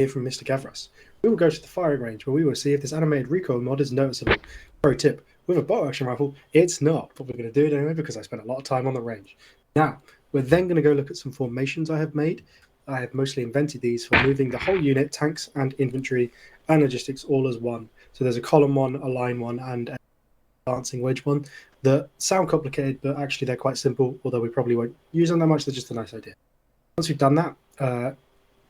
Here from Mr. Gavras. We will go to the firing range where we will see if this animated recoil mod is noticeable. Pro tip, with a bolt action rifle, it's not, but we're going to do it anyway because I spent a lot of time on the range. Now, we're then going to go look at some formations I have made. I have mostly invented these for moving the whole unit, tanks and infantry and logistics all as one. So there's a column one, a line one, and a dancing wedge one that sound complicated, but actually they're quite simple, although we probably won't use them that much. They're just a nice idea. Once we've done that,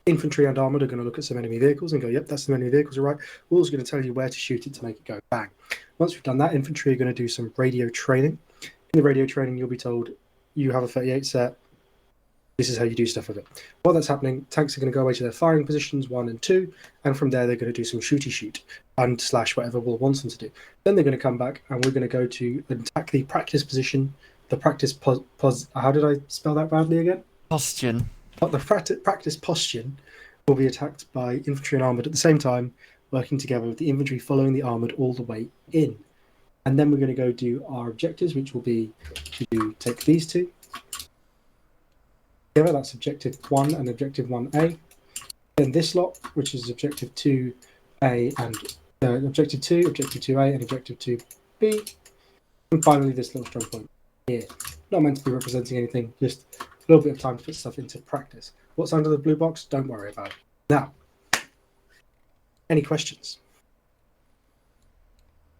infantry and armoured are going to look at some enemy vehicles and go, yep, that's the enemy vehicles, all right. We're also going to tell you where to shoot it to make it go bang. Once we've done that, infantry are going to do some radio training. In the radio training, you'll be told you have a 38 set. This is how you do stuff with it. While that's happening, tanks are going to go away to their firing positions 1 and 2, and from there they're going to do some shooty shoot and slash whatever Will wants them to do. Then they're going to come back and we're going to go to attack the practice position, the practice how did I spell that badly again? Postion. The practice posture will be attacked by infantry and armoured at the same time, working together with the infantry following the armoured all the way in. And then we're going to go do our objectives, which will be to take these two together. That's objective 1 and objective 1A. Then this lot, which is objective 2A and objective 2, objective 2A and objective 2B. And finally, this little strong point here. Not meant to be representing anything, just a little bit of time to put stuff into practice. What's under the blue box? Don't worry about it. Now, any questions?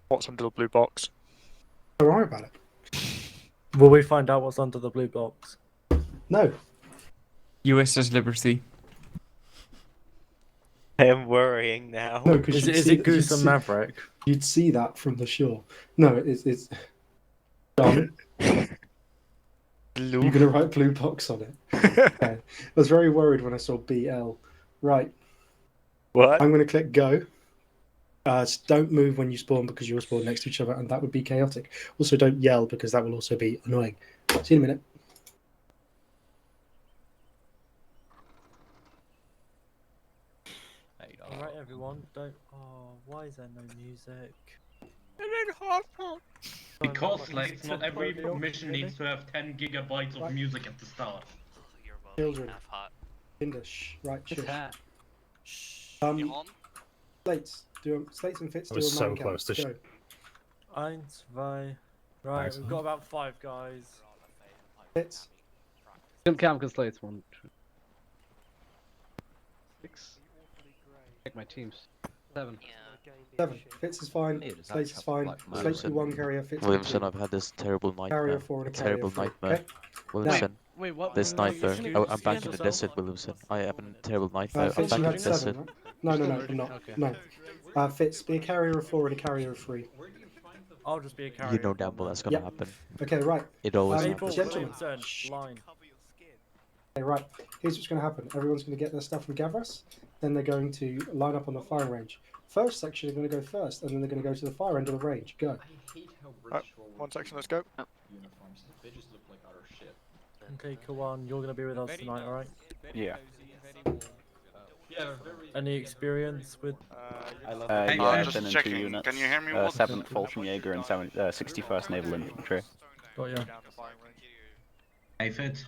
What's under the blue box? Don't worry about it. Will we find out what's under the blue box? No. USS Liberty. I am worrying now. No, Is it Goose and Maverick? You'd see that from the shore. No, it's John. Blue. You're going to write blue box on it. Okay. I was very worried when I saw BL. Right. What? I'm going to click go. Don't move when you spawn because you'll spawn next to each other and that would be chaotic. Also, don't yell because that will also be annoying. See you in a minute. Alright, everyone. Don't. Oh, why is there no music? Because, Slates, not every mission needs to have 10 gigabytes of music at the start. Children. English. Right, shush. Slates and Fitz do a man so count. close to Go. Eins, zwei. Right, we've got about 5 guys. Fitz. Don't count because Slate's 1, 2, 6. Check my teams. 7. 7. Fitz is fine. Slates is fine. Slates do 1 carrier. Fitz Williamson, I've had this terrible carrier nightmare. 4 and a carrier Terrible 3. nightmare. Okay? Williamson, Wait, what? this nightmare. I'm back in the desert, Williamson. I have a terrible nightmare. I'm Fitz, back you in had the desert. 7, right? No, I'm not. Okay. No. Fitz, be a carrier of 4 and a carrier of 3. I'll just be a carrier. You know damn well that's gonna Yep. happen. Okay, right. It always People, happens. Gentlemen. line. Okay, right. Here's what's going to happen. Everyone's going to get their stuff from Gavras. Then they're going to line up on the firing range. First section are going to go first, and then they're going to go to the far end of the range. Go. Right, one section, let's go. Okay, Kawan, you're gonna be with us tonight, alright? Yeah. Any experience with? Yeah, just been in 2 checking. units. Can you hear me? 7th Fulton Jaeger and 61st Naval Infantry. Got ya. Hey, Fitz.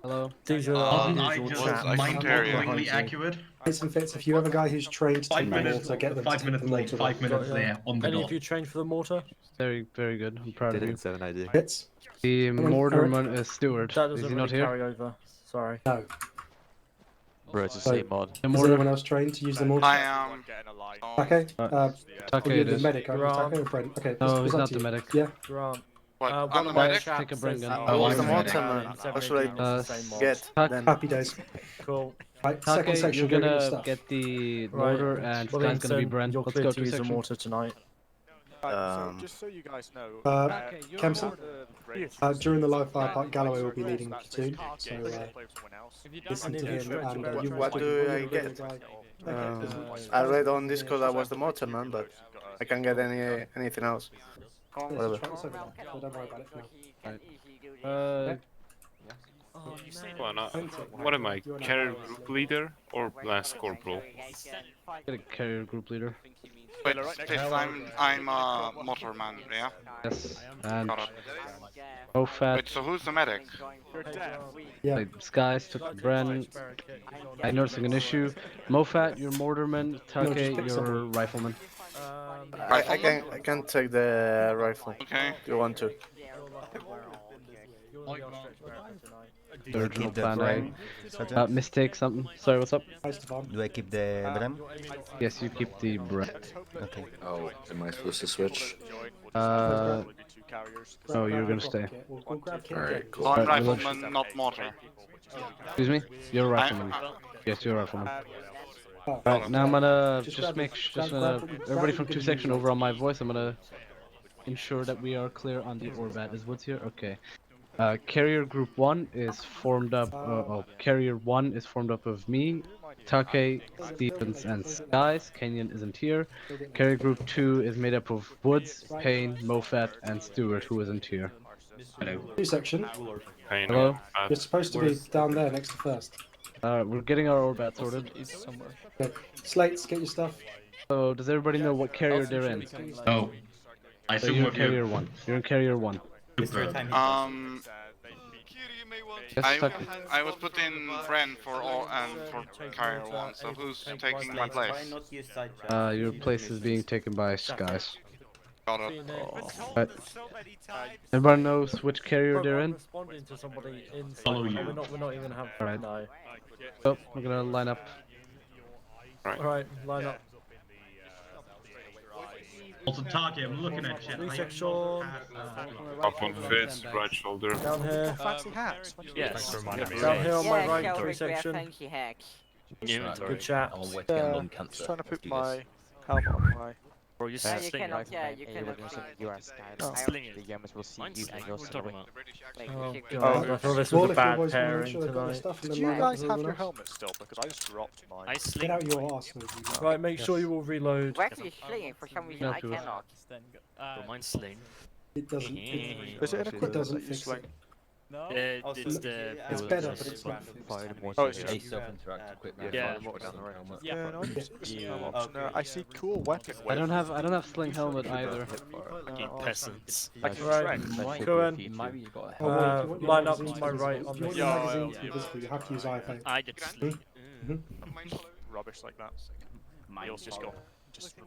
Hello. These are Wasn't our I usual just chaps. mind-bogglingly accurate? Fits and Fits, if you have a guy who's trained to 5 take the minutes, mortar, get them to 5 take minutes the late, mortar. 5 minutes Got ya. there, on the Any dot. of you trained for the mortar? Very, very good. I'm proud of you. 7 ID. Fits? The mortarman is Stewart. That Is doesn't he really not here? carry over. Sorry. No. Bro, it's the So- same mod. The Is mortar. anyone else trained to use the mortar? I am. Okay. Take You're it the is. medic, aren't you? Grant. Take it, Brent. Okay. No, it's he's up not to the you. medic. Yeah. Grant. What? One I'm of the my medic? chaps Take a bring says gun. that Oh, all I'm the the mortarman. medic What and should I 718 is the same mod. Tuck. Then- Happy days. Cool. Right, second Okay, section, you're go get your gonna stuff. get the Right. mortar and Sky's gonna be Wellington, Brent. you're Let's clear go to to use the section. mortar tonight. So just so you guys know, Okay, Kempson? Yes. During the live fire part, Galloway will be leading the platoon, so listen Any to of you him stretch and your you back will track? do I your get? guy. I read on Discord I was the mortarman, but I can't get anything else. Yeah, Whatever. try this over there, so don't worry about it for now. What am I? Carrier group leader or last corporal? Get a carrier group leader. Wait, please, I'm a motorman, yeah? Yes. And Got it. Mofat, Wait, so who's the medic? Yeah. played Skies, took Bren. I'm noticing an issue. Mofat, you're mortarman. just Take, pick you're someone. rifleman. I can take the rifle. Okay. If you want to. The original plan A. Mistake something. Sorry, what's up? Hi, Stefan. Do I keep the Bram? Yes, you keep the Bren. Okay. Oh, am I supposed to switch? Oh, you're gonna stay. We'll grab Kit. Alright, cool. I'm Right, rifleman, not mortar. Excuse me? You're a rifleman. Yes, you're a rifleman. Right, now I'm gonna everybody from 2 section over on my voice. I'm gonna ensure that we are clear on the Orbat. Is Woods here? Okay. Carrier Group 1 is formed up. Carrier 1 is formed up of me, Take, Stevens, and Skies. Kenyon isn't here. Carrier Group 2 is made up of Woods, Payne, Mofat, and Stewart, who isn't here. Hello. 2 section. Hello. You're supposed to be down there next to first. We're getting our Orbat sorted. Okay. Slates, get your stuff. So, does everybody know what carrier they're in? Oh. I So assume you're we're here. Carrier 1. You're in Carrier 1. Super. Yes, Tuck. I was put in friend for all and for carrier 1, so who's taking my place? Your place is being taken by Skies. Got it. Right. Everyone knows which carrier they're in? Responding to somebody inside. Follow you. We're not even having. Alright. No. So, we're gonna line up. Alright, line up. Also, target, I'm looking at shit. 3 section. Up on fist, right shoulder. Down here. Fancy hats. Yes. Down here on my right, 3 section. Good chat. Just trying to put my helmet on my. Bro, you you cannot, you are Sky. Oh. The Yeomans will see you and your silhouette. Oh god, I thought this was a bad pairing tonight. Do you guys have your helmet still? Because I just dropped mine. Get out your arse. Right, make sure you all reload. We're actually slinging for some reason. No, I do it. cannot. Mine's sling. It doesn't. Is it an equipment doesn't that you fix sling? it. It's the. It's better, but it's not. Oh, it's just self-interactive equipment. Yeah. Yeah, no, it's no option there. I see cool weapon. I don't have sling helmet either. Fucking peasants. Right, go in. Line up to my right on If the. you want your magazine to be visible, you have to use IFA. I did sling. Rubbish like that. Niall's just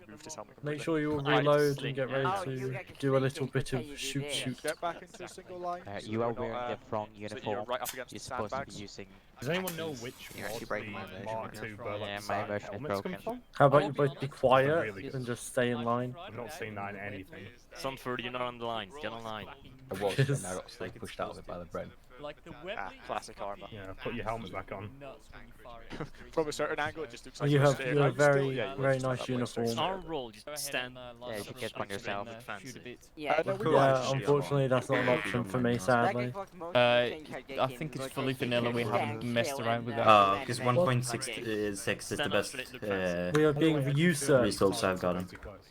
removed his helmet. Make sure you all reload and get ready to do a little bit of shoot. Get back into a single line. You are wearing the wrong so that you're uniform. right up against You're the supposed to be sandbags. using. Does anyone know which You're actually was breaking the my immersion Mark right II now. Burlap Yeah, my Sack immersion is helmets broken. come from? How about you both be quiet Really good. and just stay in line? I've not seen that in anything. Sunford, you're not on the line. Get on line. I was, and I got slowly pushed out of it by the Bren. Classic armor. Yeah, put your helmet back on. From a certain angle, it just looks like You you're have staring. a I'm very, still- yeah, you very look nice that way, uniform. Our role, you stand. Yeah, you should get one yourself. Fancy. Yeah, no, we Yeah, got it. unfortunately that's not an option for me, sadly. I think it's fully vanilla. We haven't messed around with that. Because 1.6 is the best We are being usurped. results I've gotten.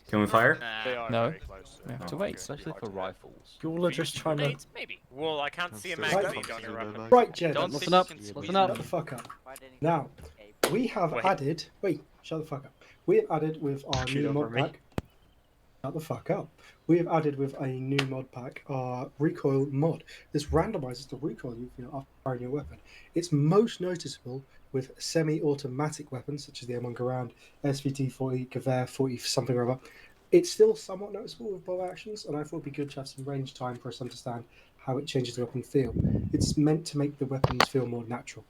Can we fire? They are No. very close. We have to wait. Especially for rifles. You all are just trying to. Maybe. Well, I can't see a Right. magazine going around. Right, Jed. Listen up. Listen up. Shut the fuck up. Now, we have added. Wait, shut the fuck up. We have added with our new mod pack. Shut the fuck up. We have added with a new mod pack our recoil mod. This randomizes the recoil after firing your weapon. It's most noticeable with semi-automatic weapons such as the M1 Garand, SVT-40, Gewehr 40 something or other. It's still somewhat noticeable with bow actions, and I thought it'd be good to have some range time for us to understand how it changes the weapon feel. It's meant to make the weapons feel more natural.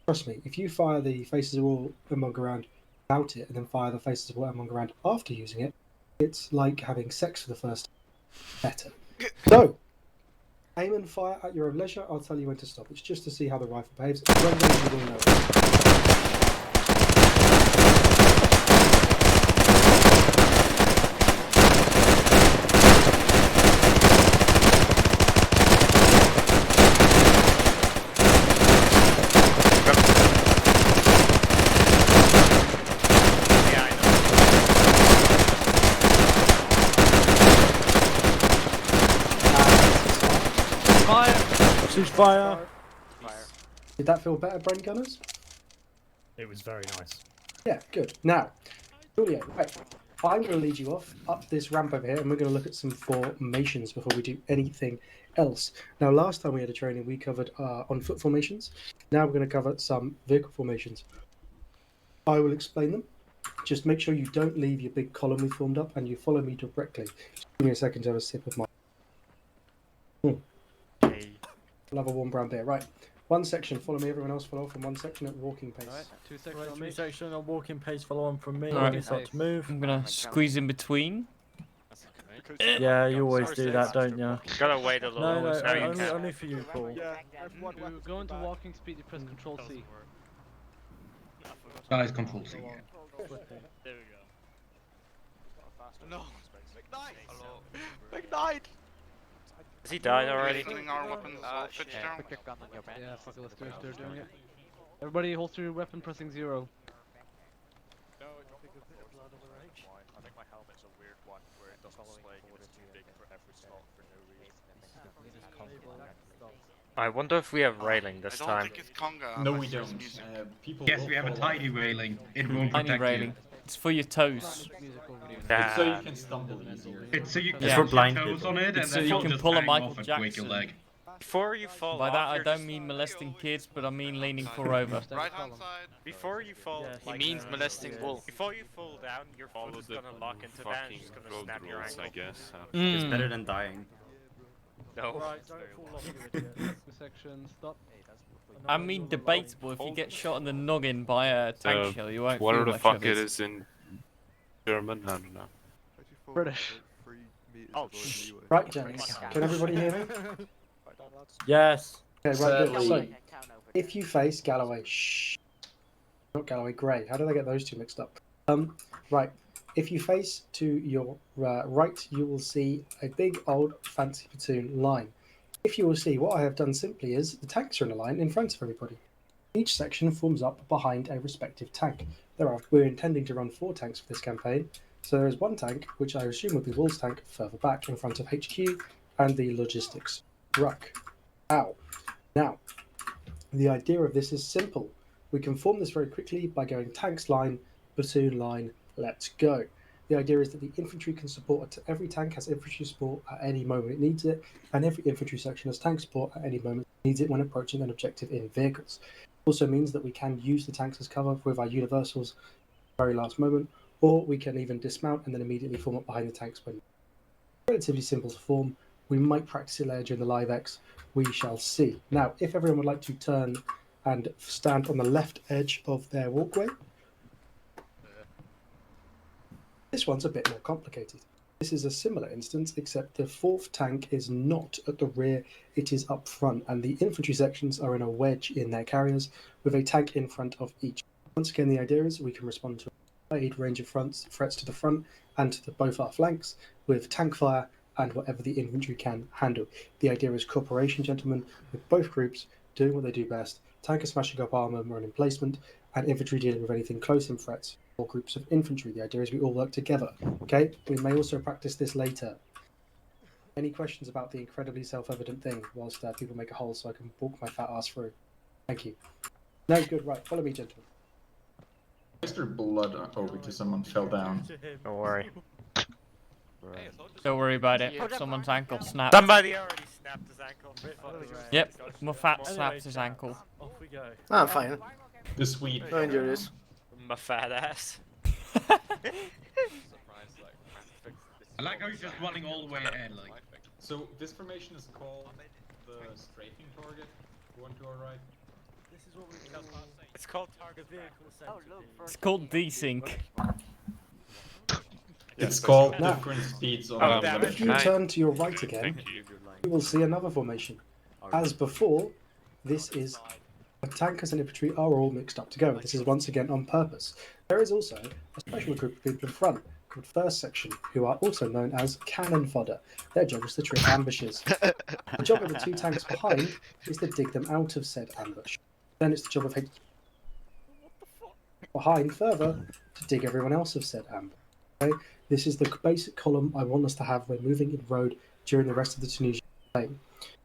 Trust me, if you fire the faces of all M1 Garand without it, and then fire the faces of all M1 Garand after using it, it's like having sex for the first time. Better. So, aim and fire at your own leisure. I'll tell you when to stop. It's just to see how the rifle behaves. When you will know. Cease fire! Did that feel better, Brain Gunners? It was very nice. Yeah, good. Now, Julio, right. I'm going to lead you off up this ramp over here, and we're going to look at some formations before we do anything else. Now, last time we had a training, we covered on foot formations. Now we're going to cover some vehicle formations. I will explain them. Just make sure you don't leave your big column we formed up, and you follow me directly. Just give me a second to have a sip of my... Love a warm brown beer. Right. One section, follow me. Everyone else follow from one section at walking pace. Alright, two sections on me. Two section on walking pace, follow on from me. Alright. When you start to move. I'm gonna squeeze in between. Yeah, you always do that, don't you? Gotta wait a little. No, now you can. only for you, Paul. To go into walking speed, you press Control C. Guys, Control C. There we go. No. McKnight! Has he died already? Positioning our weapons will fit down. Yeah, fuck it, let's do it. They're doing it. Everybody holster your weapon, pressing 0. I think my helmet's a weird one where it doesn't display it's too big for every slot for no reason. I wonder if we have railing this I don't time. think it's conga. No, we unless don't. there's music. Yes, we have a tiny railing. It won't Tiny protect railing. you. It's for your toes. It's so you can stumble easier. It's so you can Yeah. put for blind your toes people. on it, and It's so then you you'll can just pull a hang Michael off and break your Jackson. leg. Before you fall By off, that, I you're don't just- mean molesting kids, but I mean leaning forover. Right hand side. Before you fall, Yes, like, he means molesting wolf. Before you fall down, your foot is gonna lock into that, and it's gonna snap your ankle. It's better than dying. No. Right, don't fall off, you idiot. Two sections, stop. I mean, debatable. If you get shot in the noggin by a tank shell, you won't feel Whatever the much fuck of it is in German, I don't know. British. Oh, Right, gents. Can everybody hear me? Yes. Okay, right, good. So, if you face Galloway, not Galloway, Grey. How did I get those two mixed up? Right. If you face to your right, you will see a big old fancy platoon line. If you will see, what I have done simply is the tanks are in a line in front of everybody. Each section forms up behind a respective tank. We're intending to run 4 tanks for this campaign. So there is one tank, which I assume would be Wolf's tank, further back in front of HQ and the logistics ruck. Now, the idea of this is simple. We can form this very quickly by going tanks line, platoon line, let's go. The idea is that the infantry can support, every tank has infantry support at any moment it needs it, and every infantry section has tank support at any moment it needs it when approaching an objective in vehicles. It also means that we can use the tanks as cover with our universals at the very last moment, or we can even dismount and then immediately form up behind the tanks when relatively simple to form. We might practice it later during the live X. We shall see. Now, if everyone would like to turn and stand on the left edge of their walkway, this one's a bit more complicated. This is a similar instance, except the 4th tank is not at the rear, it is up front, and the infantry sections are in a wedge in their carriers with a tank in front of each. Once again, the idea is we can respond to a wide range of threats to the front and to both our flanks with tank fire and whatever the infantry can handle. The idea is cooperation, gentlemen, with both groups doing what they do best, tankers smashing up armour or an emplacement, and infantry dealing with anything close in threats, or groups of infantry. The idea is we all work together, okay? We may also practice this later. Any questions about the incredibly self-evident thing whilst people make a hole so I can walk my fat ass through? Thank you. No, good, right, follow me, gentlemen. Is there blood over to someone fell down? Don't worry. Don't worry about it. Someone's ankle snapped. Somebody already snapped his ankle. Yep, Muffat snapped his ankle. Off we go. I'm fine. The Swede. No injuries. My fat ass. I like how you're just running all the way ahead, like. So this formation is called the strafing target. One to our right. This is what we It's called target vehicle sensitive. It's called desync. It's called Now, different speeds on Oh, the damn map. if you turn to your right again, you will see another formation. As before, this is tankers and infantry are all mixed up together. This is once again on purpose. There is also a special group of people in front called First Section, who are also known as cannon fodder. Their job is to trip ambushes. The job of the 2 tanks behind is to dig them out of said ambush. Then it's the job of behind further to dig everyone else of said ambush. Okay? This is the basic column I want us to have when moving in road during the rest of the Tunisian campaign.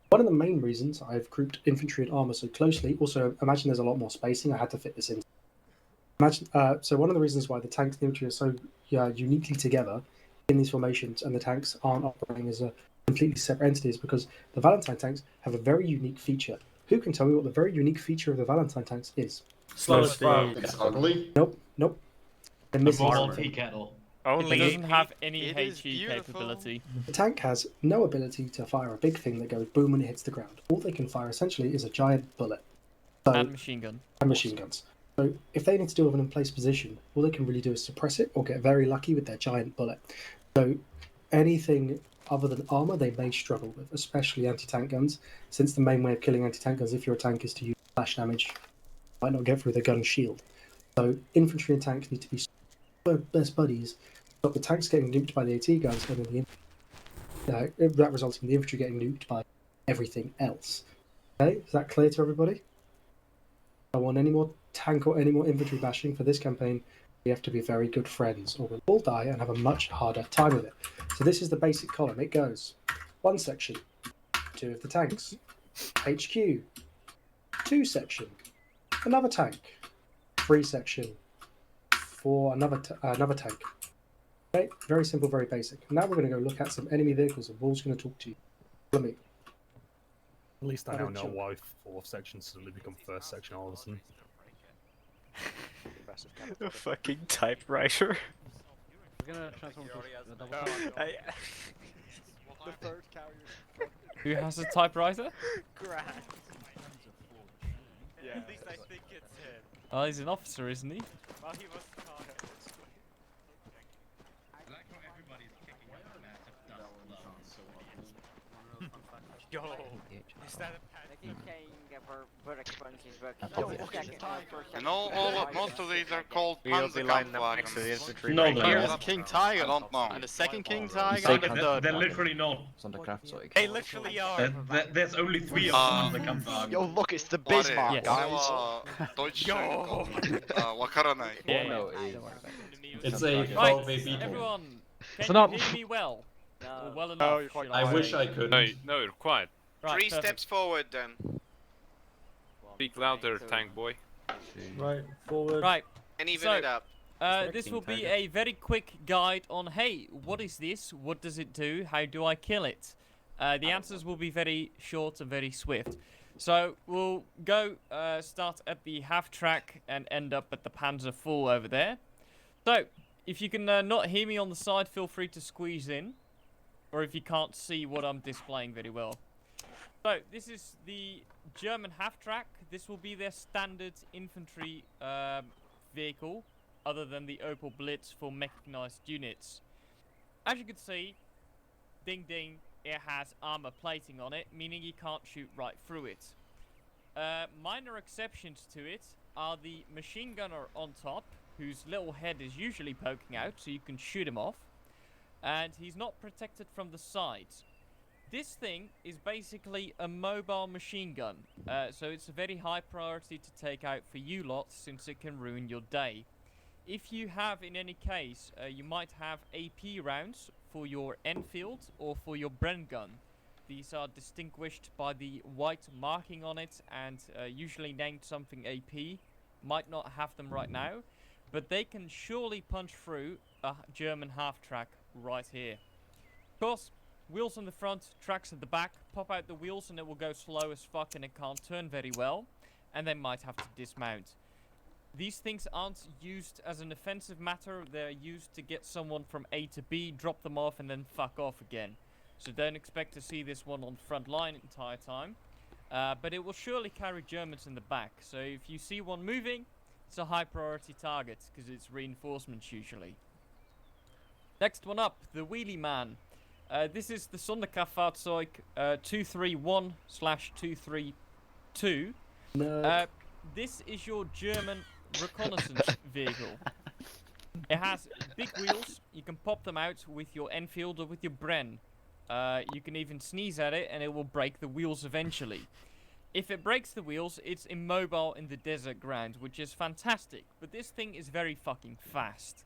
One of the main reasons I've grouped infantry and armour so closely, also imagine there's a lot more spacing, I had to fit this in. Imagine. So one of the reasons why the tanks and the infantry are so uniquely together in these formations, and the tanks aren't operating as a completely separate entity, is because the Valentine tanks have a very unique feature. Who can tell me what the very unique feature of the Valentine tanks is? Slow speed. It's ugly. Nope. They're missing Mobile something. tea kettle. It doesn't have any HE capability. The tank has no ability to fire a big thing that goes boom when it hits the ground. All they can fire essentially is a giant bullet. So, And machine gun. and machine guns. So if they need to do with an in-place position, all they can really do is suppress it or get very lucky with their giant bullet. So anything other than armor, they may struggle with, especially anti-tank guns, since the main way of killing anti-tank guns, if you're a tank, is to use flash damage. Might not get through the gun shield. So infantry and tanks need to be best buddies. Stop the tanks getting nuked by the AT guns, and then that results in the infantry getting nuked by everything else. Okay, is that clear to everybody? I don't want any more tank or any more infantry bashing for this campaign. We have to be very good friends, or we'll all die and have a much harder time with it. So this is the basic column. It goes 1 section, 2 of the tanks, HQ, 2 section, another tank, 3 section, 4 another tank. Okay, very simple, very basic. Now we're going to go look at some enemy vehicles, and Wolf's going to talk to you. Follow me. At least I now know why 4th section suddenly become 1st section all of a sudden. A fucking typewriter. We're gonna transform Who has a typewriter? Grant. Yeah, at least I think it's him. Oh, he's an officer, isn't he? Well, he was Yo, is that a And most of these are called We'll be Panzer lining up next to the wagons. infantry. No, right they're here. not. Here's King Tiger. I don't know. And the second King Tiger and the third They're one. literally not. They literally are. There's only 3 of them on the campaign. Yo, look, it's the What Bismarck, is- guys. Deutsche Yo. Wakarane. It's a Right, 12 people. everyone, So can now- you hear me well? Or well No, enough? you're quite should I say? wish I could. No, you're quiet. Right, 3 perfect. steps forward then. Speak louder, tank boy. Right, forward. Right, And even So- it up. this will be a very quick guide on, hey, what is this? What does it do? How do I kill it? The answers will be very short and very swift. So we'll go start at the half track and end up at the Panzer full over there. So if you can not hear me on the side, feel free to squeeze in. Or if you can't see what I'm displaying very well. So this is the German half track. This will be their standard infantry vehicle, other than the Opel Blitz for mechanized units. As you can see, ding ding, it has armor plating on it, meaning you can't shoot right through it. Minor exceptions to it are the machine gunner on top, whose little head is usually poking out, so you can shoot him off, and he's not protected from the sides. This thing is basically a mobile machine gun, so it's a very high priority to take out for you lot, since it can ruin your day. If you have, in any case, you might have AP rounds for your Enfield or for your Bren gun. These are distinguished by the white marking on it and usually named something AP. Might not have them right now, but they can surely punch through a German half-track right here. Of course, wheels on the front, tracks at the back, pop out the wheels and it will go slow as fuck and it can't turn very well, and they might have to dismount. These things aren't used as an offensive matter, they're used to get someone from A to B, drop them off and then fuck off again. So don't expect to see this one on the front line the entire time, but it will surely carry Germans in the back, so if you see one moving, it's a high priority target, because it's reinforcements usually. Next one up, the Wheelie Man. This is the Sonderkraftfahrzeug 231/232. No. This is your German reconnaissance vehicle. It has big wheels. You can pop them out with your Enfield or with your Bren. You can even sneeze at it and it will break the wheels eventually. If it breaks the wheels, it's immobile in the desert ground, which is fantastic. But this thing is very fucking fast.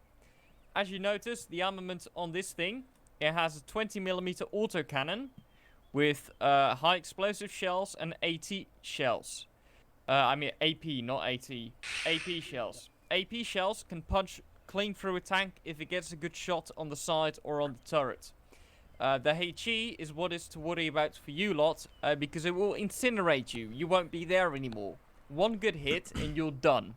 As you notice, the armament on this thing, it has a 20mm autocannon with high explosive shells and AT shells. I mean AP, not AT. AP shells. AP shells can punch clean through a tank if it gets a good shot on the side or on the turret. The HE is what is to worry about for you lot, because it will incinerate you. You won't be there anymore. One good hit and you're done.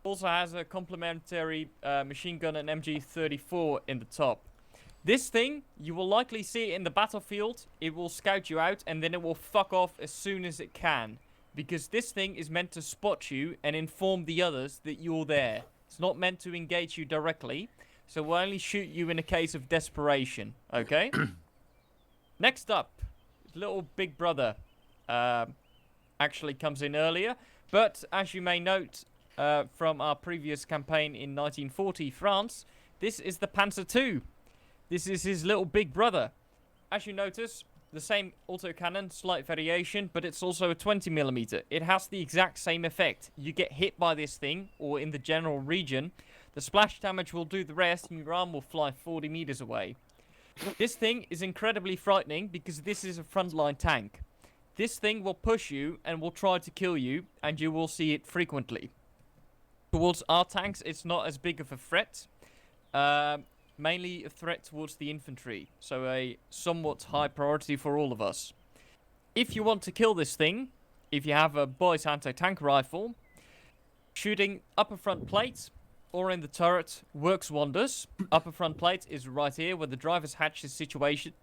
Also has a complementary machine gun and MG34 in the top. This thing, you will likely see it in the battlefield. It will scout you out and then it will fuck off as soon as it can. Because this thing is meant to spot you and inform the others that you're there. It's not meant to engage you directly. So we'll only shoot you in a case of desperation. Okay? Next up, little big brother. Actually comes in earlier. But as you may note from our previous campaign in 1940 France, this is the Panzer II. This is his little big brother. As you notice, the same autocannon, slight variation, but it's also a 20mm. It has the exact same effect. You get hit by this thing, or in the general region, the splash damage will do the rest and your arm will fly 40 meters away. This thing is incredibly frightening because this is a frontline tank. This thing will push you and will try to kill you, and you will see it frequently. Towards our tanks, it's not as big of a threat. Mainly a threat towards the infantry, so a somewhat high priority for all of us. If you want to kill this thing, if you have a boy's anti-tank rifle, shooting upper front plate or in the turret works wonders. Upper front plate is right here where the driver's hatch is situated.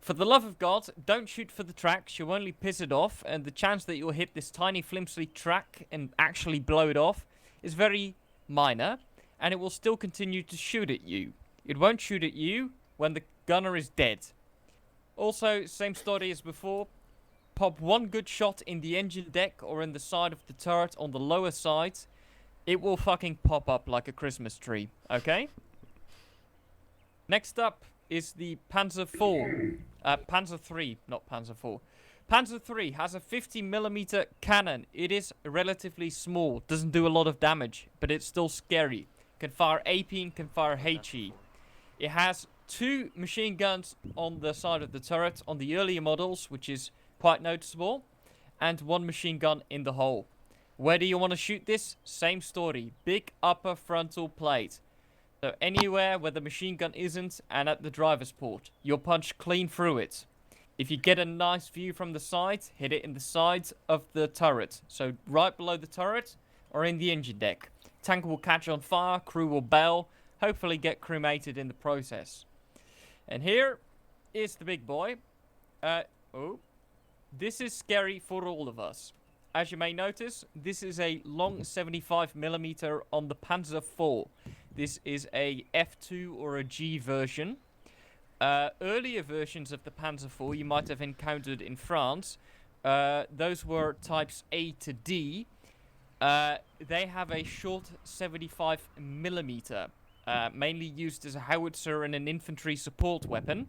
For the love of God, don't shoot for the tracks, you'll only piss it off, and the chance that you'll hit this tiny flimsy track and actually blow it off is very minor. And it will still continue to shoot at you. It won't shoot at you when the gunner is dead. Also, same story as before. Pop one good shot in the engine deck or in the side of the turret on the lower side. It will fucking pop up like a Christmas tree. Okay? Next up is the Panzer IV. Panzer III, not Panzer IV. Panzer III has a 50mm cannon. It is relatively small. Doesn't do a lot of damage, but it's still scary. Can fire AP and can fire HE. It has 2 machine guns on the side of the turret on the earlier models, which is quite noticeable, and 1 machine gun in the hull. Where do you want to shoot this? Same story. Big upper frontal plate. So anywhere where the machine gun isn't and at the driver's port. You'll punch clean through it. If you get a nice view from the side, hit it in the sides of the turret. So right below the turret or in the engine deck. Tank will catch on fire, crew will bail, hopefully get cremated in the process. And here is the big boy. This is scary for all of us. As you may notice, this is a long 75mm on the Panzer IV. This is a F2 or a G version. Earlier versions of the Panzer IV you might have encountered in France. Those were types A to D. They have a short 75mm, mainly used as a howitzer and an infantry support weapon.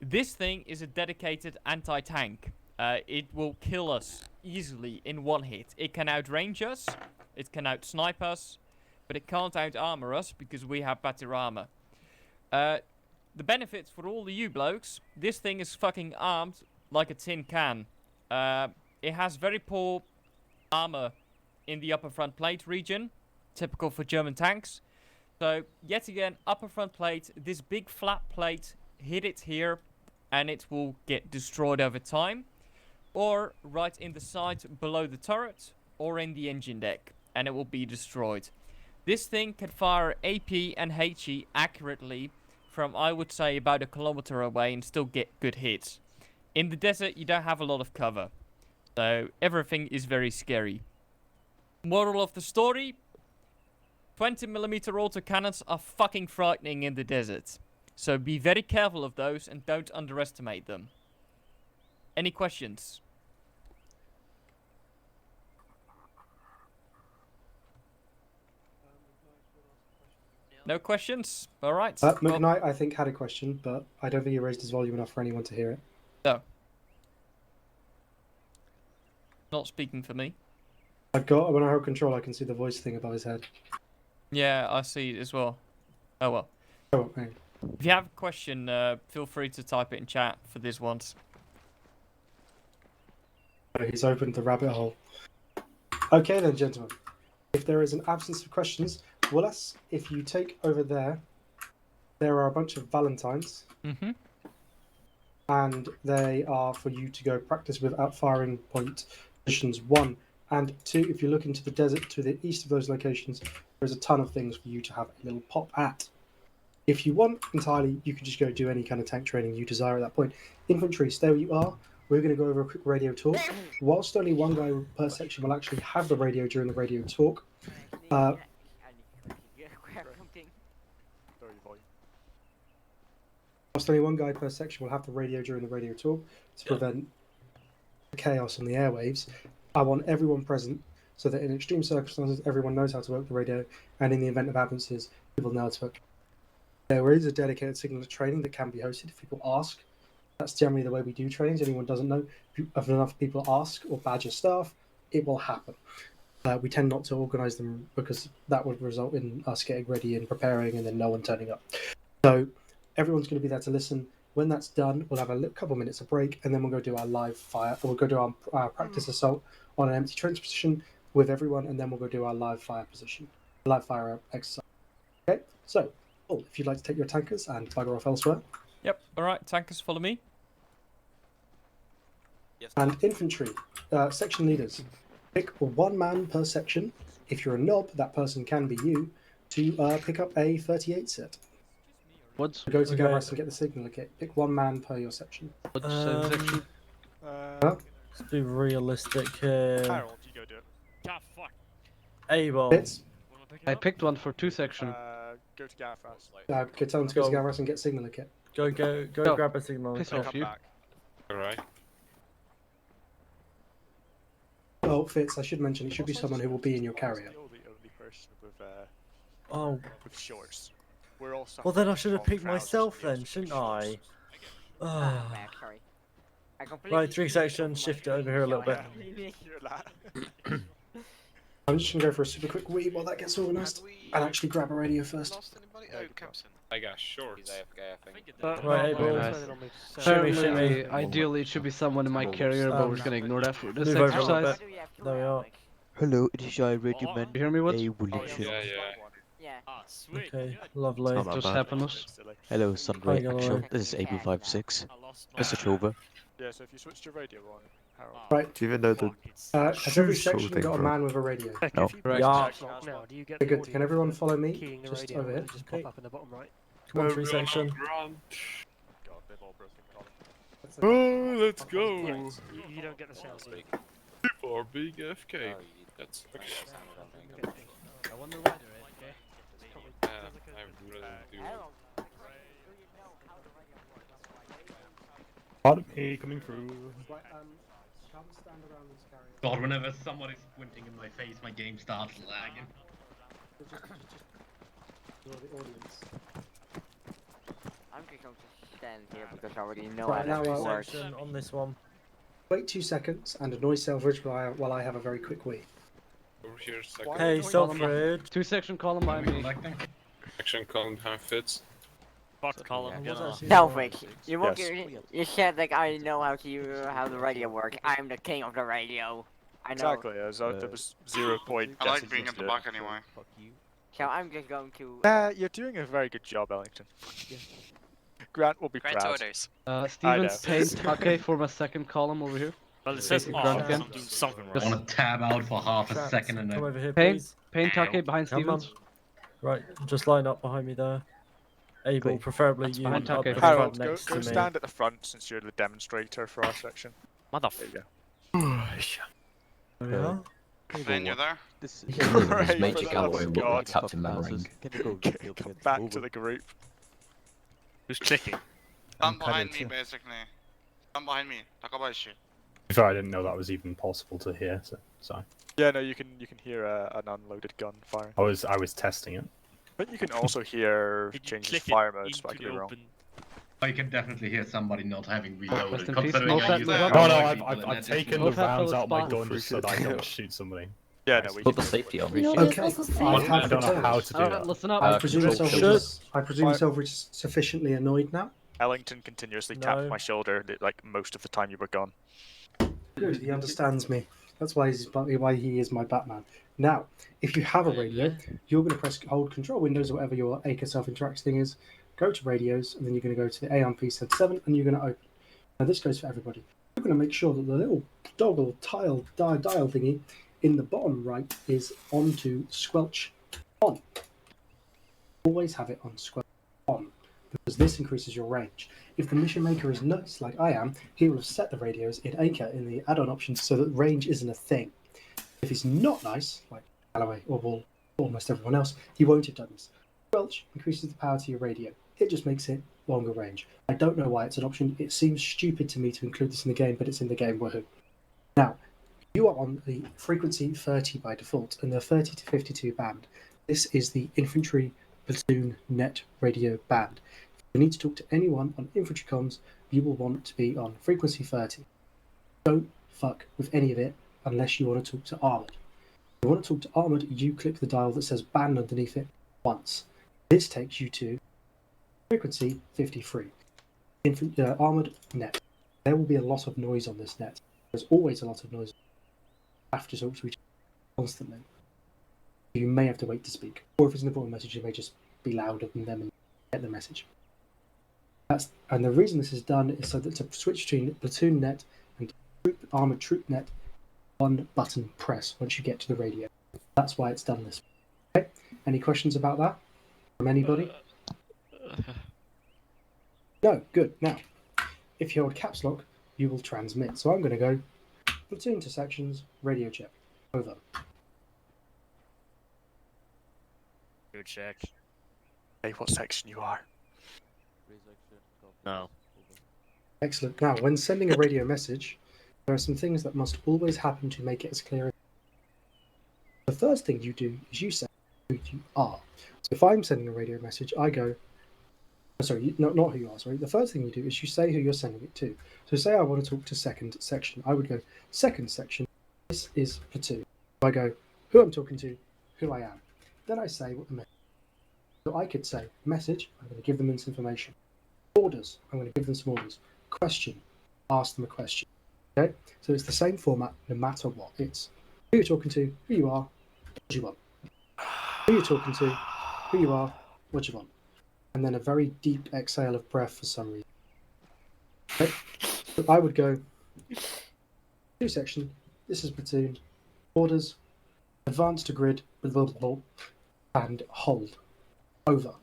This thing is a dedicated anti-tank. It will kill us easily in one hit. It can outrange us, it can outsnipe us, but it can't out-armor us because we have better armor. The benefits for all the you blokes, this thing is fucking armed like a tin can. It has very poor armor in the upper front plate region, typical for German tanks. So, yet again, upper front plate, this big flat plate, hit it here, and it will get destroyed over time. Or right in the side below the turret, or in the engine deck, and it will be destroyed. This thing can fire AP and HE accurately from, I would say, about 1 kilometer away and still get good hits. In the desert, you don't have a lot of cover. So, everything is very scary. Moral of the story, 20mm autocannons are fucking frightening in the desert. So be very careful of those and don't underestimate them. Any questions? No questions? Alright. McKnight, I think, had a question, but I don't think he raised his volume enough for anyone to hear it. No. Not speaking for me. When I hold control, I can see the voice thing above his head. Yeah, I see it as well. Oh well. Oh, okay. If you have a question, feel free to type it in chat for this once. He's opened the rabbit hole. Okay then, gentlemen. If there is an absence of questions, Willis, if you take over there are a bunch of Valentines. Mm-hmm. And they are for you to go practice with at firing point positions 1 and 2. If you look into the desert to the east of those locations, there's a ton of things for you to have a little pop at. If you want entirely, you can just go do any kind of tank training you desire at that point. Infantry, stay where you are. We're going to go over a quick radio talk. Whilst only one guy per section will actually have the radio during the radio talk, whilst only one guy per section will have the radio during the radio talk to prevent chaos on the airwaves, I want everyone present so that in extreme circumstances everyone knows how to work the radio, and in the event of absences, people know how to work. There is a dedicated signal training that can be hosted if people ask. That's generally the way we do trainings. Anyone doesn't know, if enough people ask or badger staff, it will happen. We tend not to organise them because that would result in us getting ready and preparing and then no one turning up. So everyone's going to be there to listen. When that's done, we'll have a couple of minutes of break, and then we'll go do our live fire. Or we'll go do our practice assault on an empty trench position with everyone, and then we'll go do our live fire exercise. Okay, so if you'd like to take your tankers and bugger off elsewhere. Yep. All right, tankers, follow me. Yes. And infantry, section leaders, pick one man per section. If you're a knob, that person can be you. To pick up a 38 set. What's go to Gavras and get the signal kit. Pick one man per your section. Section? Let's be realistic here. Harold, you go do it. Ah, fuck. Able. I picked one for 2 section. Go to Gavras. Okay, tell them to go to Gavras and get signal kit. Go grab a signal Piss kit. off you. Alright. Oh, Fitz, I should mention, it should be someone who will be in your carrier. You're the only person with shorts. We're all well, then I should have picked myself then, shouldn't I? Right, 3 sections, shift it over here a little bit. I'm just going to go for a super quick wee while that gets organised and actually grab a radio first. I got shorts. Right, Able. Apparently, ideally, it should be someone in my carrier, but we're just gonna ignore that for this Move over a little exercise. bit. There we are. Hello, it is I, Radio Man. You hear me, what? Evolution. Okay, lovely. Not Just bad. happened. Hello, Sunray Hi, Actual. hello. This is Able 56. Message over. Yeah, so if you switch your radio on, Harold. Right. Do you even know the Has every shoe section thing got a for- man with a radio? No. Yeah. Okay, good. Can everyone follow me? Just over here. Just pop up in the bottom right. Come on, 3 section. God, they've all broken column. Oh, let's go. You don't get the sound. People are being FK. That's I wonder why they're I really do. Pardon me, coming through. God, whenever someone is squinting in my face, my game starts lagging. I'm just going to stand here because I already know Right, how now, it works. Section on this one. Wait 2 seconds and annoy Selfridge while I have a very quick wee. Over here, second. Hey, Selfridge. 2 section column by me. Action column time fits. Fuck column. Selfridge, you won't you said like I know how the radio works. I'm the king of the radio. I know. Exactly, there was 0 point. I like being at the back anyway. So I'm just going to. You're doing a very good job, Ellington. Grant will be proud. Stevens, Payne, Take for my second column over here. Well, it says Grunt again. something I want to tab out for half a second and Come then. over here, Payne, please. Payne, Take behind Come on. Stevens. Right, just line up behind me there. Able, preferably you behind up Take. the Harold, front go next to me. stand at the front since you're the demonstrator for our section. Motherfucker. There we are. Ben, you're there? This Great, Major for the Galloway love of look God. like Captain Mannering. Come back to the group. Who's clicking? Stand behind me, basically. Stand behind me, Takabashi. Sorry, I didn't know that was even possible to hear. So sorry. Yeah, no, you can hear an unloaded gun firing. I was testing it. But you can also hear changes of fire modes, but I could be wrong. I can definitely hear somebody not having reloaded. Rest in peace, Considering I Both use have- that Oh no, on I've people, taken Both the have rounds those out of my spots. gun just so that I don't shoot somebody. Yeah, no, we Put the safety on. Okay, I don't know how to do that. Listen up. I presume Should- Selfridge is sufficiently annoyed now. Ellington continuously No. tapped my shoulder like most of the time you were gone. Good, he understands me. That's why he is my Batman. Now, if you have a radio, you're going to press hold control windows or whatever your Acre self-interact thing is, go to radios, and then you're going to go to the AMP77, and you're going to open. Now, this goes for everybody. You're going to make sure that the little toggle dial thingy in the bottom right is on to squelch on. Always have it on squelch on, because this increases your range. If the mission maker is nuts like I am, he will have set the radios in Acre in the add-on options so that range isn't a thing. If he's not nice, like Galloway or almost everyone else, he won't have done this. Squelch increases the power to your radio. It just makes it longer range. I don't know why it's an option. It seems stupid to me to include this in the game, but it's in the game. Woohoo. Now, you are on the frequency 30 by default, and the 30 to 52 band. This is the infantry platoon net radio band. If you need to talk to anyone on infantry comms, you will want to be on frequency 30. Don't fuck with any of it unless you want to talk to armoured. If you want to talk to armoured, you click the dial that says band underneath it once. This takes you to frequency 53. Armoured net. There will be a lot of noise on this net. There's always a lot of noise. You have to talk to each other constantly. You may have to wait to speak. Or if it's an important message, you may just be louder than them and get the message. And the reason this is done is so that to switch between platoon net and armoured troop net, one button press once you get to the radio. That's why it's done this way. Okay? Any questions about that from anybody? No, good. Now, if you hold caps lock, you will transmit. So I'm going to go platoon to sections, radio check. Over. Good check. Hey, what section you are? No. Excellent. Now, when sending a radio message, there are some things that must always happen to make it as clear as. The first thing you do is you say who you are. So if I'm sending a radio message, I go, sorry, not who you are, sorry. The first thing you do is you say who you're sending it to. So say I want to talk to second section. I would go, second section, this is platoon. I go, who I'm talking to, who I am. Then I say what the message. So I could say, message, I'm going to give them this information. Orders, I'm going to give them some orders. Question, ask them a question. Okay? So it's the same format no matter what. It's who you're talking to, who you are, what you want. Who you're talking to, who you are, what you want. And then a very deep exhale of breath for some reason. Okay? So I would go, two section, this is platoon, orders, advance to grid, blah, blah, blah, and hold. Over.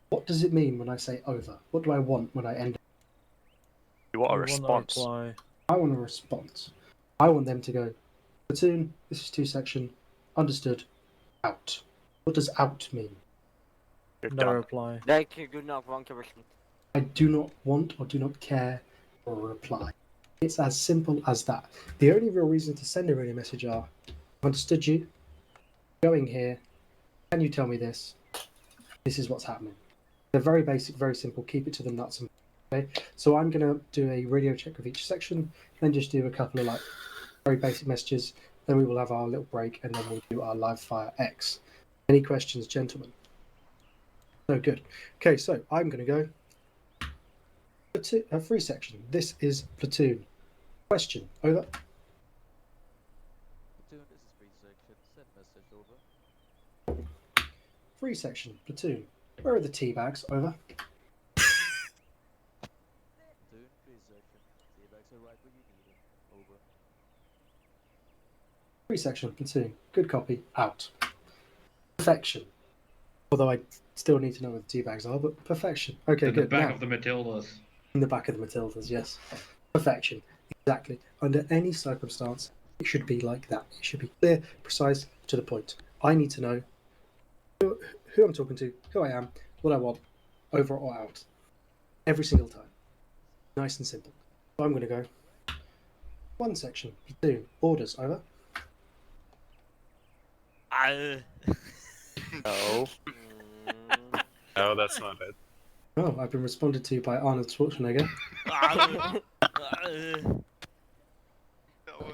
What does it mean when I say over? What do I want when I end? You want a response. I want a response. I want them to go, platoon, this is two section, understood, out. What does out mean? No reply. Like you do not want to respond. I do not want or do not care for a reply. It's as simple as that. The only real reason to send a radio message are, I've understood you, going here, can you tell me this? This is what's happening. They're very basic, very simple, keep it to the nuts and okay. So I'm gonna do a radio check of each section, then just do a couple of like very basic messages, then we will have our little break and then we'll do our live fire X. Any questions, gentlemen? No, good. Okay, so I'm gonna go free section. This is platoon. Question, over. Platoon, this is free section. Send message over. Free section, platoon. Where are the tea bags? Over. Platoon, free section. Tea bags are right where you need them. Over. Free section, platoon. Good copy. Out. Perfection. Although I still need to know where the tea bags are, but perfection. Okay, In good. the back Now, of the Matildas. in the back of the Matildas, yes. Perfection. Exactly. Under any circumstance, it should be like that. It should be clear, precise, to the point. I need to know who I'm talking to, who I am, what I want, over or out. Every single time. Nice and simple. So I'm going to go one section, platoon, orders, over. No. No, that's not it. Oh, I've been responded to by Arnold Schwarzenegger.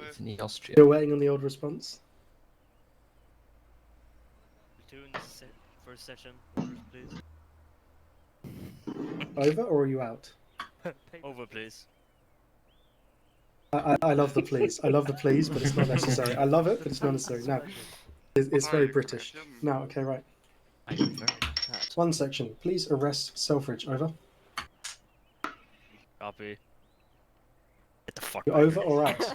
It's in Austria. You're waiting on the old response? Platoon, first section, please. Over or are you out? Over, please. I love the please. I love the please, but it's not necessary. I love it, but it's not necessary. No, it's very British. No, okay, right. One section. Please arrest Selfridge. Over. Copy. Get the fuck You're over or out?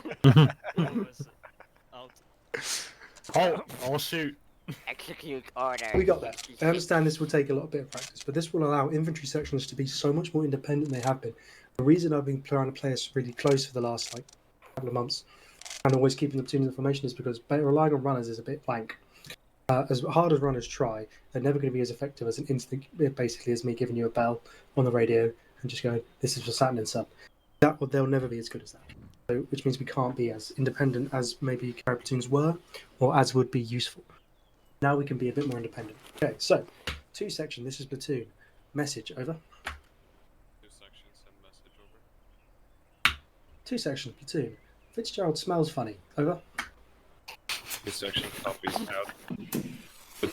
Oh, I'll shoot. Execute order. We got that. I understand this will take a lot of practice, but this will allow infantry sections to be so much more independent than they have been. The reason I've been trying to play us really close for the last couple of months and always keeping the platoons in formation is because relying on runners is a bit blank. As hard as runners try, they're never going to be as effective as an instant, basically, as me giving you a bell on the radio and just going, "This is what's happening, son." They'll never be as good as that. So, which means we can't be as independent as maybe carrier platoons were, or as would be useful. Now we can be a bit more independent. Okay, so 2 section. This is platoon. Message over. 2 sections and message over. 2 section platoon. Fitzgerald smells funny. Over. 2 section copies out.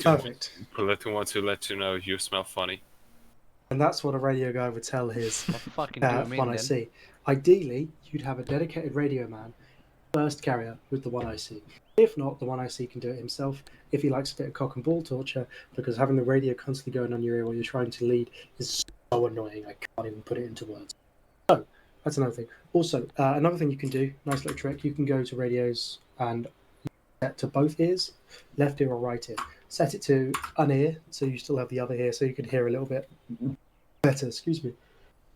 Perfect. Platoon wants to let you know you smell funny. And that's what a radio guy would tell his fucking do it, one then. IC. Ideally, you'd have a dedicated radio man, first carrier with the one IC. If not, the one IC can do it himself if he likes a bit of cock and ball torture, because having the radio constantly going on your ear while you're trying to lead is so annoying. I can't even put it into words. So that's another thing. Also, another thing you can do, nice little trick, you can go to radios and set to both ears, left ear or right ear. Set it to an ear, so you still have the other ear, so you can hear a little bit better. Excuse me.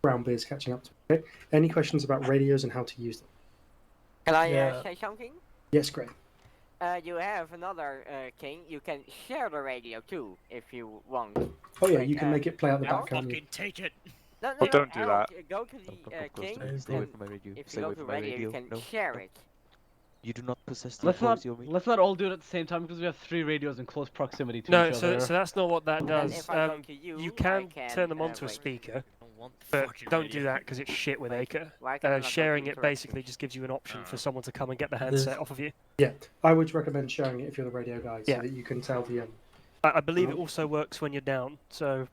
Brown beard's catching up to me. Okay? Any questions about radios and how to use them? Can I say something? Yes, Greg. You have another king. You can share the radio too, if you want. Oh yeah, you can make it play out the back, can't you? Take it. No, Oh, don't do Harold, that. Go to the king, Stay and away from my radio. if Stay you go away to from my radio, you radio. can No, share no. it. You do not possess the Let's not authority over me. let's not all do it at the same time because we have 3 radios in close proximity to No, each so other. that's not what that And does. if I go to you, can I can turn them onto a wait. speaker, but don't do that because it's shit with Acre. Why can I not go Sharing to it interrupt? basically just gives you an option for someone to come and get the handset off of you. Yeah, I would recommend sharing it if you're the radio guy, so Yeah. that you can tell the. I believe it also works when you're down. So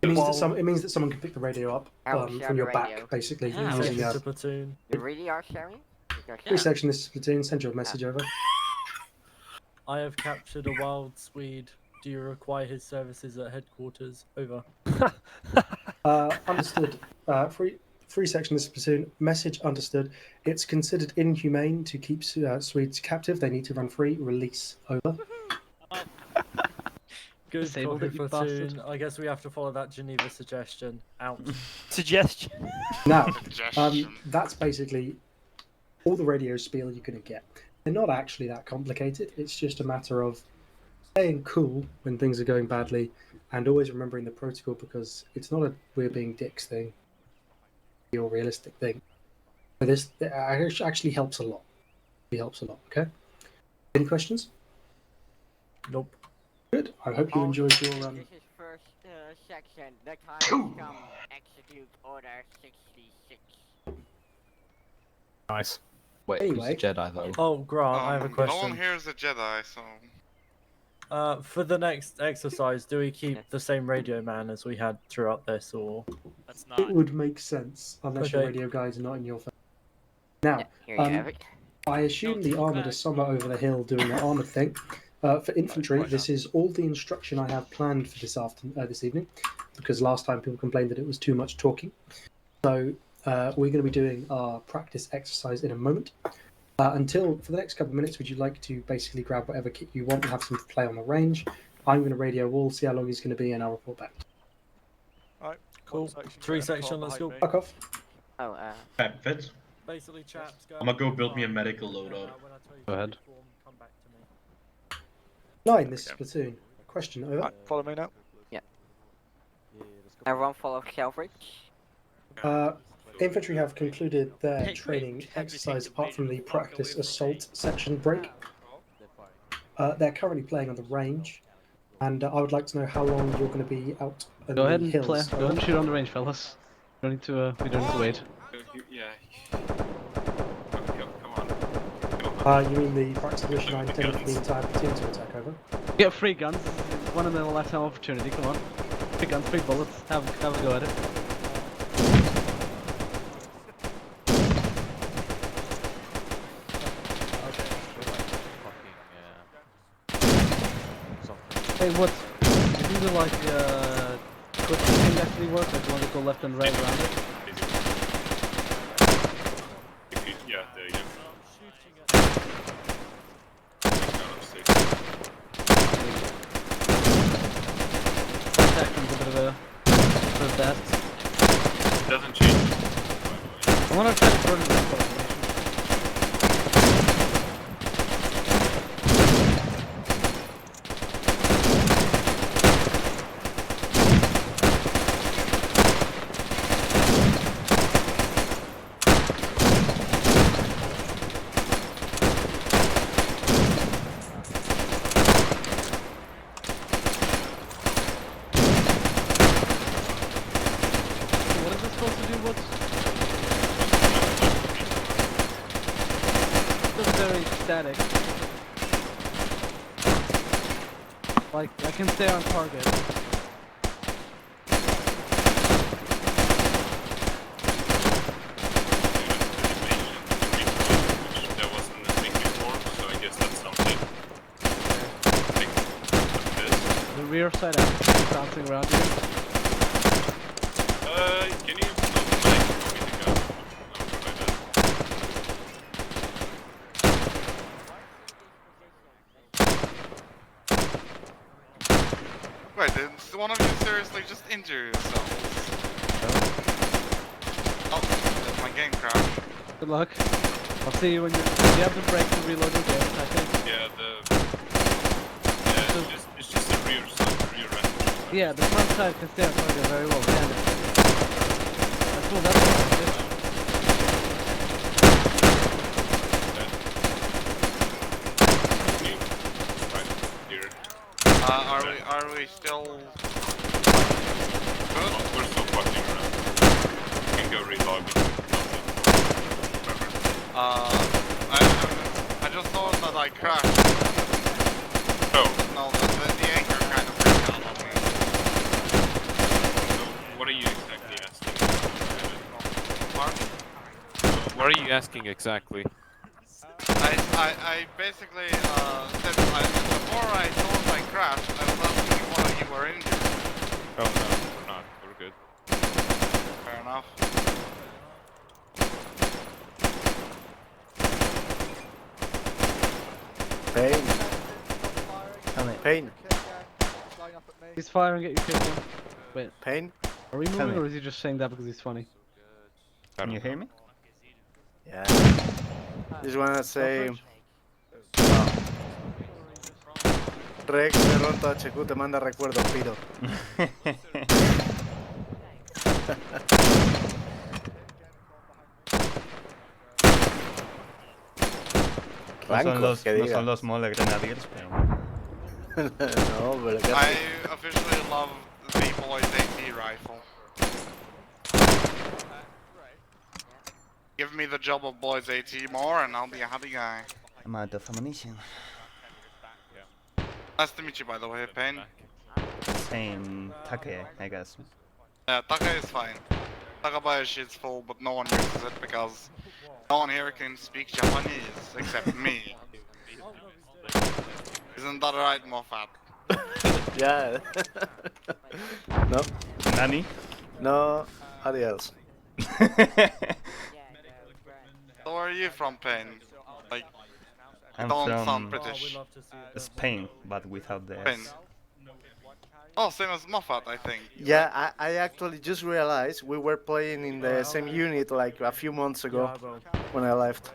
It means, while- it means that someone can pick the radio up Share from your the back, radio. basically. Yeah. Using, Section to platoon. You really are sharing? Because 3 section, this is platoon. Send your message over. I have captured a wild Swede. Do you require his services at headquarters? Over. Understood. 3 section, this is platoon. Message understood. It's considered inhumane to keep Swedes captive. They need to run free. Release. Over. Good Disabled copy, it, you platoon. bastard. I guess we have to follow that Geneva suggestion. Out. Suggestion. Now, Suggestion. that's basically all the radio spiel you're going to get. They're not actually that complicated. It's just a matter of staying cool when things are going badly and always remembering the protocol, because it's not a we're being dicks thing or realistic thing. But this actually helps a lot. It helps a lot, okay? Any questions? Nope. Good. I hope you enjoyed your... This is first section. The time come. Execute order 66. Nice. Wait, Anyway. who's the Jedi though? Oh, Grant, I have a No question. one here is a Jedi, so. For the next exercise, do we keep the same radio man as we had throughout this, or? That's not. It would make sense, unless your Okay. radio guys are not in your phone. Now, Here you have it. I assume the armoured are somewhere over the hill doing the armoured thing. For infantry, this is all the instruction I have planned for this evening, because last time people complained that it was too much talking. So we're going to be doing our practice exercise in a moment. For the next couple of minutes, would you like to basically grab whatever kit you want and have some play on the range? I'm going to radio wall, see how long he's going to be, and I'll report back. Alright, Cool. 3 section, let's go. Fuck off. Oh, Fitz, Basically, chaps, go. I'm gonna go build me a medical loadout. When I tell you Go ahead. to form, come back to me. 9, this is platoon. Question, over. follow me now. everyone follow Selfridge. Infantry have concluded their training exercise apart from the practice assault section break. They're currently playing on the range, and I would like to know how long you're going to be out on Go the ahead and hills. play. Go ahead and shoot on the range, fellas. We don't need to. We don't need to wait. Yeah. Come on. You mean the practice mission I intended for the entire platoon to attack, over? Get free guns. One in a lifetime opportunity. Come on. Free guns, free bullets. Have a go at it. Hey, what? Did you do like quick thing actually work? Like you want to go left and right around it? Yeah, there you go. Attack comes a bit of a that. It doesn't change. I want to try to burn it. Static. Like, I can stay on target. There wasn't a thing before, so I guess that's something. The rear side actually bouncing around here. Can you open the mic for me to go? I'll provide that. Wait, did one of you seriously just injure yourselves? Oh, that's my game crash. Good luck. I'll see you when you have the break to reload your game, I think. Yeah, it's just the rear side, rear end. Yeah, the front side can stay on target very well, can it? That's cool, that's what I did. Are we still good? Oh, we're still fucking around. You can go relog. I just thought that I crashed. Oh. No, the anchor kind of freaked out on me. So, what are you exactly asking? Pardon? What are you asking exactly? I basically said before I thought I crashed, I was asking if one of you were injured. Oh no, we're not. We're good. Fair enough. Pain. Pain. He's firing at you, kill him. Wait. Pain? Are we moving or is he just saying that because he's funny? Can you hear me? Yeah. Just wanna say... Rex de Ronto HQ te manda recuerdos, Piro. No son los mole grenadiers, pero... No, pero ¿qué I officially love the boys AT rifle. Give me the job of boys AT more and I'll be a happy guy. I'm out of ammunition. Nice to meet you, by the way, Pain. Same Take, I guess. Yeah, Taka is fine. Takabayashi is full, but no one uses it because no one here can speak Japanese except me. Isn't that right, Moffat? Yeah. No. Nani? No. Adios. So where are you from, Pain? Like, I'm don't from sound British. Spain, but without the Spain. S. Oh, same as Moffat, I think. Yeah, I actually just realized we were playing in the same unit like a few months ago when I left.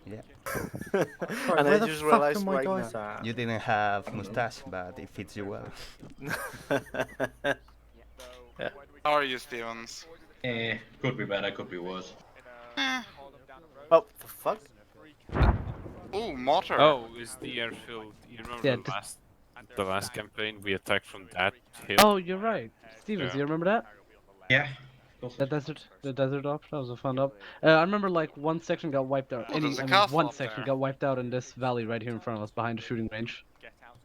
Yeah. And I just realized right now. You didn't have mustache, but it fits you well. Yeah. How are you, Stevens? Could be better, could be worse. Oh, the fuck? Ooh, mortar. Oh, is the airfield? You remember Yeah, the last campaign we attacked from that hill? Oh, you're right. Stevens, Yeah. you remember that? Yeah. The desert op, that was a fun op. I remember like one section got wiped out. there's a castle One up section there. got wiped out in this valley right here in front of us, behind the shooting range.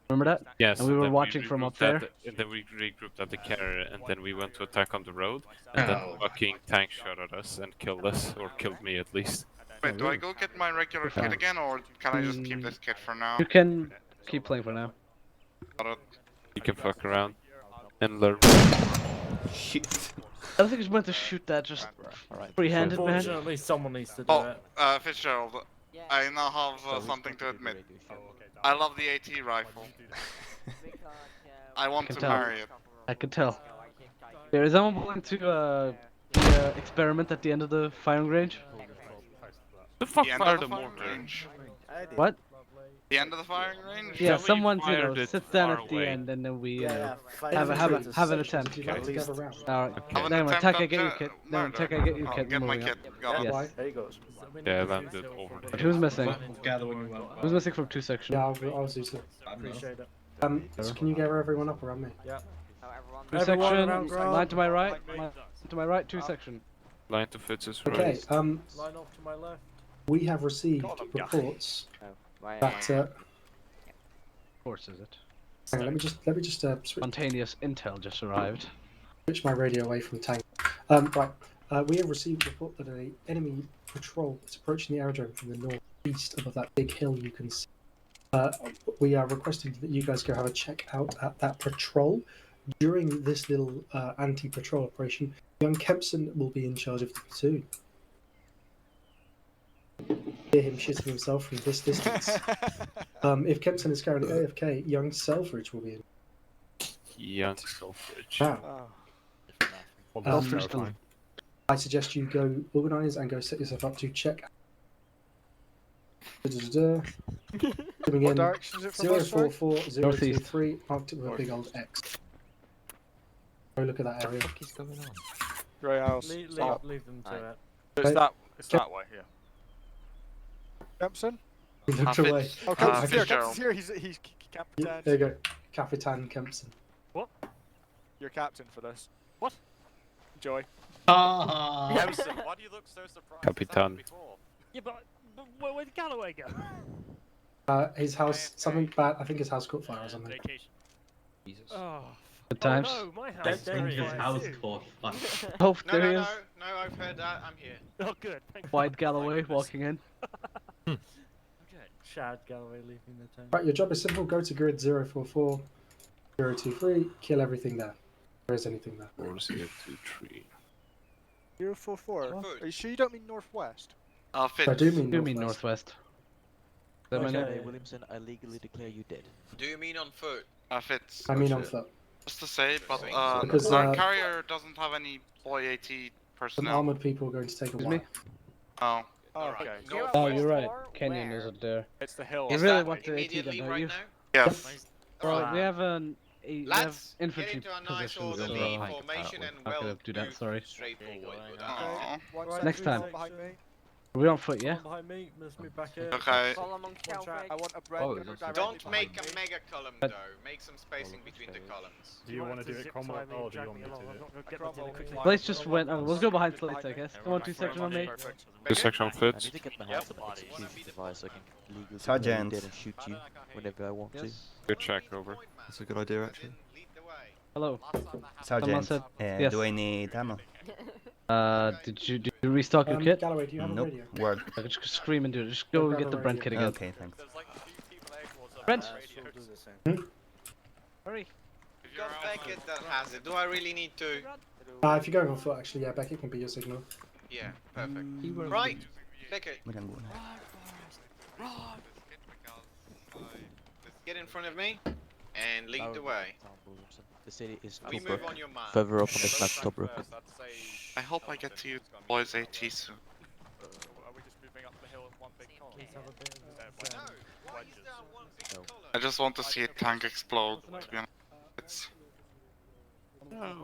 Remember that? Yes. And we were then watching from up regrouped there. and then we regrouped at the carrier, and then we went to attack on the road, and then fucking tank shot at us and killed us, or killed me at least. Wait, do I go get my regular kit again, or can I just keep this kit for now? You can keep playing for now. Got it. We can fuck around and learn. Shit. I don't think it's meant to shoot that just free-handed, man. Unfortunately, someone needs to do Oh, it. Fitzgerald, I now have something to admit. I love the AT rifle. I want to marry it. I can tell. There is someone willing to experiment at the end of the firing range? The fuck The end fired of the the firing mortar? range. What? The end of the firing range? Yeah, we someone fired it sits down far at the away. end and then we Yeah, have an attempt. Would you like to gather round? Alright, Have an never mind. attempt Taka, at get your kit. No, murder. Taka, get your I'll kit. get we're my moving kit. up. Got it. Yes. There he goes. Yeah, landed over there. Who's missing? Gathering you up. Who's missing from 2 section? Yeah, I'll do so. Appreciate it. So can you gather everyone up around me? Yeah. 2 Everyone section, around ground. line to my right, to my right, 2 section. Line to Fitz's Okay. right. Line off to my left. We have received reports that. Of course, is it? Hang on, let me just Spontaneous intel just arrived. switch my radio away from the tank. Right. We have received a report that an enemy patrol is approaching the aerodrome from the northeast above that big hill you can see. We are requesting that you guys go have a check out at that patrol. During this little anti-patrol operation, young Kempson will be in charge of the platoon. Hear him shitting himself from this distance. If Kempson is currently AFK, young Selfridge will be in. Young Selfridge. Now, I suggest you go organise and go set yourself up to check. Coming in direction is it from us, sorry? 044023, marked it with a big old X. Go look at that area. What is going on? Grey house. Leave them to it. It's that way, yeah. Kempson? He looked away. Oh, Kempson's here, Kempson's here, he's Captain. There you go, Capitan Kempson. What? You're captain for this. What? Enjoy. Kempson, why do you look so surprised? Capitan. Yeah, but where did Galloway go? His house, something bad. I think his house caught fire or something. Jesus. Oh, Good times. no, my house. His house caught fire. Oh, there he is. No, I've heard that. I'm here. Oh, good. Thank you. White Galloway walking in. Shad Galloway leaving the tank. Right, your job is simple. Go to grid 044023. Kill everything there. If there is anything there. 4023. 044. Are you sure you don't mean northwest? I do mean northwest. Okay, Williamson, I legally declare you dead. Do you mean on foot? Fitz. I mean on foot. Just to say, but Because, our carrier doesn't have any boy AT Some personnel. armoured people are going to take a while. Oh. Oh, okay. Oh, you're right. Kenyon isn't there. It's the hill. You really want the AT then, don't you? Yes. Well, we have an we have Lads, infantry get into a nice positions, so orderly formation and I well could do that. Sorry. straightforward with that. Aw. Next time. Behind me. Are we on foot? Yeah. Behind me, let's move back here. Okay. Watch out. I want a bread Oh, directly Don't make behind a me. mega column though. Make some spacing between the columns. Do you want to do it Cromwell or do you want me to do it? Let's just went. Let's go behind slates, I guess. Come on, 2 section on me. 2 section on Fitz. I need to get my hands on my execution device so I can legally Sergeant. dead and shoot you whenever I want to. Good check, over. That's a good idea, actually. Hello. Sergeant, Someone said, yes. do I need ammo? Did you restock your kit? Galloway, do you have a Nope. radio? Word. I could just scream and do it. Just go grab get a the Brent kit radio. again. Okay, thanks. Brent. Hurry. You've got Beckett that has it. Do I really need to? If you're going on foot, actually, yeah, Beckett can be your signal. Yeah, perfect. Right, Beckett. Get in front of me and lead the way. The city is We move on your map. further up on this map, Tobruk. I hope I get to use boys AT soon. I just want to see a tank explode, to be honest. It's... I've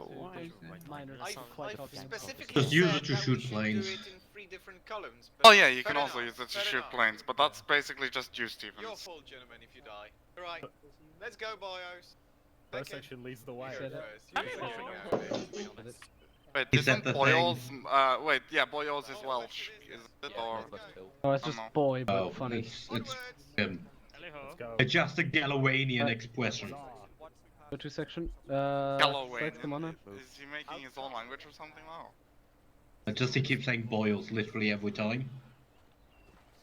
specifically Just use said it to that we shoot should planes. do it in 3 different columns. Oh yeah, you can fair also enough, use it to fair shoot enough. planes, but that's basically just you, Your Stevens. fault, gentlemen, if you die. Alright, let's go, boyos. First section leads the way. Wait, Is that isn't the Boyles, wait, yeah, Boyles is Welsh, is it, or... Oh, it's just boy, but Oh, funny. It's just a Gallowanian expression. Go 2 section. Galloway, Slates, come on now. is he making his own language or something now? I just he keeps saying boils literally every time.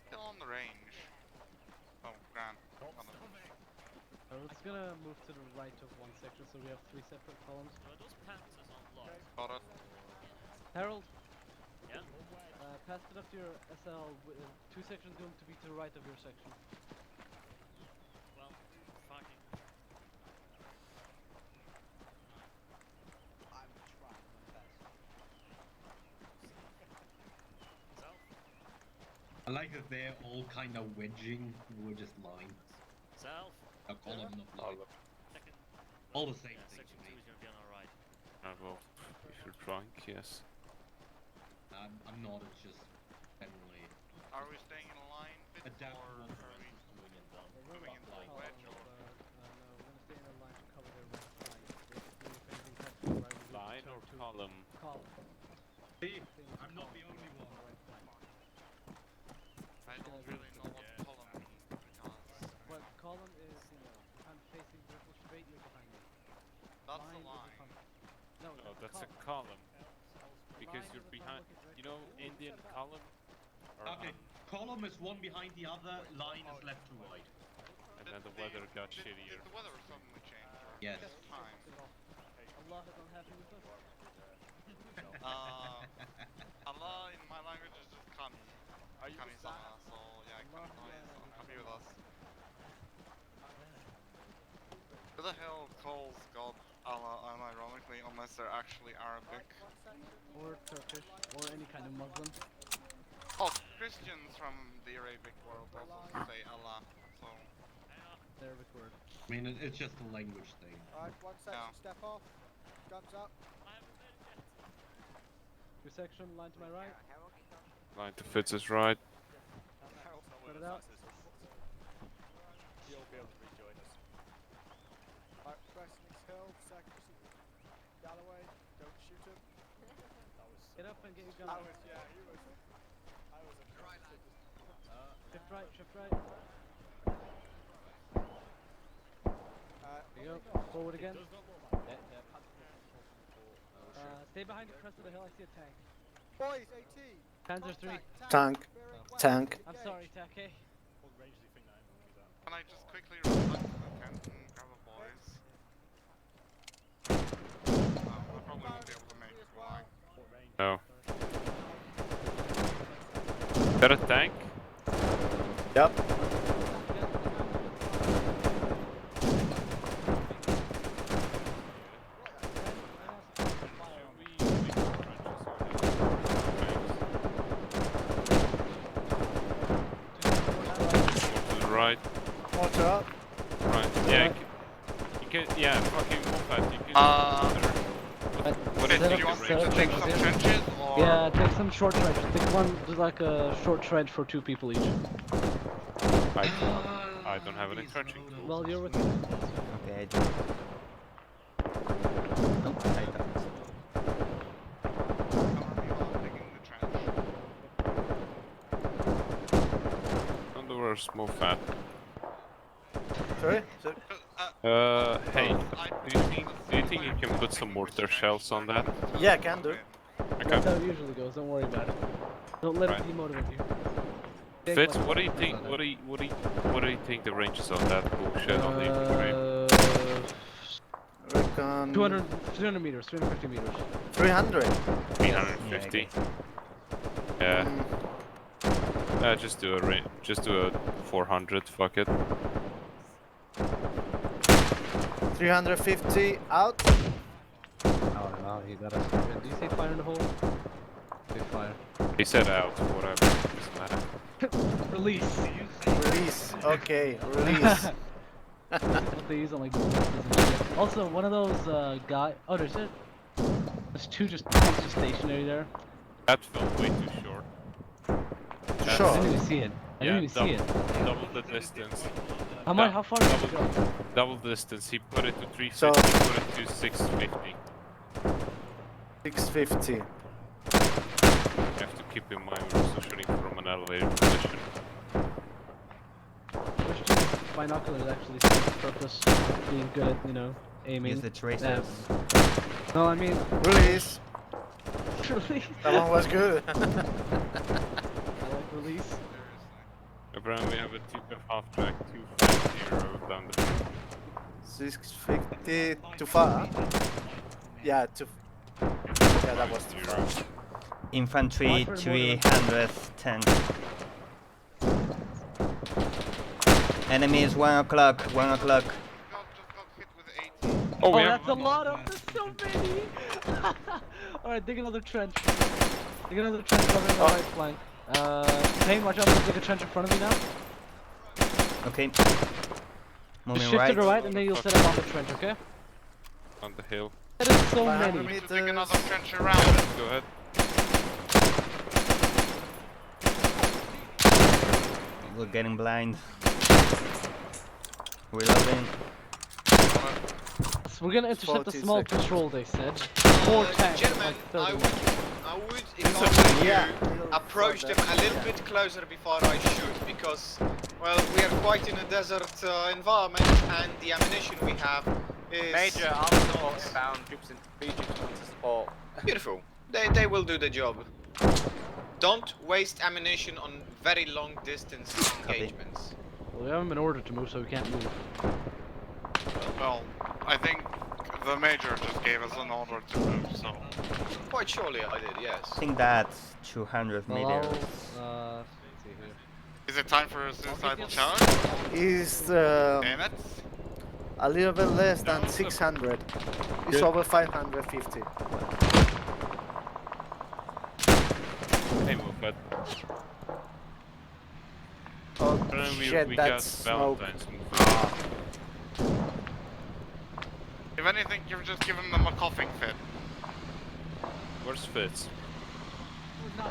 Still on the range. Oh, grand. We're just gonna move to the right of one section, so we have 3 separate columns. Are those Panzers on lock? Got it. Harold, Yeah? pass it up to your SL. 2 sections going to be to the right of your section. Well, fucking. I'm trying my best. Self? I like that they're all kind of wedging. We're just line. Self? A column of line. Second. All the same Yeah, thing section to 2 me. is gonna be on our right. Well, if you're drunk, yes. I'm not. It's just generally. Are we staying in a line bit, Adapt or one are we moving into a wedge? Or... No, we're gonna stay in a line to cover their right flank. Basically, if anything comes to the right, we'll Line or turn to column? column. See, I'm not the only one. I don't really know what column means because What column is, you know, if I'm facing vertical straight, you're behind me. that's Line a is line. No, No, that's a column. Because you're behind. You know, Indian column? Or Okay, column is one behind the other. Line is left to right. and then the weather got shittier. Did the weather suddenly change? Or Yes. just time? Allah is unhappy with us. Allah in my language is just Kami. Are you Kami sama, so yeah, Kami is happy with us. Who the hell calls God Allah unironically unless they're actually Arabic? Or Turkish, or any kind of Muslim. Oh, Christians from the Arabic world also say Allah, so... Arabic word. I mean, it's just a language thing. Alright, one section, Yeah. step off. Guns up. Your section, line to my right. Line to Fitz is right. Spread it out. You'll be able to rejoin us. Alright, Westnix Hill, second. Galloway, don't shoot him. Get up and get your gun. I was, yeah, he was. I was a right. Shift right, shift right. There you go. Forward again. Stay behind the crest of the hill. I see a tank. Boys, AT. Panzer 3. Tank. Tank. I'm sorry, Take. Can I just quickly run back to the tent and grab the boys? I probably won't be able to make it, will I? No. Is that a tank? Yep. To the right. Water up. Right. Yeah. You can. Yeah. Fucking move that. You can. What is Do you want me to take some trenches, or...? Yeah, take some short trenches. Take one, do like a short trench for 2 people each. I don't have any trenching tools. Well, you're with me. Okay, I do. Nope, I don't. On the worst, move fat. Sorry? Hey, do you think you can put some mortar shells on that? Yeah, can do. Okay. That's how it usually goes, don't worry about it. Don't let it demotivate you. Take Fitz, like what do you think? What do you think the range is on that bullshit on the infantry? Reckon 300 meters, 350 meters. 300. 350. Yeah. Just do a range. Just do a 400. Fuck it. 350 out. Oh no, you gotta. Did you say fire in the hole? Say fire. He said out. Whatever. Doesn't matter. Release. Release. Okay, release. What they use on like. Also, one of those guy. Oh, there's it. There's two just stationary there. That felt way too short. Sure. I didn't even see it. I didn't even see it. Double the distance. How far did you go? Double distance. He put it to 350. So- Put it to 650. 650. You have to keep in mind we're also shooting from an elevated position. Which two binoculars actually serve the purpose of being good at, you know, aiming? Use the tracers. No, I mean... Release. Release. That one was good. I like release. Apparently we have a half track 250 down the 650 too far. Yeah, that was too far. Infantry 310. Enemies 1 o'clock. 1 o'clock. Oh, that's a lot of. There's so many. Alright, dig another trench. Dig another trench covering the right flank. Payne, watch out, I'm gonna dig a trench in front of me now. Okay. Moving Just shift to the right and then you'll set up on the trench, okay? On the hill. That is so many. Dig another trench around. Go ahead. We're getting blind. Reloading. So we're gonna intercept a small patrol, they said. 4 tanks, Gentlemen, like 30 I would, if I were you, approach them a little bit closer before I shoot, because, well, we are quite in a desert environment, and the ammunition we have is... Major, I'll support inbound troops and troops to support. Beautiful. They will do the job. Don't waste ammunition on very long distance engagements. Well, we haven't been ordered to move, so we can't move. Well, I think the major just gave us an order to move, so... Quite surely I did, yes. I think that's 200 meters. Let's see here. Is it time for a suicidal charge? Is Damn it. a little bit less than 600. It's over 550. Hey, move, but... Oh we got that's smoke. Valentine's moving. If anything, you've just given them a coughing fit. Where's Fitz? Even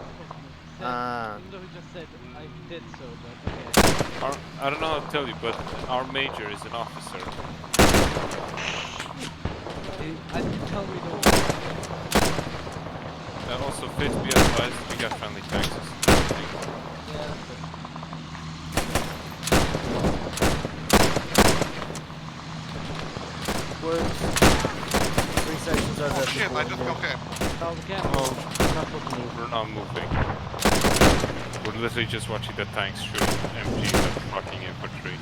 though he just said I did so, but okay. I don't know how to tell you, but our major is an officer. I didn't tell me though. Also, Fitz, be advised, we got friendly taxes. Words. 3 sections over there. Shit, I just got hit. No, we can't Oh, move. We're not supposed to move. we're not moving. We're literally just watching the tanks shoot MG at fucking infantry.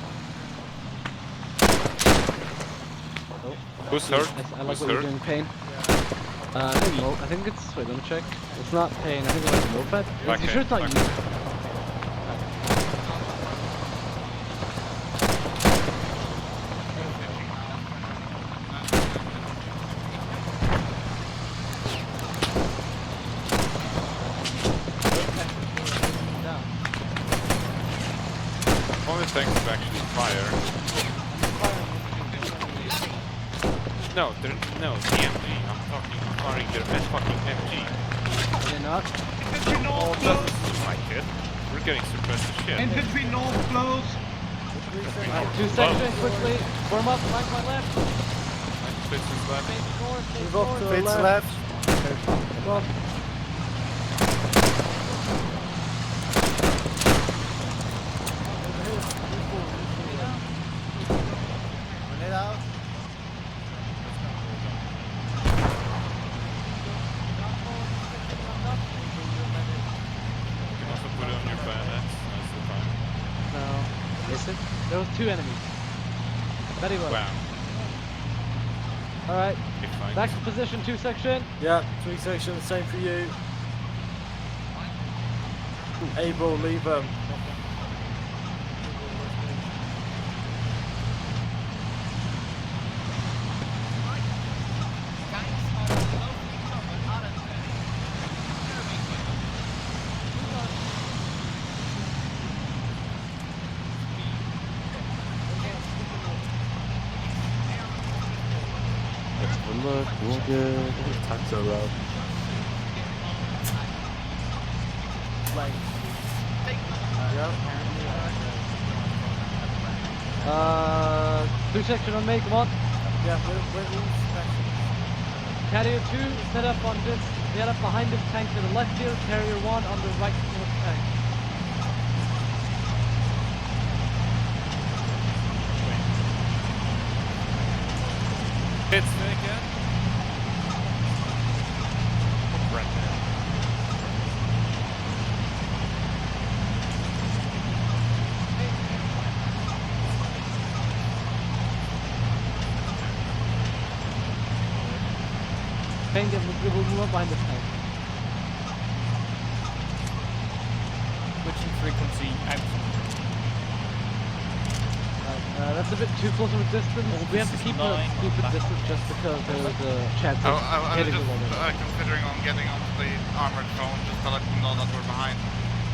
Oh. Who's hurt? I like Who's what you're hurt? doing, Payne. I think it's, wait, let me check. It's not Payne, I think it's like Moped. Black You sure it's not Black you? Only tanks have actually fire. No, the MG. I'm firing their fucking MG. Are they not? Infantry north Oh, close! that's like it. We're getting suppressed as shit. Infantry north close! Alright, 2 sections quickly. Form up, flank my left. Fitz is left. Move up to the Fitz left. left. Go. Grenade out. You can also put it on your bayonets. That's the fine. No. Listen, there was 2 enemies. Very well. Wow. Alright, Okay, fine. back to position, 2 section. Yeah, 3 sections, same for you. Able, leave them. Look, we're good. Tanks are around. Two section on me, come on. Yeah, we're Carrier 2, set up on this, get up behind this tank to the left here, Carrier 1 on the right north tank. Fitz again. Tank, we'll move up behind the tank. Switching frequency out. That's a bit too close of a distance. We have to keep a stupid distance just because there was a chance of I'm hitting just the wall. considering on getting onto the armored phone just to let them know that we're behind.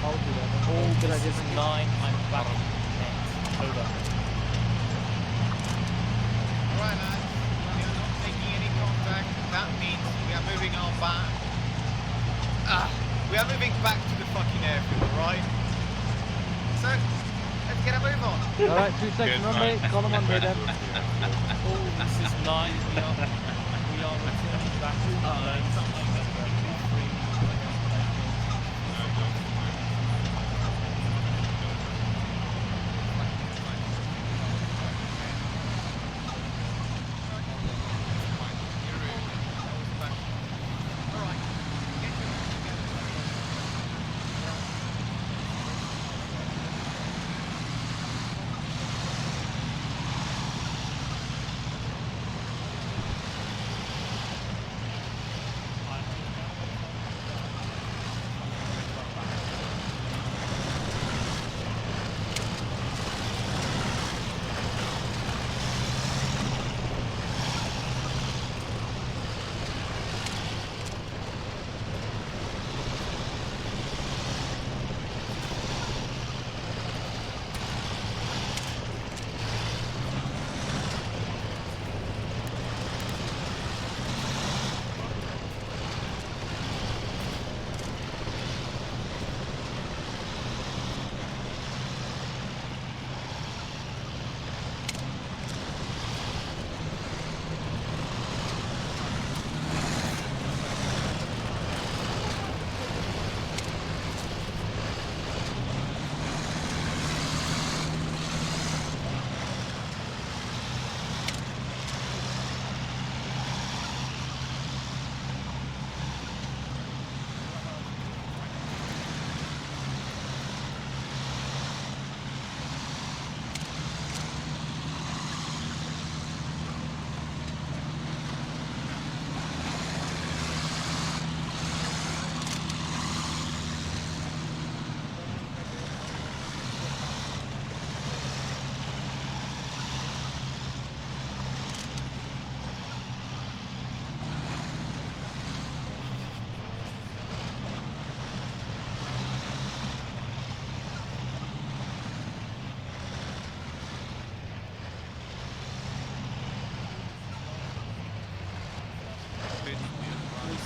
I'll do that. All this is 9, I'm back next. Over. Alright lads, we are not making any contact. That means we are moving on back. We are moving back to the fucking airfield, alright? So, let's get a move on. Alright, 2 seconds runway, call them on way then. All this is 9, we are returning back to the lane.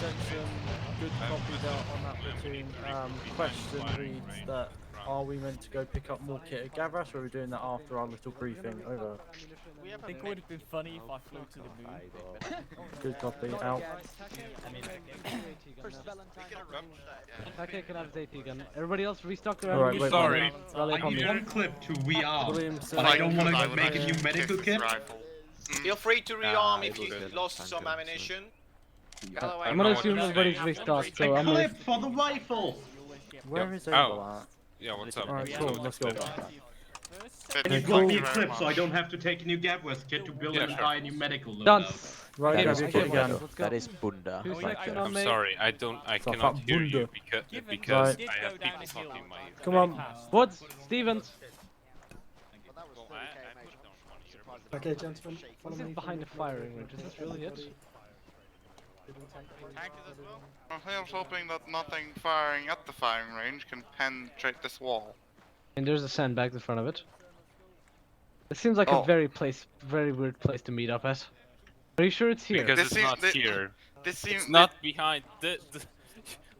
Section, good copy there on that platoon. Question reads that, are we meant to go pick up more kit at Gavras, or are we doing that after our little briefing? Over. I think it would have been funny if I flew to the moon. Good copy, out. Okay, can I have his AT gun? Everybody else restock their Alright, wait, Sorry, rally I upon need me. one clip to we-arm, Williamson. but I don't want to make a new medical kit. Feel free to rearm if you lost some ammunition. I'm gonna assume everybody's restocked, so I'm clip for the rifle! Where is Oh. at? Yeah, what's up? Alright, cool, let's go. And you've got me a clip, so I don't have to take a new Gavras kit to build and buy a new medical loadout. Done. Right, That is grab your kit again. Bunda. That is Bunda. I'm sorry, I cannot hear you because I have people talking in my ear. Come on, Woods, Stevens. Okay, gentlemen, follow What's me. this behind the firing range? Is this really it? I was hoping that nothing firing at the firing range can penetrate this wall. And there's a sandbag in front of it. It seems like a very weird place to meet up at. Are you sure it's here? Because it's not here. It's not behind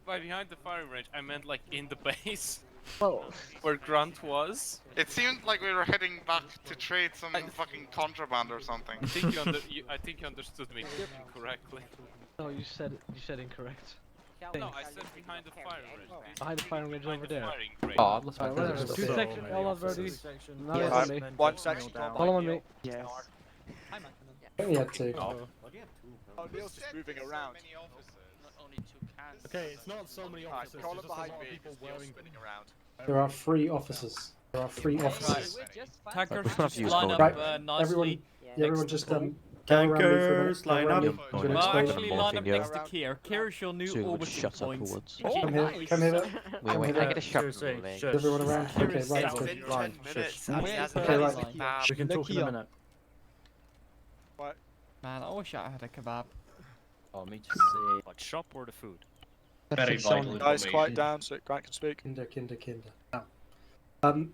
behind the firing range. I meant like in the base. Well, where Grunt was. It seemed like we were heading back to trade some fucking contraband or something. I think you understood me incorrectly. No, you said incorrect. No, I said behind the firing range. Behind the firing range over there. Oh, let's Alright, whatever. 2 sections, all up ready. Now Yeah, on me. 1 section. Follow on me. Yes. Only had two. Oh, Neil's just moving around. Okay, it's not so many officers. Call There's him just a behind lot of me. people Neil's wearing spinning around. There are 3 officers. There are 3 officers. Taggers, Which one of just you is line going? up Right, nicely. everyone just Tankers, line up. Well, actually, line up next to Kier. Kier is your new orbiting point. Come here, come here. Wait, I get a shot. Everyone around. Okay, right. Line, shush. Okay, right. We can talk in a minute. Man, I wish I had a kebab. Oh, me too. What shop or the food? Very vital Guys, quiet down so Grant can speak. Kinder. Now,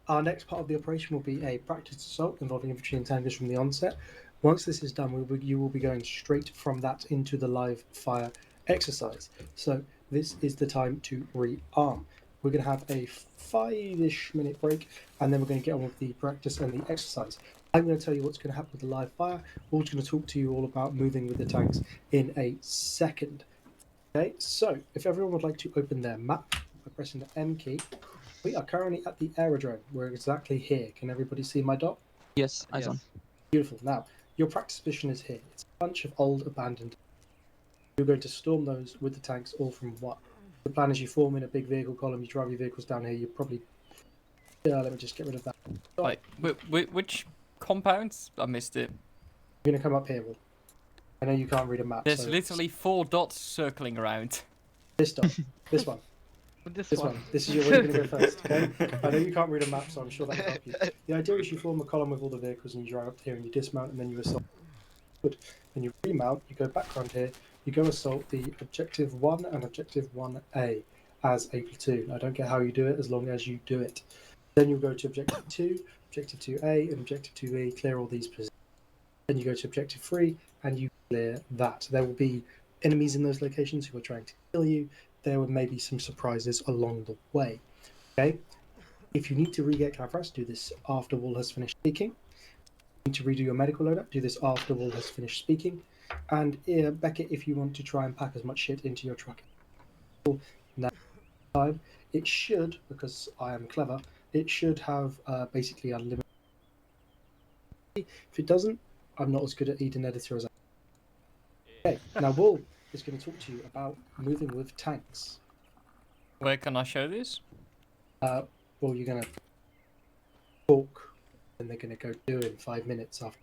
our next part of the operation will be a practice assault involving infantry and tankers from the onset. Once this is done, you will be going straight from that into the live fire exercise. So this is the time to rearm. We're going to have a 5-ish minute break, and then we're going to get on with the practice and the exercise. I'm going to tell you what's going to happen with the live fire. We're going to talk to you all about moving with the tanks in a second. Okay, so if everyone would like to open their map by pressing the M key, we are currently at the aerodrome. We're exactly here. Can everybody see my dot? Yes, eyes on. Beautiful. Now, your practice position is here. It's a bunch of old abandoned. You're going to storm those with the tanks all from one. The plan is you form in a big vehicle column, you drive your vehicles down here, you probably... let me just get rid of that. Wait, which compounds? I missed it. You're going to come up here, Will. I know you can't read a map. There's literally 4 dots circling around. This dot. This one. This one. This is where you're going to go first, okay? I know you can't read a map, so I'm sure that can help you. The idea is you form a column with all the vehicles and you drive up here and you dismount and then you assault. Good. Then you remount, you go back around here, you go assault the Objective 1 and Objective 1A as a platoon. I don't care how you do it as long as you do it. Then you'll go to Objective 2, Objective 2A and Objective 2B, clear all these positions. Then you go to Objective 3 and you clear that. There will be enemies in those locations who are trying to kill you. There were maybe some surprises along the way. Okay? If you need to re-get Clavras, do this after Wall has finished speaking. If you need to redo your medical loadout, do this after Wall has finished speaking. And Beckett, if you want to try and pack as much shit into your truck. Now, it should, because I am clever, it should have basically unlimited. If it doesn't, I'm not as good at Eden Editor as I am. Okay, now Wall is going to talk to you about moving with tanks. Where can I show this? Well, you're going to talk, and they're going to go do it in 5 minutes after.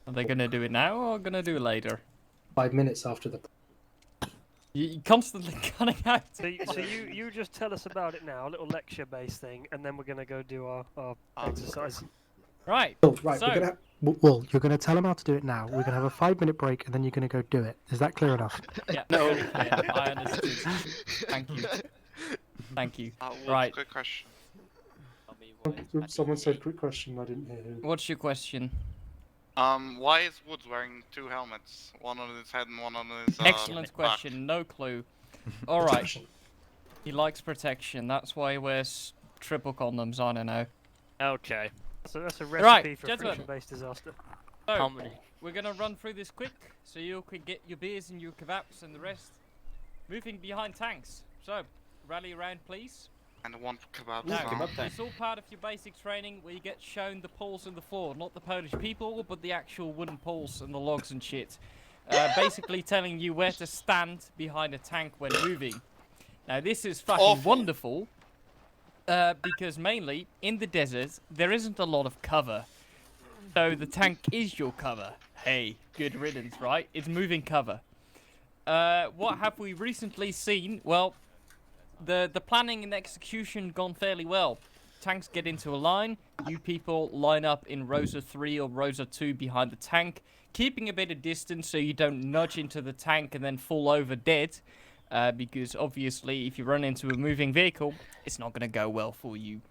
Are they going to do it now or going to do it later? 5 minutes after the... You're constantly cutting out. So you just tell us about it now, a little lecture-based thing, and then we're going to go do our exercise. Right. Oh, right. So, we're gonna well, you're going to tell them how to do it now. We're going to have a 5 minute break, and then you're going to go do it. Is that clear enough? Yeah. No. I understood. Thank you. Thank you. Right. Quick question. Someone said quick question. I didn't hear who. What's your question? Why is Woods wearing 2 helmets? One on his head and one on his Excellent back? question. No clue. All right. He likes protection. That's why he wears triple condoms. I don't know. Okay. So that's a recipe Right, for gentlemen. friction-based disaster. So, How many? We're gonna run through this quick, so you can get your beers and your kebabs and the rest. Moving behind tanks. So, rally around, please. And one kebab. Now, it's all part of your basic training where you get shown the poles and the floor, not the Polish people, but the actual wooden poles and the logs and shit. Basically telling you where to stand behind a tank when moving. Now, this is fucking wonderful. Because mainly, in the desert, there isn't a lot of cover. So the tank is your cover. Hey, good riddance, right? It's moving cover. What have we recently seen? Well, the planning and execution gone fairly well. Tanks get into a line. You people line up in rows of 3 or rows of 2 behind the tank, keeping a bit of distance so you don't nudge into the tank and then fall over dead. Because obviously, if you run into a moving vehicle, it's not going to go well for you.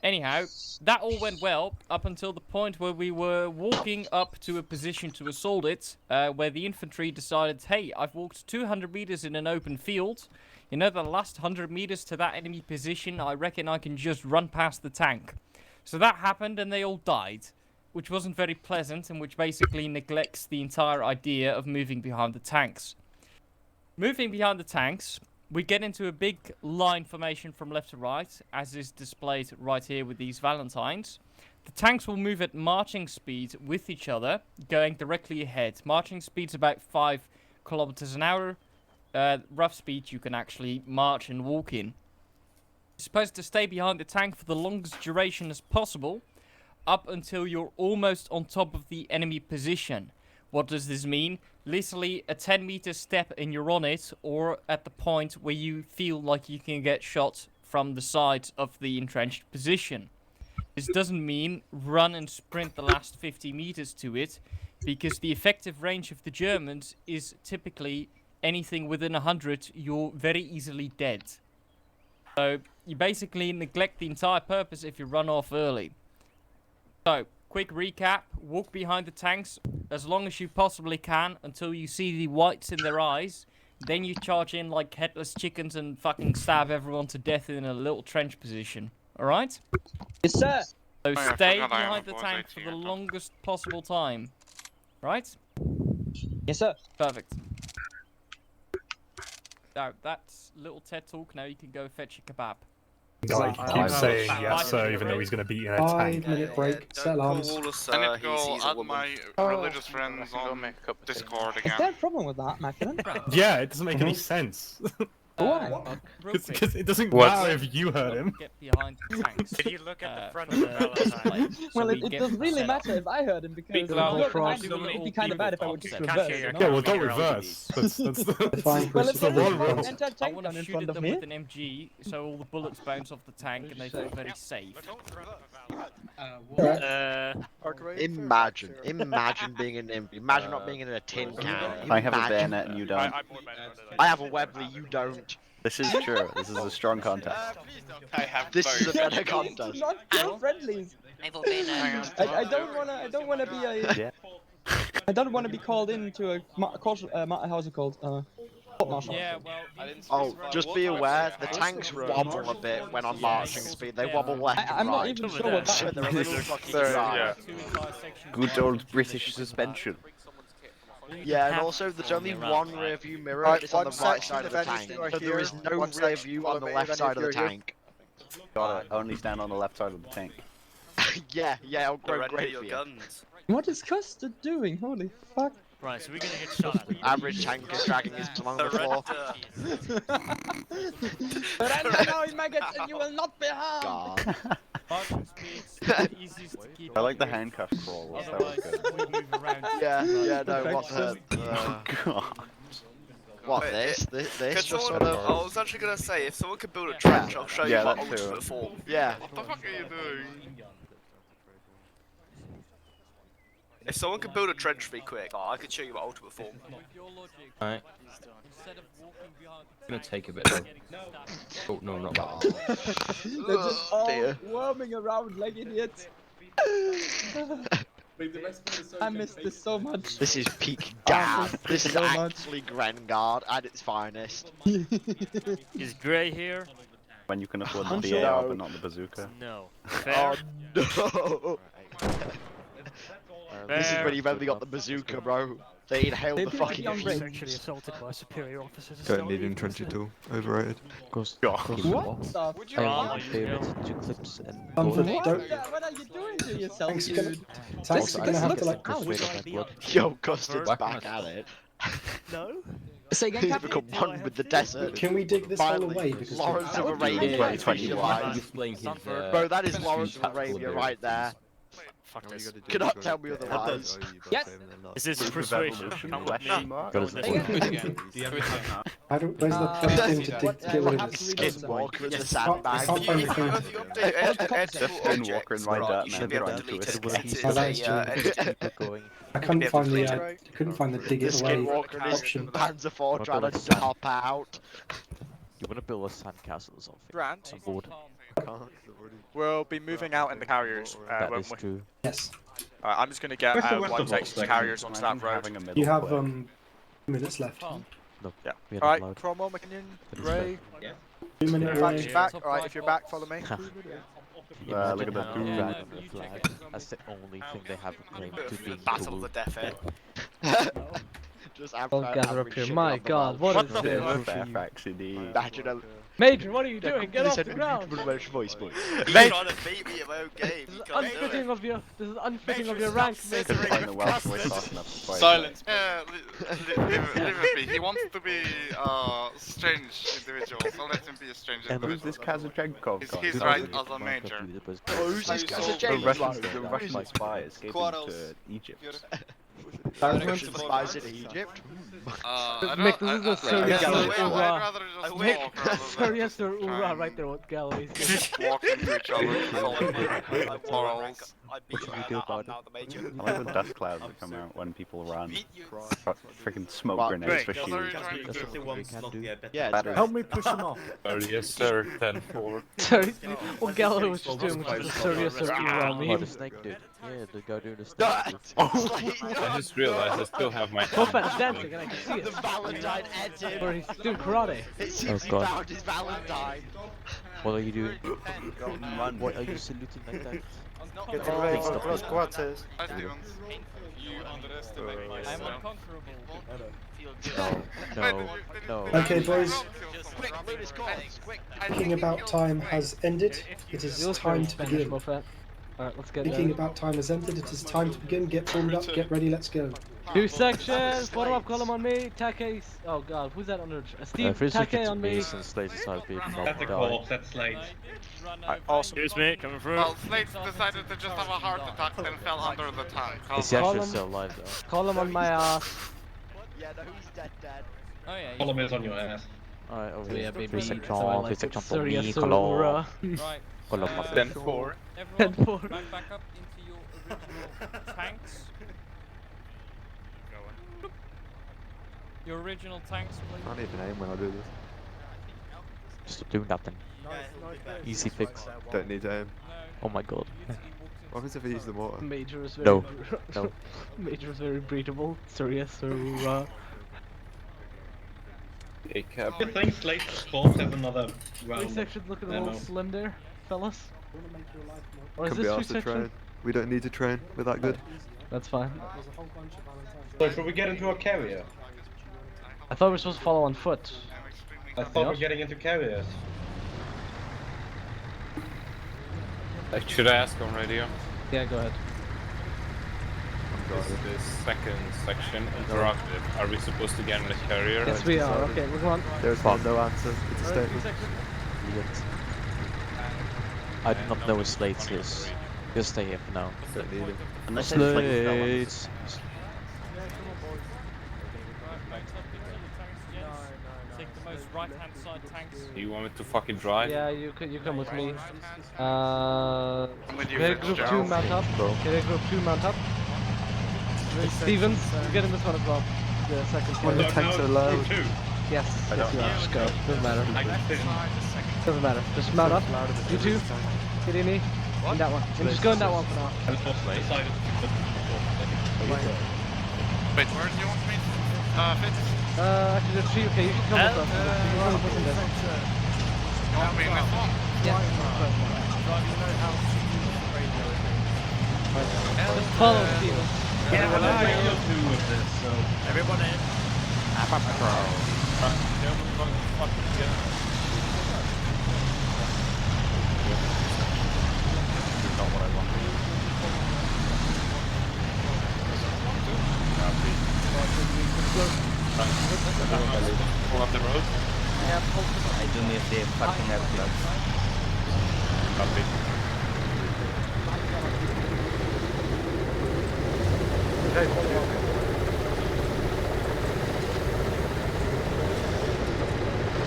Anyhow, that all went well up until the point where we were walking up to a position to assault it, where the infantry decided, hey, I've walked 200 meters in an open field. You know, the last 100 meters to that enemy position, I reckon I can just run past the tank. So that happened and they all died, which wasn't very pleasant and which basically neglects the entire idea of moving behind the tanks. Moving behind the tanks, we get into a big line formation from left to right, as is displayed right here with these Valentines. The tanks will move at marching speed with each other, going directly ahead. Marching speed's about 5 kilometers an hour. Rough speed you can actually march and walk in. You're supposed to stay behind the tank for the longest duration as possible, up until you're almost on top of the enemy position. What does this mean? Literally a 10-meter step and you're on it, or at the point where you feel like you can get shot from the side of the entrenched position. This doesn't mean run and sprint the last 50 meters to it, because the effective range of the Germans is typically anything within 100, you're very easily dead. So you basically neglect the entire purpose if you run off early. So, quick recap, walk behind the tanks as long as you possibly can until you see the whites in their eyes. Then you charge in like headless chickens and fucking stab everyone to death in a little trench position. Alright? Yes, sir. So stay behind the tank for the longest possible time. Right? Yes, sir. Perfect. Now, that's little TED talk. Now you can go fetch your kebab. Like, he keeps saying yes, sir, even though he's going to beat in a tank. 5-minute break, set alarms. I need to go add my religious friends on Discord Is again. there a problem with that, Macklin? Yeah, it doesn't make any sense. Why? Because it doesn't What? matter if you hurt him. Get behind the tanks. Did you look at the front of the Battalion? Well, it doesn't really matter if I heard him because Big the loud look cross. behind him would be kind of bad if I would just Can't reverse. hear You your know? Yeah, well, don't reverse. That's Fine, Well, if Chris. there's one a rule. full I anti-tank want gun to in shoot front at of them me. with an MG, so all the bullets bounce off the tank and they feel very safe. Imagine being in an imagine not being in a tin can. I have a Imagine- bayonet and you don't. I have a Webley, you don't. This is true. This is a strong contest. This is a better contest. Not no friendlies. I don't wanna be a. Yeah. I don't wanna be called into a how's it called? Court martial. Yeah, well, Oh, just be aware, the tanks wobble a bit when on marching speed. They wobble left I'm and not right. even sure what that They're a little fucking Yeah. dry. Good old British suspension. Yeah, and also there's only one rear view mirror. Right, It's on the one right section side of of the tank. anything right So there here, is no one rear section view follow on the me, left then side of the if you're here. tank. Got it. Only stand on the left side of the tank. Yeah, it'll grow great for you. What is Custer doing? Holy fuck. Right, so we're gonna get shot at. Average tank is dragging his along the floor. Surrender now, maggots, and you will not be harmed. God. marching speed's the easiest to keep. I like the handcuff crawl. That was good. We move around. Yeah, no, what the... God. What, this just someone, sort of... I was actually gonna say, if someone could build a trench, I'll show you Yeah, my that too. ultimate form. Yeah. What the fuck are you doing? If someone could build a trench for me quick, I could show you my ultimate form. Alright. It's gonna take a bit though. Oh no, not that one. They're just all worming around like idiots. I missed this so much. This is peak I Gav. missed This is so much. actually Grengard at its finest. Is Grey here? When you can afford I'm the sure. BAR but not the bazooka. No. Oh no! This is Fair. when you've only got the bazooka, bro. They inhale the fucking He's actually assaulted by superior officers. Don't need an trench at all. Overrated. Ghost. What the I have my favorite 2 clips and What are you doing to yourself, Thanks, dude? Thanks, you're gonna have to like. Yo, Custard's back at it. No? Say again, He's Captain? become one with the desert. Can we dig this all Finally, away? Because Lawrence of that would be Arabia really visualised. Bro, that is Lawrence of Arabia right there. Fuck this. Cannot tell me otherwise. Yes. Is this persuasion? Come with me. I don't. Where's the thing to dig to get rid of this? Skinwalker in the I sandbag. can't find the thing. Skinwalker in my dirt now trying to escape. Oh, that is true. I couldn't find the. Couldn't find the dig it away Skinwalker in his option. Panzer IV trying to hop out. You wanna build a sandcastle or something? Grant, On board. we'll be moving out in the carriers, That won't is we? true. Yes. Alright, I'm just gonna get one section carriers onto that road. You have 2 minutes left. No, Yeah. we are Alright, not allowed. Cromwell, McKinnon, That is Ray. 2 minutes Back, away. back. Alright, if you're back, follow me. Look at that. Imagine having a flag. That's the only thing they have a claim to being Battle cool. of the Death Head. Just Don't gather up here. My God, what is this? Major, what are you doing? Get off the ground! Welsh voice, boy. He's trying to beat me in my own game. This is unfitting of your. This is unfitting of your rank, Major. Silence. Yeah, leave it be. He wants to be a strange individual, so let him be a strange And individual. who's this Kazachenkov guy? He's right as a major. Who's this The Russian spy escaping to Egypt. Russian spies in Egypt? Mick, this is a serious I'd serious hoorah right there with Galloway. walk into each other. Morals. I like the dust clouds that come out when people run. Freaking smoke grenades for shields. Help me push him off. Yes, sir. 10-4. Sorry, what Galloway was just doing was a serious hoorah meme. the snake dude. Yeah, the guy doing the snake. I just realized I still have my. Moffat's dancing and I can see it. The Valentine edited. Or he's doing karate. It seems he found his Valentine. What are you doing? Run. What are you saluting like that? Getting ready for close quarters. Hi, Stevens. You underestimate myself. I'm unconquerable. No. Okay, boys. Thinking about time has ended. It is time to begin. Alright, let's get Thinking about time has ended. It is time to begin. Get formed up. Get ready. Let's go. 2 sections. Photo up column on me. Take. Oh God, who's that under? Steve. Take on me. That's a corpse, that's Slade. Excuse me, coming through. Well, Slade decided to just have a heart attack and fell under the tank. Is he actually still alive though? Column on my ass. Yeah, no, he's dead. Oh yeah. Column is on your ass. Alright, over Yeah, here. baby. 3 So I section, like 3 section it. for me, Serious color. hoorah. Right. 10-4. Everyone, back up into your original tanks. Your original tanks, please. I need an aim when I do this. Just do nothing. Easy fix. Don't need to aim. Oh my God. What happens if I use the mortar? Major is very. No. No. Major is very breathable. Serious hoorah. Hey, Cap. I think Slade's corpse has another 3 round. sections looking a little slim there, fellas. Or is Could be this 2 asked to sections? train. We don't need to train. We're that good. That's fine. So should we get into a carrier? I thought we were supposed to follow on foot. I thought we're getting into carriers. Should I ask on radio? Yeah, go ahead. This is the second section interrupted. Are we supposed to get in the carrier? Yes, we are. Okay, we're on. There's no answer. It's a statement. I do not know what Slate is. Just stay here for now. Don't need him. Unless it's like Slates. Take the most right-hand side tanks. You want me to fucking drive? Yeah, you come with me. With you, Get a group 2 mount up. Get a group 2 mount up. Stevens, you get in this one as well. The second When the one. tanks are low. Yes, yes you are. Just go. Doesn't matter. Doesn't matter. Just mount up. You two. Get in me. In that one. And just go in that one for now. Wait, where do you want me? Fitz? Actually, there's 3. Okay, you can come with us. You can come with us in this. You want me in this one? Yeah. Just follow Stevens. Yeah, well, I know 2 of this, so... Everyone in. I'm a pro. Not what I want. Pull up the road. I do need the fucking airplanes. Copy.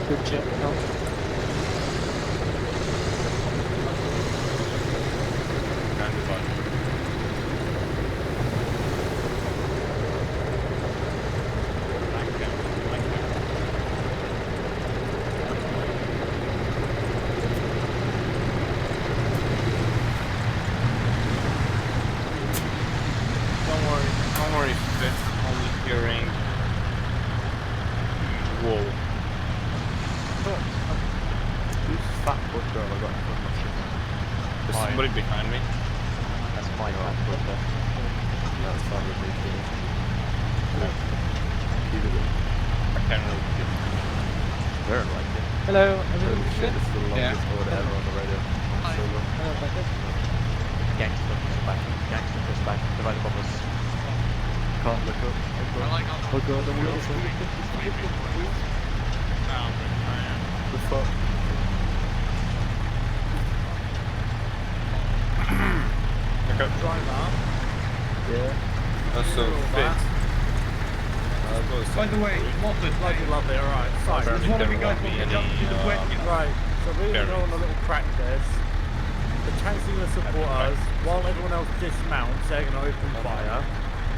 Good check. Don't worry, Fitz. Only hearing. Whoa. Who's fat butt girl I got in front of my ship? There's somebody behind me. That's my fat brother. That's fine with me too. General. Very like it. Hello, Holy shit, this is the Yeah. longest order ever on the radio. Solo. Gangster goes back. Gangster goes back. Divided bombers. Can't look up. Oh god, the wheels. The fuck? Okay. Yeah. That's so fit. By the way, Moffat, Lovely, alright. Sorry, there's one of you guys want to jump to the question. Right, so we're going to go on a little practice. The tanks are going to support us while everyone else dismounts. They're going to open fire.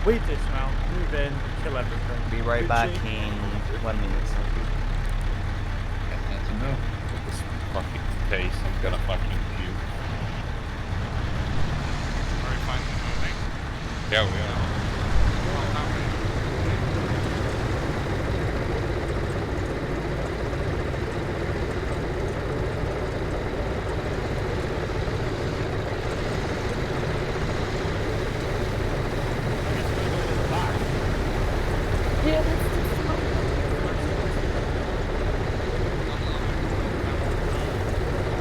We dismount, move in, kill everything. Be right back in 1 minute. That's enough. With this fucking pace, I'm gonna fucking puke. Are we fine with moving? Yeah, we are.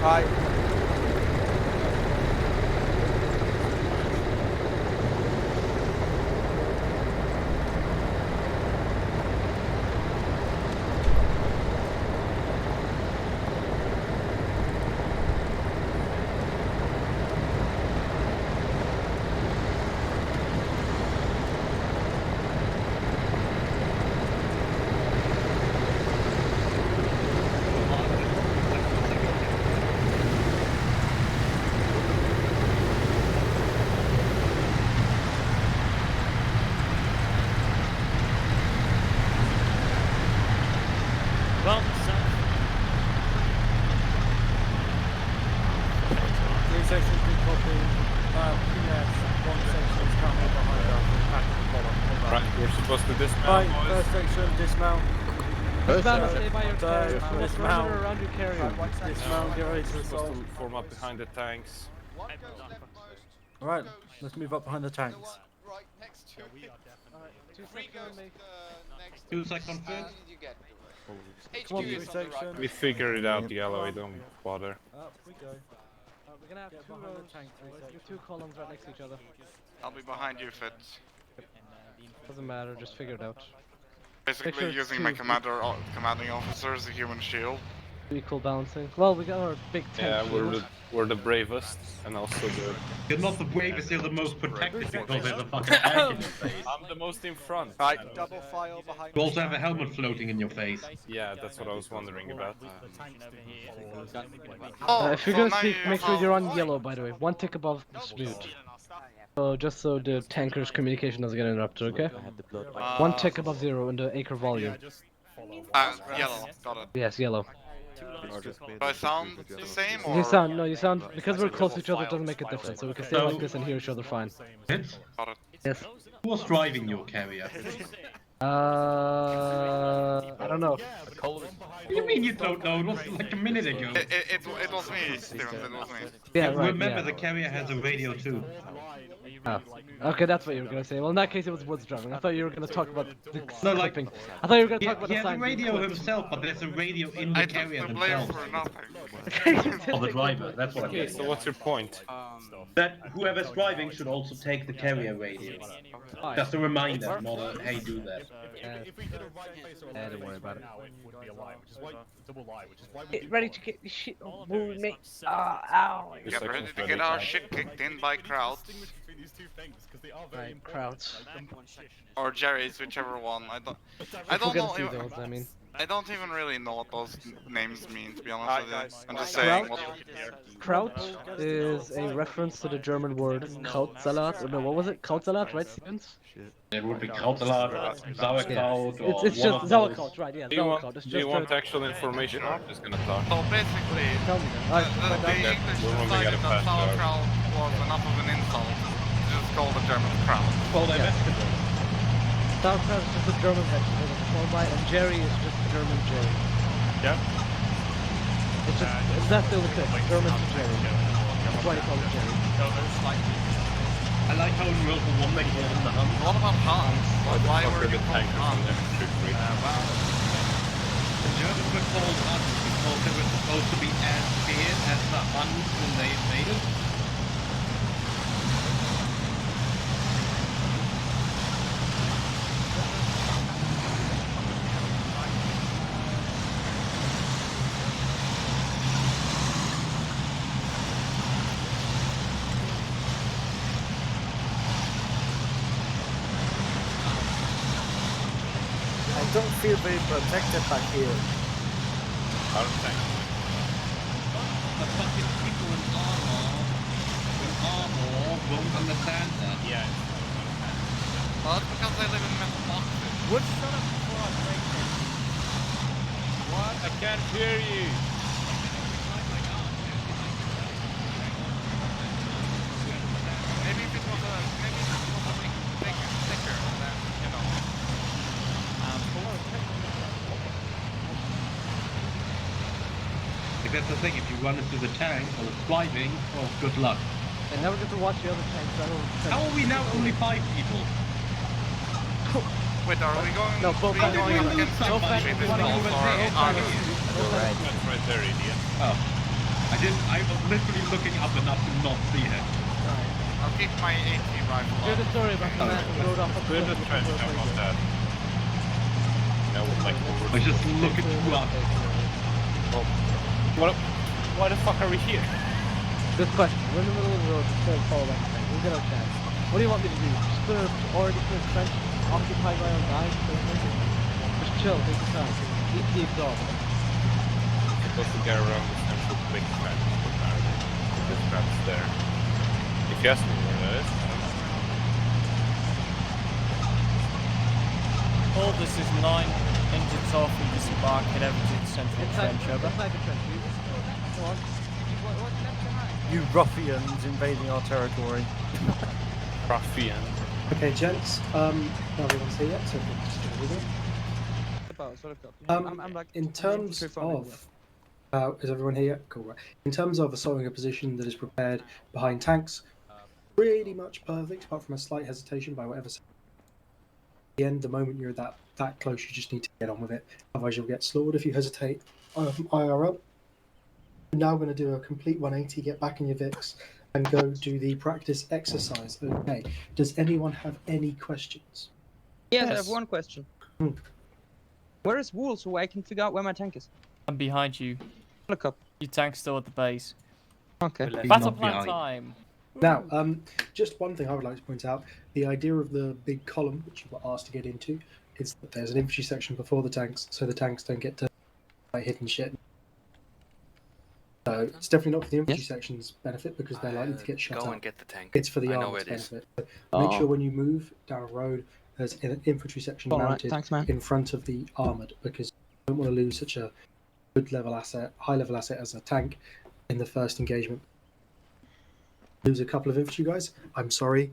Right. Sections been copied. PS, one section is currently behind us. Back to the column. Right, we're supposed to dismount, Right, boys. first section, dismount. Dismount, stay by your carrier. Dismount. Around your carrier. Dismount, get ready to We're assault. supposed to form up behind the tanks. Alright, let's move up behind the tanks. Right, next to me. 2 seconds first. Come on, three section. We figured it out, Yellow, don't bother. Up we go. We're gonna have two behind the rows. tank, three Your sections. two columns right next to each other. I'll be behind you, Fitz. Doesn't matter, just figure it out. Basically Make sure it's using my two. commanding officer as a human shield. Equal balancing. Well, we got our big tank. Yeah, shield. we're the bravest, and also the... You're not the bravest, you're the most protected because there's a fucking tank in your face. I'm the most in front. Right, double file behind. You also have a helmet floating in your face. Yeah, that's what I was wondering about. If you're gonna speak, make sure you're on yellow, by the way. One tick above smooth. So just so the tanker's communication doesn't get interrupted, okay? One tick above 0 in the acre volume. Yellow, got it. Yes, yellow. Do I sound the same or? You sound, because we're close to each other, it doesn't make a difference, so we can stay like this and hear each other fine. Got it. Yes. Who was driving your carrier? I don't know. What do you mean you don't know? It was like a minute ago. It was me, Steven, it was me. Yeah, right, Remember, yeah. the carrier has a radio too. Oh. Okay, that's what you were gonna say. Well, in that case, it was Woods driving. I thought you were gonna talk about the No, like, clipping. I thought you were gonna talk about he the has a sign. radio himself, but there's a radio in the carrier I blame themselves. for nothing. Of the driver, that's what I'm Okay, saying. so what's your point? That whoever's driving should also take the carrier radio. Just a reminder, not a, hey, do that. Don't worry about it. Get ready to get the shit on, mate. Ow. Get ready to get our shit kicked in by crowds. Right, crowds. Or Jerry's, whichever one. I don't We're know. gonna see those, I mean. I don't even really know what those names mean, to be honest with you. guys. I'm just saying. Kraut is a reference to the German word Krautsalat. Or no, what was it? Krautsalat, right, Stevens? It would be Krautsalat or sauerkraut or It's just one of sauerkraut, right? Yeah, Do you want, sauerkraut. It's do you just want actual information or I'm just gonna talk? So basically, Tell me then. the English decided that sauerkraut was enough of an insult to just call the Germans kraut. Well, they're vegetable. Sauerkraut is just a German vegetable that's called by, and Jerry is just German Jerry. Yep. It's just, that's the only thing. German to Jerry. That's why you call it Jerry. I like how in World War I they call them the Huns. What about Hans? Why were you called Hans? Germans were called Huns because they were supposed to be as feared as the Huns when they invaded. I don't feel very protected back here. I don't think. The fucking people in armor won't understand that. Yeah. Well, that's because they live in metal boxes. Would shut up before I break this. What? I can't hear you. Maybe if it was a big sticker, then you know. If that's the thing, if you run into the tank or the flying, oh, good luck. And now we get to watch the other tanks. How are we now only 5 people? Wait, are we going? No, both are we going sides. against Both sides. this One all over for there. honest? That's right there, idiot. Oh. I was literally looking up enough to not see him. I'll keep my AT rifle Hear on. the story about the man who rode off a We're cliff. just trying to jump on that. No, like I was just looking you up. Why the fuck are we here? Good question. We're in the middle of the road. Just don't follow that thing. We'll get our chance. What do you want me to do? Just put a already put a trench, occupy by our guys? Just chill, take your time. Eat the exhaust. Supposed to get around the central big trench, apparently. This trench there. If you ask me where that is, I don't know. All this is 9 engines off and disembark and everything central trench over. Inside the trench. Go on. You ruffians invading our territory. Ruffian. Okay, gents. Now everyone's here yet, so we'll just go with it. In terms of, is everyone here yet? Cool. Right. In terms of assaulting a position that is prepared behind tanks, pretty much perfect, apart from a slight hesitation by whatever. At the end, the moment you're that close, you just need to get on with it. Otherwise, you'll get slaughtered if you hesitate. IRL. Now going to do a complete 180, get back in your VIX, and go do the practice exercise. Okay. Does anyone have any questions? Yes, I have one question. Where is Wool so I can figure out where my tank is? I'm behind you. Look up. Your tank's still at the base. Okay. Battle plan time. Now, just one thing I would like to point out: the idea of the big column, which you were asked to get into, is that there's an infantry section before the tanks, so the tanks don't get to hit and shit. So it's definitely not for the infantry section's benefit because they're likely to get shot Go up. and get the tank. It's for the I know armoured's it is. benefit. So make sure when you move down a road, there's an infantry section mounted in front of the armoured, because you don't want to lose such a good level asset, high level asset as a tank in the first engagement. Lose a couple of infantry guys. I'm sorry,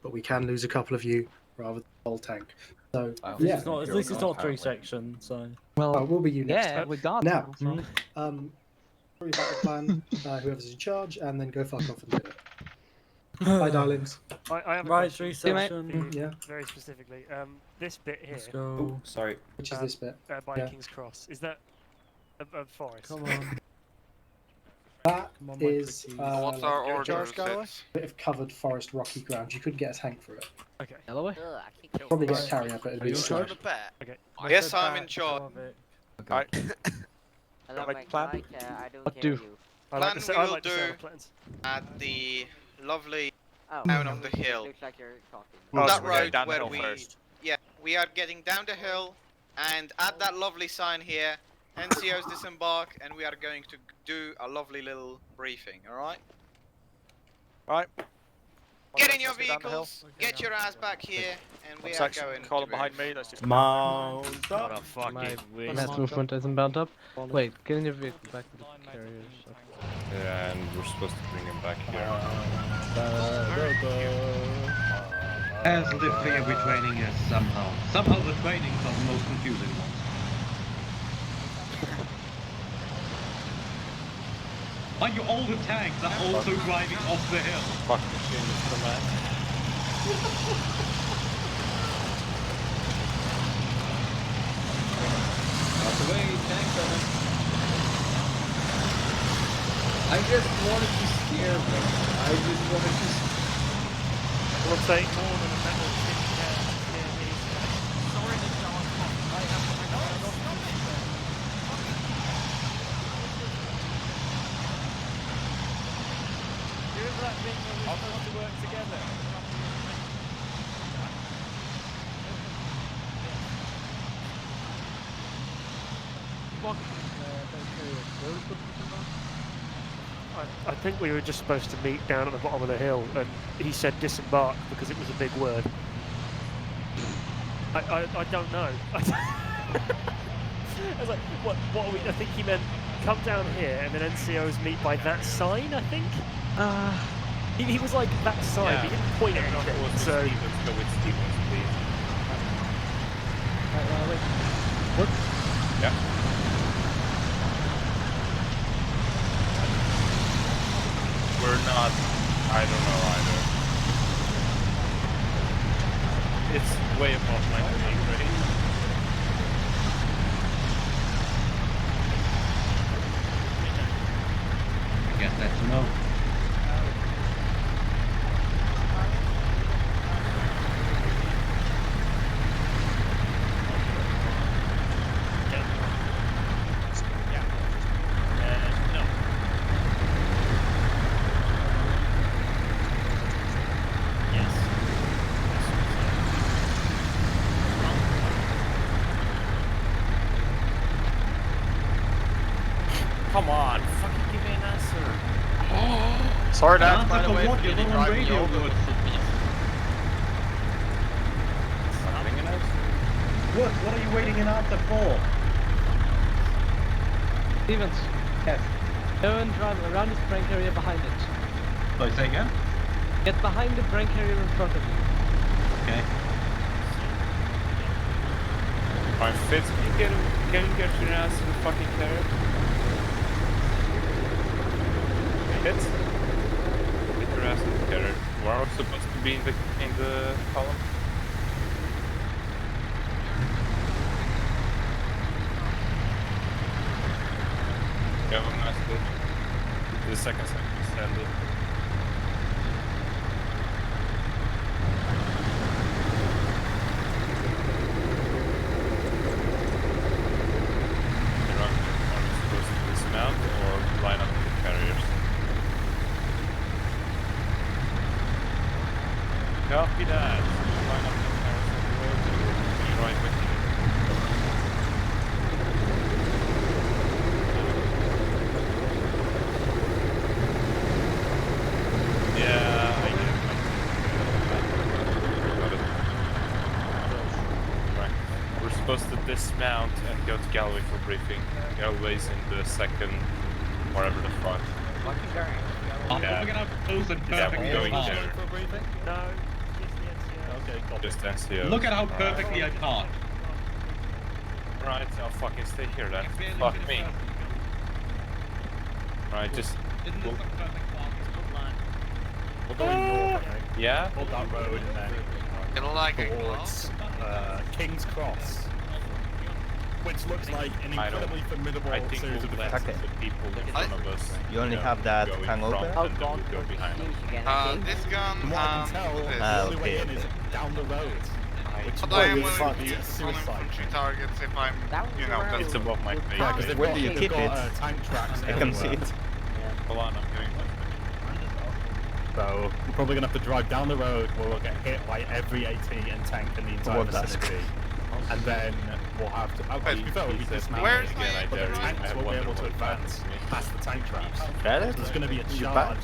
but we can lose a couple of you rather than the whole tank. So yeah, At least it's not 3 sections. So well, we'll be you next. Yeah, we got now. Sorry about the plan. Whoever's in charge, and then go fuck off and do it. Bye, darlings. I have a Right, question. 3 sections. Yeah. Very specifically, this bit here. Let's go. Sorry. Which is this bit? By Yeah. King's Cross. Is that a forest? Come on. That is What's our like order? a bit of covered forest, rocky ground. You couldn't get a tank through it. Okay. Yellow Probably get a carrier, but it'd be You in charge? slow. Okay. Yes, I'm in charge. Alright. Hello, Make my plan? guy, I don't What hear do? you. I like Plan to say, we I will like to say do the plans. at the lovely Oh, town of the hill. looks like you're talking. Oh, That so we're going road down the where hill we, first. yeah, we are getting down the hill, and at that lovely sign here, NCOs disembark, and we are going to do a lovely little briefing. All right? Right. Get in your vehicles, get your ass back here, and we are Section, going. column to behind me. Let's just Mount What up. a fucking Mass movement isn't bound up. Wait, get in your vehicle back to the carriers. Yeah, and we're supposed to bring him back here. As the fear retraining is somehow. Somehow the trainings are the most confusing ones. Mind you, all the tanks are also driving off the hill. Fuck machine is the man. I just wanted to scare them. I just wanted to. We'll take more than a metal tin can to scare me. Sorry, I have to Do that thing when we're supposed to work together. I think we were just supposed to meet down at the bottom of the hill, and he said disembark because it was a big word. I don't know. I was like, what are we? I think he meant come down here, and then NCOs meet by that sign. I think. He was like that sign, but he didn't point at anything. So. Go with Stevens, please. Wait. What? Yeah. We're not. I don't know either. It's way above my pay grade. I guess that's a no. Come on, fucking give me an answer. Sorry, Dad, by Answer the for way, what? for You're getting not on driving radio, over. good. What are you waiting an answer for? Stevens. Yes. Go and drive around this brake area behind it. Sorry, say again? Get behind the brake area in front of you. Okay. Alright, Fitz, can you get your ass to the fucking carrier? Fitz? Get your ass to the carrier. We're supposed to be in the column. You have a nice day. The second stand it. Dismount or line up with the carriers. Copy that. Line up with the carriers on the road and be right with you. Yeah, I do. Got it. Right. We're supposed to dismount and go to Galway for briefing. Galway's in the second, wherever the front. Yeah. We're gonna pose it perfectly. Yeah, we're going there. No, just the NCO. Okay, got Just NCO. Look at how perfectly I parked. Right, I'll fucking stay here then. Fuck me. Right, just... Isn't this a perfect park? We're going north, okay? Yeah? Hold that road and then towards King's Cross, which looks like an incredibly formidable series of defenses. The people in front of us. You only have that hangover? And then we'll go behind them. This gun, From what I can tell, the only way in is down the road. Which but I am would willing be to a use suicide. infantry targets if I'm, you know, that's... It's above my pay. Yeah, because Where do you keep it? Tank tracks I can see it. Hold on, I'm getting that. So we're probably gonna have to drive down the road where we'll get hit by every AT and tank in the entire vicinity. And then we'll have to... Okay, to be fair, we'll be dismounted again, but the tanks will be able to advance past the tank traps. So there's going to be a charge.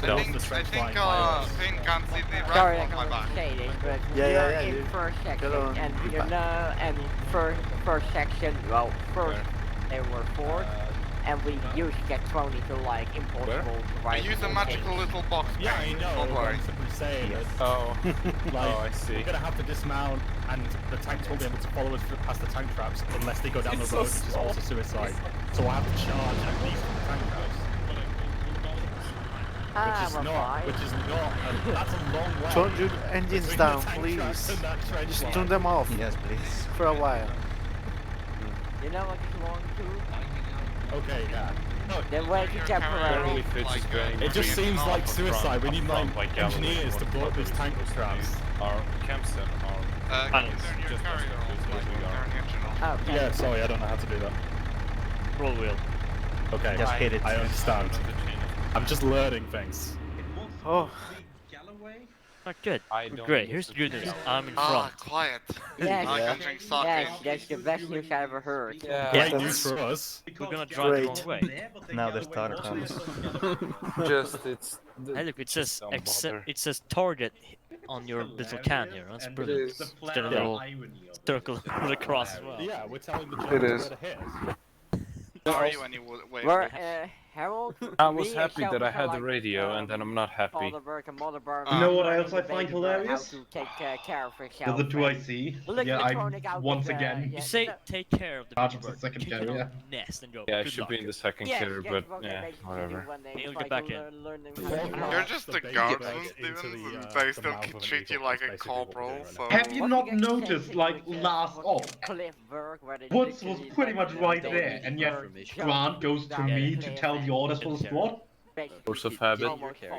I think Finn can't see the rifle on my back. Say this, but Yeah, you're in first section, and you know, and first section, well, first they were fourth, and we usually get thrown into like impossible. I use a magical little box. Yeah, I know. Don't worry. I'm simply saying that. Oh, Like, I see. We're gonna have to dismount, and the tanks won't be able to follow us past the tank traps unless they go down the road, which is also suicide. So we'll have to charge at least from the tank traps. Which is not. That's a long way. Turn your engines down, please. Just turn them off. Yes, please. For a while. You know what is long too? Okay, yeah. No, Then wait temporarily. it just seems like suicide. We need like engineers to blow up these tank traps. Our camps and our just Yeah, sorry, I don't know how to do that. Roll wheel. Okay, Just hit it. I understand. I'm just learning things. Oh. Oh, good. Great. Here's the good news. I'm in Ah, front. quiet. Yes, I can drink sake. yes, that's the best news I ever heard. Great news for us. We're gonna drive the wrong way. Now the star comes. Hey, look, it says target on your little can here. That's brilliant. It's got a little circle across as well. Yeah, we're telling the It is. where to hit. Are you anyway? Where, Harold? I was happy that I had the radio, and then I'm not happy. You know what else I find hilarious? The other two I see. Yeah, I'm once again. You say take care of the Charge baby of the bird, second kick it carrier. on the nest and go. Yeah, I good should luck. be in the second carrier, but yeah, whatever. He'll get back in. You're just a guardsman, Steven. They still can treat you like a corporal, so... Have you not noticed, like, last off? Woods was pretty much right there, and yet Grant goes to me to tell the orders for the squad? Force of habit.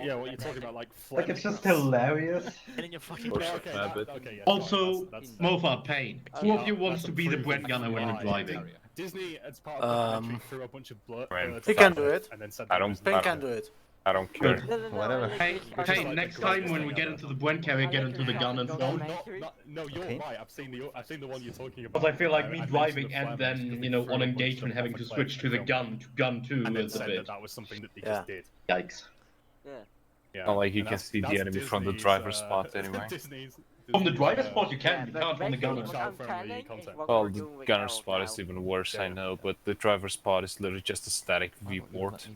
Yeah, what you're talking about, like It's just hilarious. Get in your fucking Force of habit. Also, Mofa, Pain, who of you wants to be the bread gunner when you're driving? Disney, as part of the country, threw a bunch of blood. He can do it. And then said Pain can do it. I don't care. Whatever. Hey, next time when we get into the Brent carrier, get into the gun and so on. No, you're right. I've seen the one you're talking about. Because I feel like me driving and then, you know, on engagement having to switch to the gun too and then is a said bit. that was something that they just did. Yikes. Yeah. Not like you can see the enemy from the driver's spot anyway. From the driver's spot you can, you can't from the gunner. Well, the gunner's spot is even worse, I know, but the driver's spot is literally just a static viewport.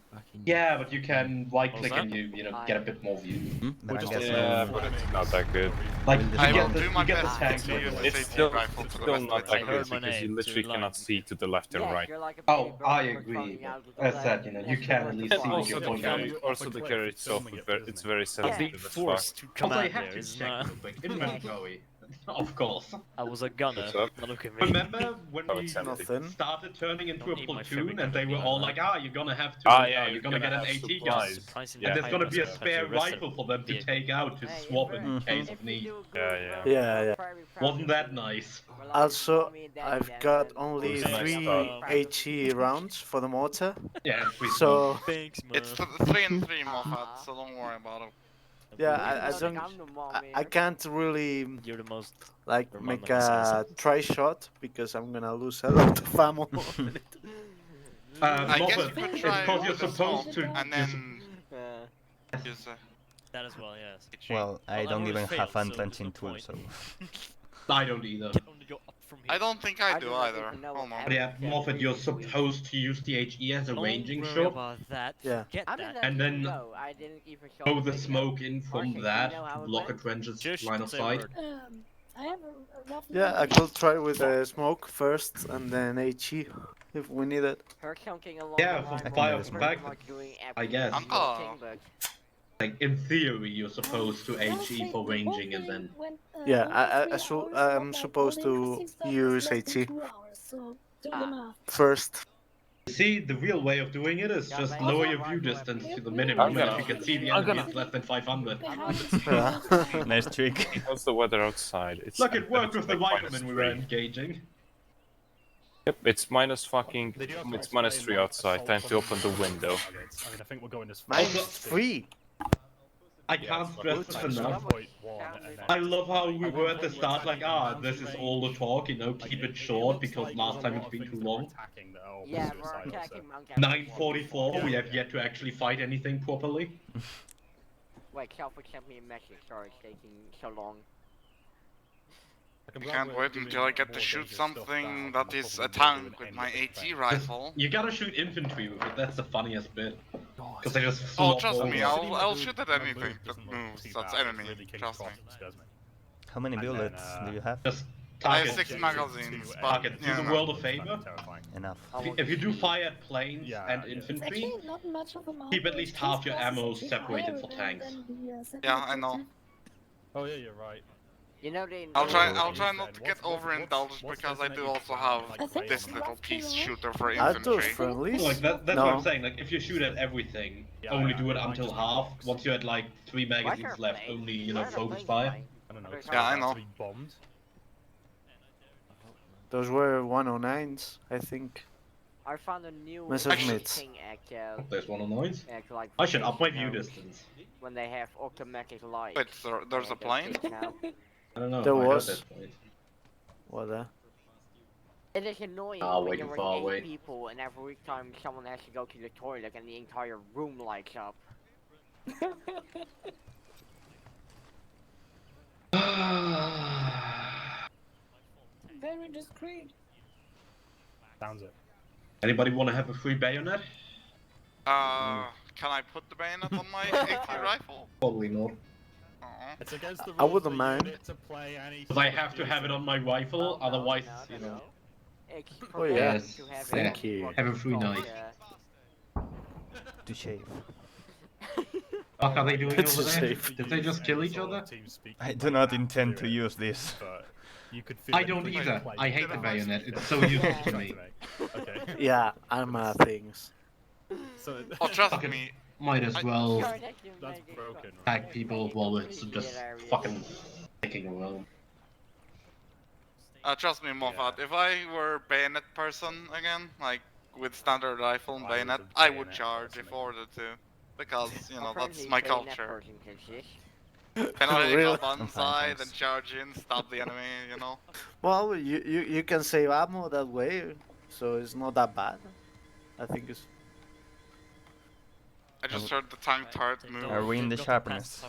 Yeah, but you can right-click and you know, get a bit more view. Yeah, but it's not that good. Like, I you will get the, do my you get the best tank. to use the It's safety still, rifle it's to the still best not of that its good ability. because you literally cannot see to the left and right. Oh, I agree. As said, you know, you can at least see what Also, you're the pointing carrier, at. also the carrier itself, it's very sensitive as fuck. Forced to come Also, I out have there, to isn't check real quick. Inventory. Of course. I was a gunner. What's up? Now look at me. Remember when we Nothing. started turning into a Don't eat my platoon favorite and they were company all like like, you're gonna have to, Ah, yeah, you're gonna get an have AT gun. supplies. Surprisingly And there's high gonna be a percent spare of the rest of rifle for them to the take out to swap in case of need. Yeah. Wasn't that nice? Also, I've got only It was a nice 3 HE rounds for the mortar. Yeah, So, Thanks, man. It's 3 and 3, Moffat, so don't worry about it. yeah, I can't really You're the most like Remember make me, says a try shot because I'm gonna lose a lot of ammo. I guess you Moffat, could it's try because you're with the supposed smoke to. and then use that as well, yes. Well, I Well, don't I even already have failed, so unflinching there's no tool, point. so. I don't either. I don't think I do either. Hold on. Yeah, Moffat, you're supposed to use the HE as a ranging Don't worry shot. about that. Yeah. Forget that. And then throw the smoke in from that to block a trench's Just line of say a sight. word. I have a rough Yeah, I could try with the smoke first and then HE if we need it. Yeah, for fire back, I guess. Like, in theory, you're supposed to HE for ranging and then... Yeah, I'm supposed to use HE first. See, the real way of doing it is just lower your view distance to the minimum, and if you can see the enemy, it's less than 500. Nice trick. How's the weather outside? It's Look, it worked with the riflemen we were engaging. Yep, it's minus fucking... It's minus 3 outside. Time to open the window. I mean, I think we're going as -3. I can't stress this enough. I love how we were at the start like, this is all the talk, you know, keep it short, because last time it's been too long. Yeah, we're attacking Mount 9:44, we have yet to actually fight anything properly. Wait, Calvin sent me a message, sorry it's taking so long. I can't wait until I get to shoot something that is a tank with my AT rifle. You gotta shoot infantry with it, that's the funniest bit. Because they just Oh, flop trust me, over. I'll shoot at anything that moves, that's enemy, trust me. How many bullets do you have? Just I have target 6 magazines, but target. Do yeah, the no. world a favor. Enough. If you do fire at planes and infantry, keep at least half your ammo separated for tanks. Yeah, I know. Oh yeah, you're right. You know the. I'll try not to get overindulged because I do also have this little piece shooter for infantry. Like that's what I'm saying. Like if you shoot at everything, only do it until half. Once you had like 3 magazines left, only focus fire. I don't know. It's Yeah, I know. Bombed. Those were 109s, I think. I found a new Messerschmitts. thing at There's 109s. like I should up my view distance. when they have automatic light. Wait, there's a plane? I don't know. There I heard was. that point. What the? It is annoying when waiting you're far with 8 away. people and every time someone has to go to the toilet and the entire room lights up. Very discreet. Sounds it. Anybody want to have a free bayonet? Can I put the bayonet on my AT rifle? Probably not. It's against the rules I wouldn't for mind. unit to play any. Because I have to have it on my rifle, otherwise, Oh yes, thank you. Have a free night. To shave. What are they doing It's over a there? safe. Did they just kill each other? I do not intend to use this. You could feel I don't either. I hate the bayonet. It's so useless to me. Okay. Yeah, armor things. So Oh, trust me. Might as well that's broken. tag people while it's just fucking taking around. Trust me, Moffat, if I were bayonet person again, like with standard rifle and bayonet, I would charge if ordered to. Because, that's my culture. Penalty Really? up on side and charge in, stab the enemy, Well, you can save ammo that way, so it's not that bad. I think it's. I just heard the tank turret move. Are we in the sharpness?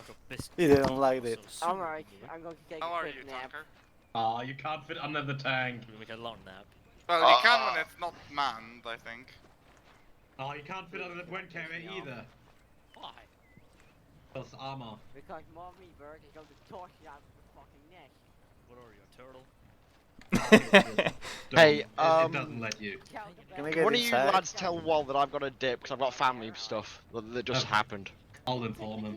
He didn't like it. Alright, I'm going to take How a are quick you, nap. tanker? Ah, you can't fit under the tank. We can long nap. Well, you can when it's not manned, I think. Oh, you can't fit under the point carrier either. Why? Plus armor. Because Mommy Bird is going to toss you out of the fucking nest. What are you, a turtle? Hey, It doesn't let you. Can I get one of you inside? lads tell Wall that I've got a dip because I've got family stuff that just happened. I'll inform him.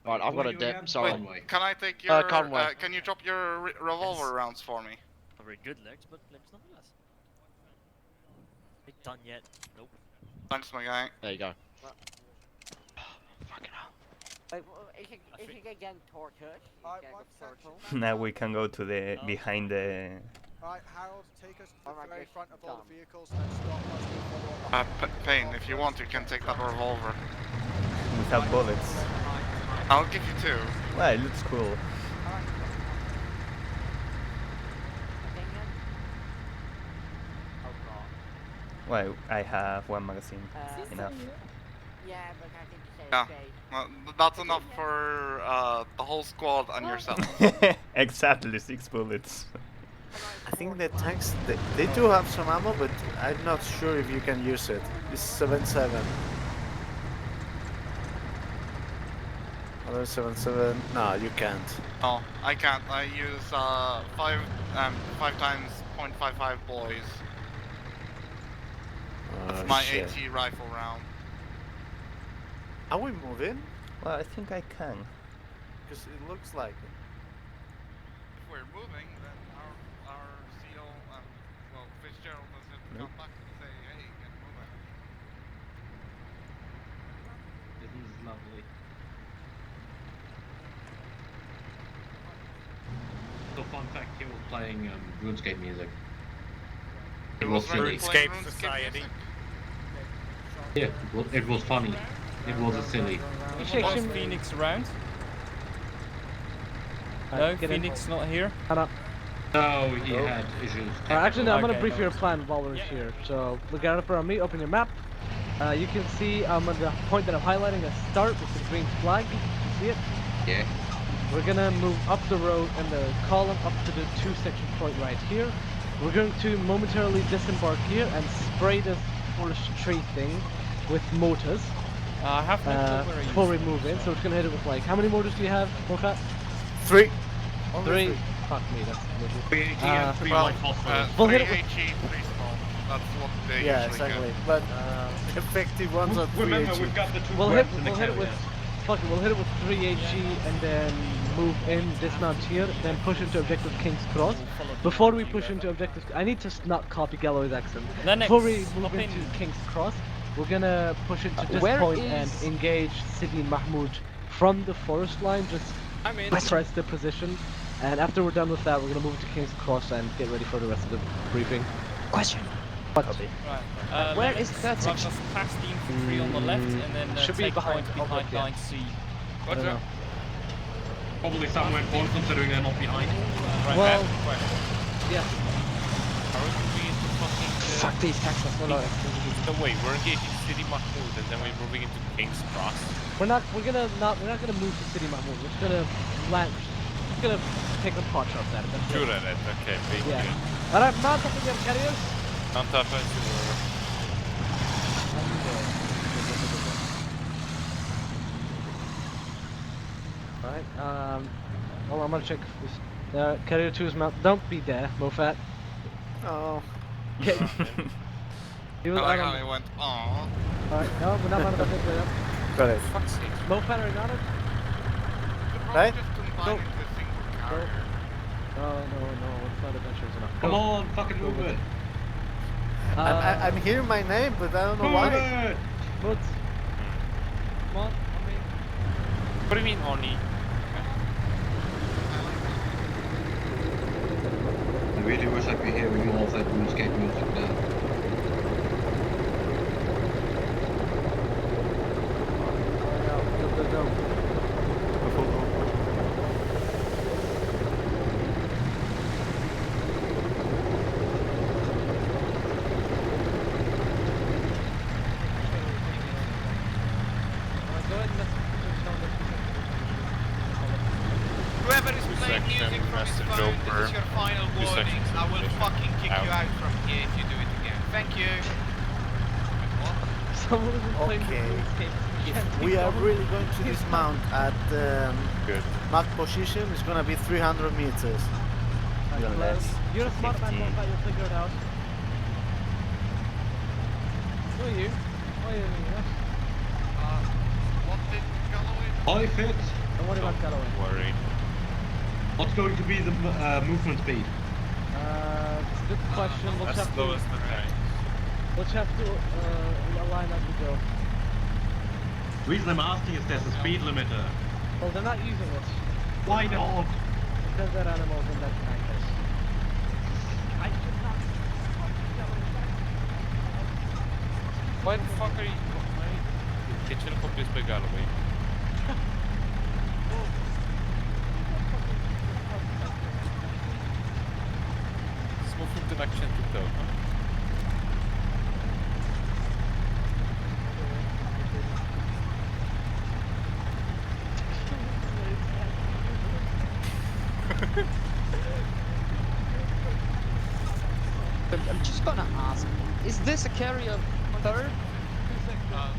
Right, I've got a dip. Sorry. Wait, can I take your... Conway. can you drop your revolver rounds for me? Not very good legs, but legs nonetheless. Ain't done yet. Nope. Thanks, my guy. There you go. Wait, is it again tortoise? Now we can go to the behind the. Alright, Harold, take us to the very front of all the vehicles and stop us to follow up. Payne, if you want, you can take that revolver. Without bullets. I'll give you 2. Well, it looks cool. Well, I have 1 magazine. Enough. Yeah, but I think you Yeah, said well, that's enough for the whole squad and yourself. Exactly 6 bullets. I think the tanks they do have some ammo, but I'm not sure if you can use it. It's 7.7. Other 7.7. No, you can't. No, I can't. I use 5 times .55 boys. That's my shit. AT rifle round. Are we moving? Well, I think I can. Because it looks like it. If we're moving, then our CO, Fitzgerald has to come back and say, hey, get moving. This is lovely. So fun fact, he was playing RuneScape music. It was silly. RuneScape Society. Yeah, it was funny. It was silly. Was Phoenix around? No, Phoenix not here? No, he had issues. Actually, no, I'm gonna brief your plan while we're here. So, look out for me, open your map. You can see I'm at the point that I'm highlighting a start with the green flag. You can see it? Yeah. We're gonna move up the road in the column up to the 2-section point right here. We're going to momentarily disembark here and spray this forest tree thing with mortars. I have no clue where before we move in, so it's gonna hit it with like, how many mortars do you have, Morcat? 3. 3? Fuck me, that's We'll hit it 3 with... HE, 3 small. That's what they Yeah, usually exactly. get. But effective ones are 3 Remember, HE. we've got the 2 We'll hit it with fuck it, we'll hit it with 3 HG and then move in, dismount here, then push into objective King's Cross. Before we push into objective, I need to not copy Galloway's accent. Lennox, Before we move hop into in. King's Cross, we're gonna push into this Where point is- and engage Sidi Mahmoud from the forest line. Just press the position, and after we're done with that, we're gonna move to King's Cross and get ready for the rest of the briefing. Question. What? Right. Where Lennox, is the third run section? us past the infantry on the left, and then Should be take behind point behind yeah. line C. I don't know. Probably somewhere in front, considering they're not behind. Right, Well, question. yeah. Are we moving into fucking Fuck these tanks, that's what I No, wait, we're engaging City Mahmoud and then we're moving into King's Cross. We're not gonna move to City Mahmoud. We're just gonna land. We're gonna take a pot shots at it. That's Shoot it. at it, okay, big Yeah. deal. Alright, mount up again, carriers. On top of it, Alright, well, I'm gonna check this. Carrier 2's mount. Don't be there, Mofat. Oh. Okay. I like how it went, aww. Alright, no, we're not mounted up yet. Got it. Mofat, are you mounted? Right? Go. No, it's not adventurous enough. Come on, fucking move it. I'm hearing my name, but I don't know Move why. it. Woods. Come on, What do you mean, Oni? I really wish I could hear more of that RuneScape music now. Whoever is playing music from his phone, this is your final warning. I will fucking kick you out from here if you do it again. Thank you. Okay. If we are really going to dismount at Good. marked position, it's gonna be 300 meters. You're a smart man, Mofat, you'll figure it out. Who are you? Why are you doing that? What did Galloway? I fit. Don't worry about Galloway. Worry. What's going to be the movement speed? It's a good question. We'll As have slow to, as the tank. we'll have to align as we go. The reason I'm asking is there's a speed limiter. Well, they're not using it. Why not? Because they're animals and that's tankers. I should not. Why the fuck are you... Kitchen copies by Galloway. Smooth introduction to Doha. I'm just gonna ask, is this a carrier third?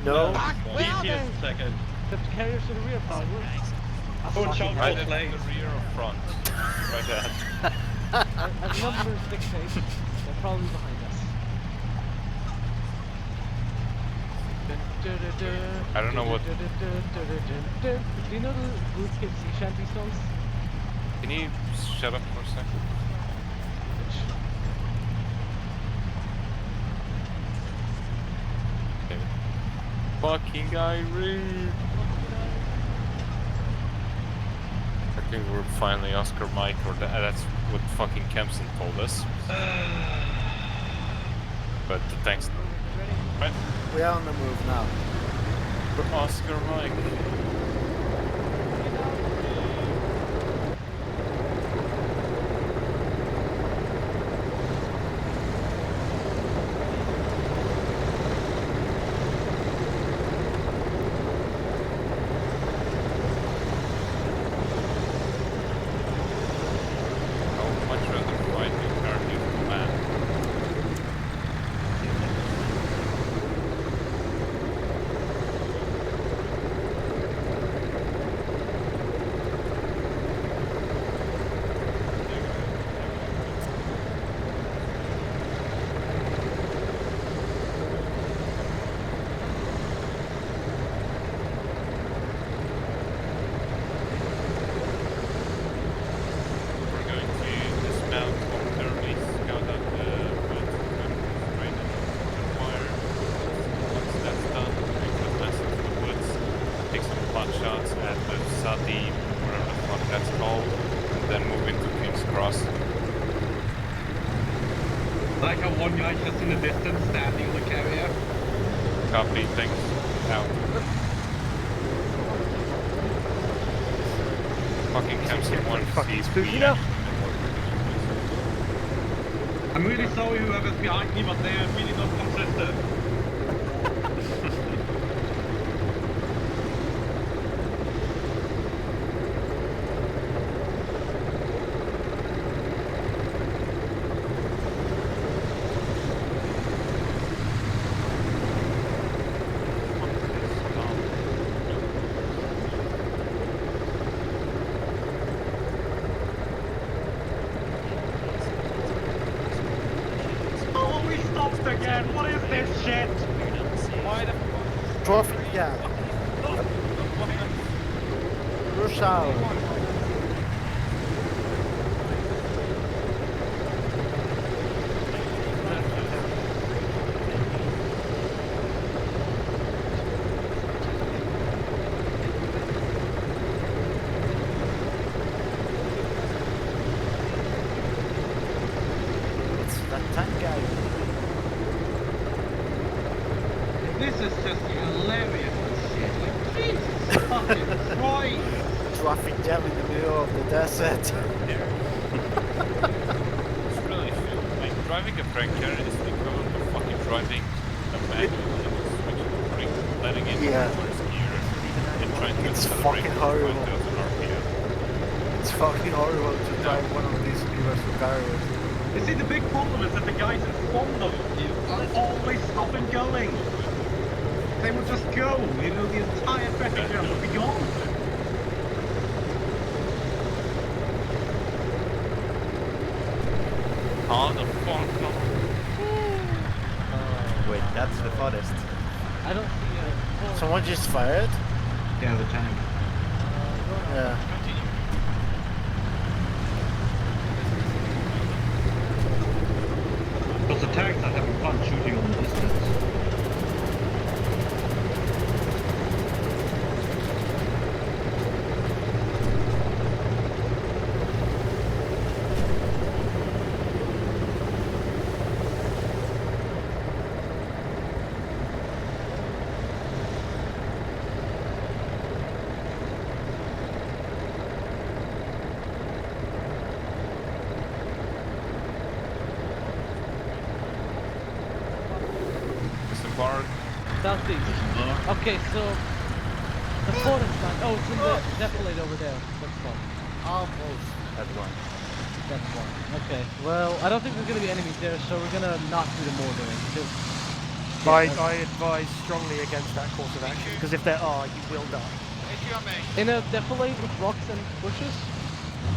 No. Fuck, where are they? Second. The carriers to the rear, probably. Don't shout Right for at play. the rear or front? Right there. As numbers dictate, they're probably behind us. I don't know what... Do you know the RuneScape sea shanty songs? Can you shut up for a second? Okay. Fucking Irene! I think we're finally Oscar Mike, or that's what fucking Kempson told us. But thanks. Right? We are on the move now. For Oscar Mike. Sati, whatever the fuck that's called, and then move into King's Cross. Like how one guy just in the distance standing on the carrier. Copy, thanks. Out. Fucking Kempsey 1 spooky now. I'm really sorry whoever's behind me, but they're really not consistent. Again, what is this shit? Why the trophy? Yeah. Rush out. It's that tank guy. This is just hilarious shit. Like, Jesus fucking Christ! Traffic jam in the middle of the desert. It's really feel like driving a prank carrier is the equivalent of fucking driving a manual and switching the brake, letting it Yeah. first gear, and trying to It's accelerate fucking at horrible. 5,000 RPM. It's fucking horrible to drive one of these universal carriers. You see, the big problem is that the guys in front of you are always stop and going. They would just go, you know, the entire traffic jam would be gone. How the fuck? Wait, that's the farthest. I don't see Someone just fired? Yeah, the tank. Yeah. Because the tanks are having fun shooting on the distance. Southeast. Okay, so the forest line. Oh, it's in the defilade over there. That's one. Almost. That's one. That's one. Okay. Well, I don't think there's gonna be enemies there, so we're gonna not do the murdering. I advise strongly against that course of action because if there are, you will die. In a defilade with rocks and bushes.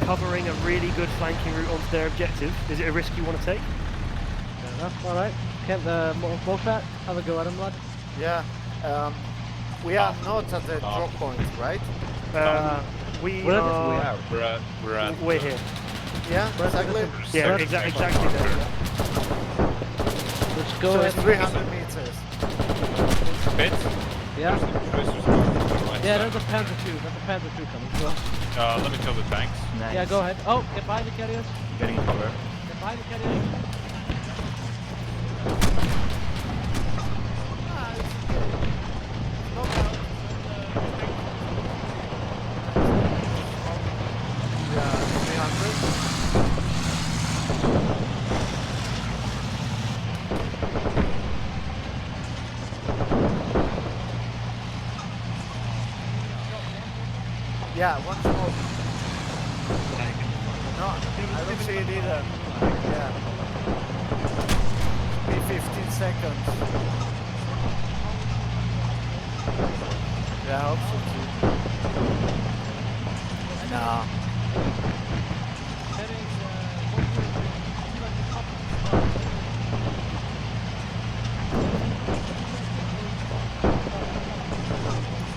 Covering a really good flanking route onto their objective. Is it a risk you want to take? Fair enough. All right. Can't Mofat have a go at him, lad? Yeah. We are not at the drop point, right? We're here. Yeah, exactly. Yeah, exactly there. Let's go. So it's 300 meters. Bit? Yeah. Yeah, there's a Panzer 2. There's a Panzer 2 coming. So. Let me kill the tanks. Nice. Yeah, go ahead. Oh, get by the carriers. Getting cover. Get by the carriers. Yeah, one smoke. No, I don't see it either. Yeah. Be 15 seconds. Yeah, I hope so too. No.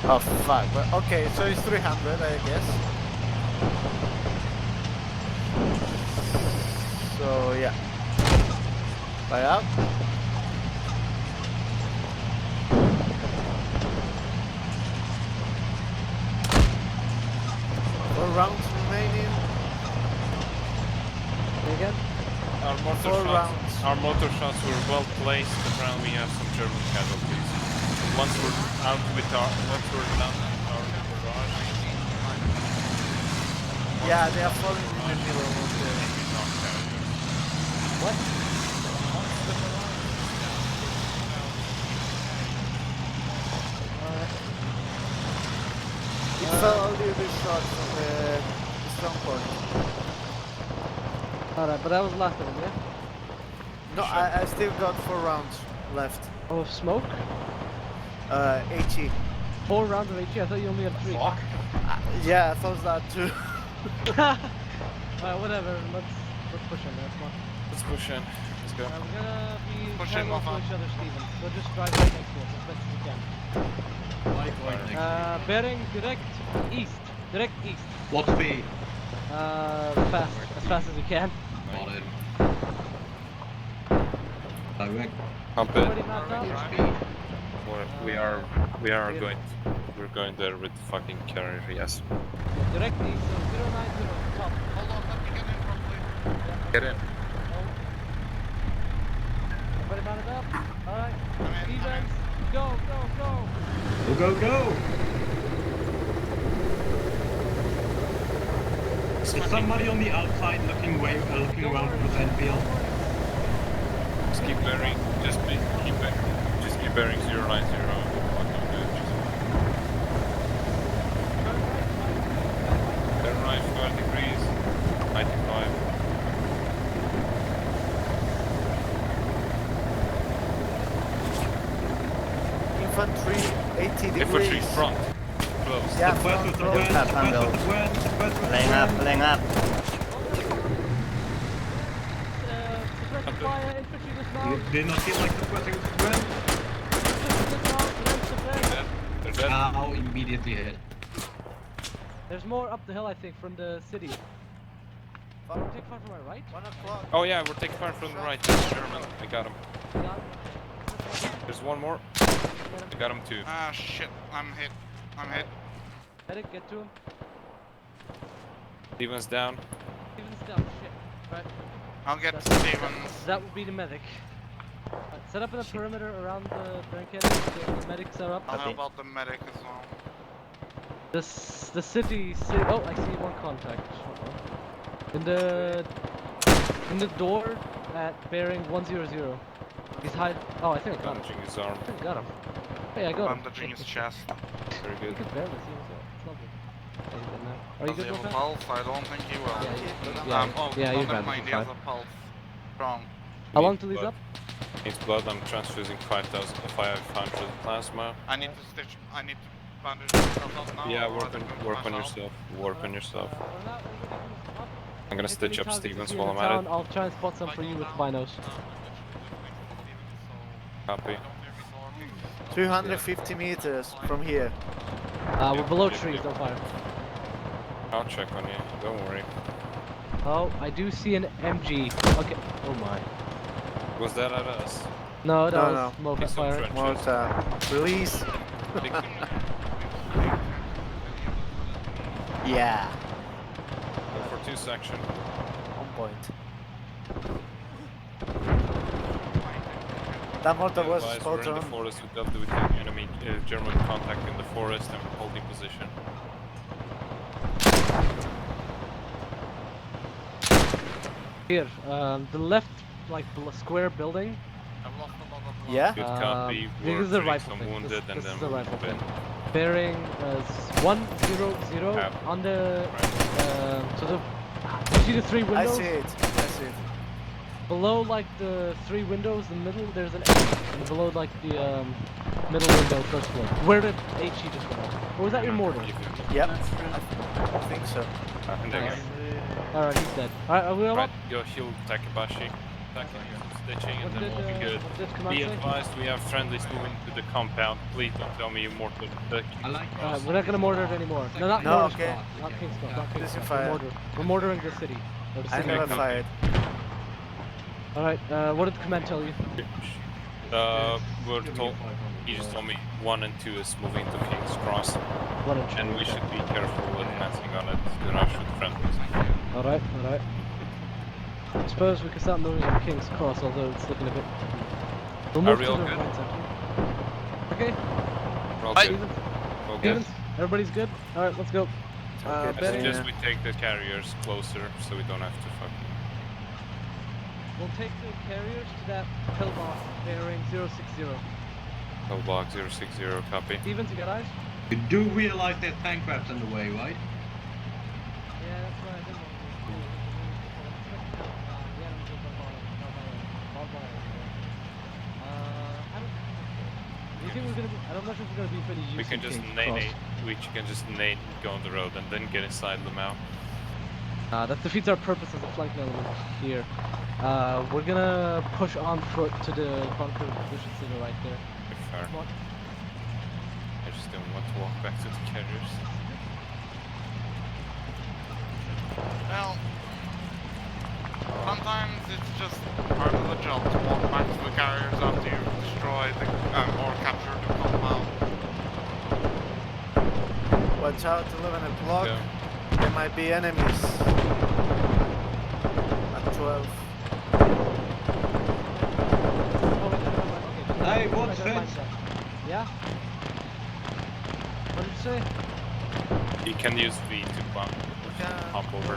Oh fuck, but okay, so it's 300 I guess. So yeah. Fire up. rounds remaining. Again? Our motor shots were well placed. Apparently, we have some German casualties. Once we're down with our barrage. Yeah, they are falling in the middle of the... What? It fell a little bit short from the strong point. Alright, but that was the last of them, yeah? No, I still got 4 rounds left. Oh, of smoke? HE. 4 rounds of HE? I thought you only had 3. Fuck. Yeah, I thought that too. Alright, whatever. Let's push in there. Come on. Let's push in. Let's go. We're gonna be Push in, parallel to Mohammed. each other, Steven. So just drive right next to us as best as you can. Bearing direct east. Direct east. What speed? Fast. As fast as you can. Got it. Direct. Pump it. Already mapped out? We're going there with fucking carrier, yes. Direct east, so 090 top. Hold on, let me get in properly. Get in. Everybody mounted up? Alright. Stevens, go, go, go! Go, go, go! Is somebody on the outside looking around for the field? Just keep bearing. Just keep bearing 090. Turn right 5 degrees. 95. Infantry, 80 degrees. Infantry front. Close. Yeah, front. Playing up. Did not feel like the question was They're dead. Now immediately hit. There's more up the hill, I think, from the city. Take fire from my right? 1 o'clock. Oh yeah, we're taking fire from the right. That's German. I got him. There's one more. I got him too. Ah shit, I'm hit. Medic, get to him. Stevens down. Stevens down, shit. Right. I'll get Stevens. That would be the medic. Right, set up in a perimeter around the barricade so the medics are up. I'll help out the medic as well. The city. Oh, I see one contact. In the door at bearing 100. He's hiding. Oh, I think I got him. Bandaging his arm. I think I got him. Hey, I got him. Bandaging his chest. Very You good. can barely see him, so it's lovely. Are you Does he good have with a pulse? I don't think he will. Yeah, you're never bad. mind, he has a pulse. Strong. How long till he's up? Needs blood. I'm transfusing 500 plasma. I need to bandage myself up now. Yeah, or work on yourself. Work on yourself. I'm gonna stitch up Stevens while I'm at it. I'll try and spot some for you with binos. Copy. 250 meters from here. We're below trees, don't fire. I'll check on you. Don't worry. Oh, I do see an MG. Okay. Oh my. Was that at us? No, that No, was Mocha fire. Mortar. Release. Yeah. 442 section. On point. That mortar was We're spot in the on. forest. We dealt with the enemy German contact in the forest and we're holding position. Here, the left, like square building. Yeah. Good copy. This We're is the treating rifle some thing. wounded and This then is the rifle we'll thing. Bearing 100 on the sort of. You see the 3 windows? I see it. Below like the 3 windows, the middle, there's an HE. And below like the middle window, first floor. Where did HE just go off? Or was that your mortar? Yep. I think so. Alright, he's dead. Alright, are we all Right, up? go heal Takabashi. Stitching and then we'll be good. command Be say? advised, we have friendlies moving to the compound. Please don't tell me you mortared the We're not gonna mortar it anymore. No, not No, mortar okay. squad. Not King Squad. Not King This is Squad. fire. We're mortaring the city. Or the I city. never fired. Alright, what did the command tell you? We're told. He just told me 1 and 2 is moving to King's Cross. 1 and 2. And we should be careful advancing on it. Do not shoot friendlies. Alright, alright. I suppose we can start moving on King's Cross, although it's looking a bit... We'll move Are we to all the good? right section. Okay. We're all good. Stevens? All good. Stevens? Everybody's good? Alright, let's go. I suggest we take the carriers closer so we don't have to fucking... We'll take the carriers to that pillbox bearing 060. Pillbox 060, copy. Stevens, you got eyes? You do realize there's tank traps in the way, right? Yeah, that's right. I didn't I'm not sure if we're gonna be pretty used. We can just nade, go on the road and then get inside the mount. That defeats our purpose as a flanking element here. We're gonna push on foot to the bunker position to the right there. Fair. I just don't want to walk back to the carriers. Well, sometimes it's just part of the job to walk back to the carriers after you destroy the, or capture the compound. Watch out, 11 o'clock. Yeah. There might be enemies. At 12. Hey, what's it? Yeah? What did you say? You can use V to hop over.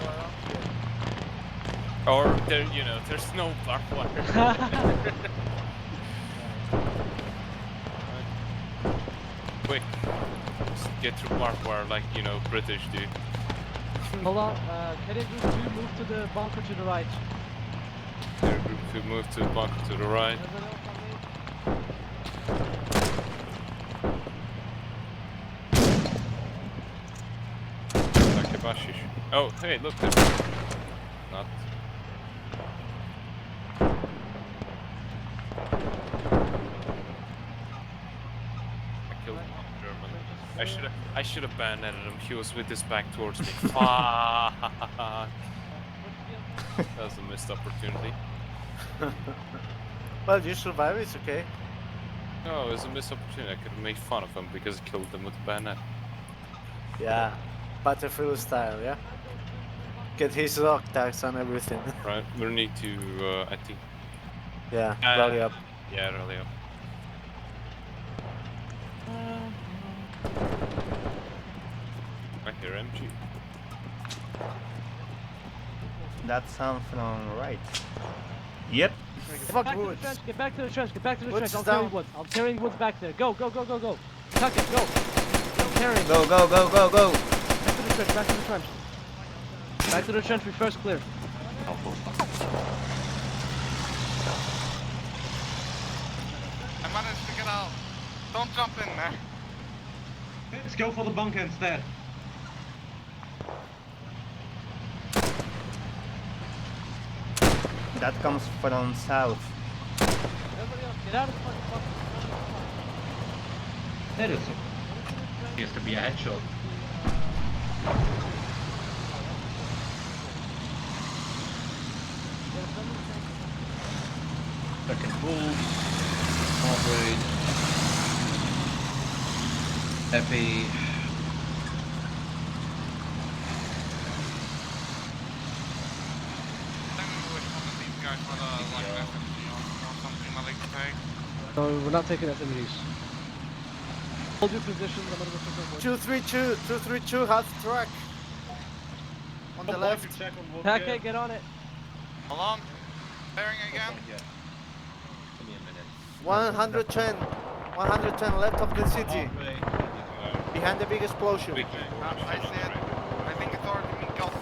Or there, you know, there's no barbed wire. Quick, just get through barbed wire like, you know, British do. Hold on, Canadian Group 2, move to the bunker to the right. Group 2 move to the bunker to the right. Takebashish. Oh, hey, look, there's not. I should have bayoneted him. He was with his back towards me. Fuck. That was a missed opportunity. Well, you survive, it's okay. No, it was a missed opportunity. I could have made fun of him because I killed him with a bayonet. Yeah, Battlefield style, yeah? Get his rock tags and everything. Right, we need to, I think... Yeah, rally up. Yeah, rally up. I hear MG. That sounds from right. Yep. Fuck back woods. To the trench, get back to the trench, get back to the Woods trench. is I'll carry down. woods. I'll carry woods back there. Go, go, go, go, go, go. Tuck it, go. Carry. Go, go, go, go, go. Back to the trench, back to the trench. Back to the trench, we first clear. I managed to get out. Don't jump in there. Let's go for the bunker instead. That comes from south. Everybody else, get out of the fucking bunker. That is appears to be a headshot. Second bull, Armoured, Heavy. No, we're not taking SMGs. Hold your positions, I'm gonna go for some 232, half track. On the left. Okay, get on it. Hold on. Bearing again. 110. 110 left of the city. Behind the big explosion. I see it. I think it's already been got.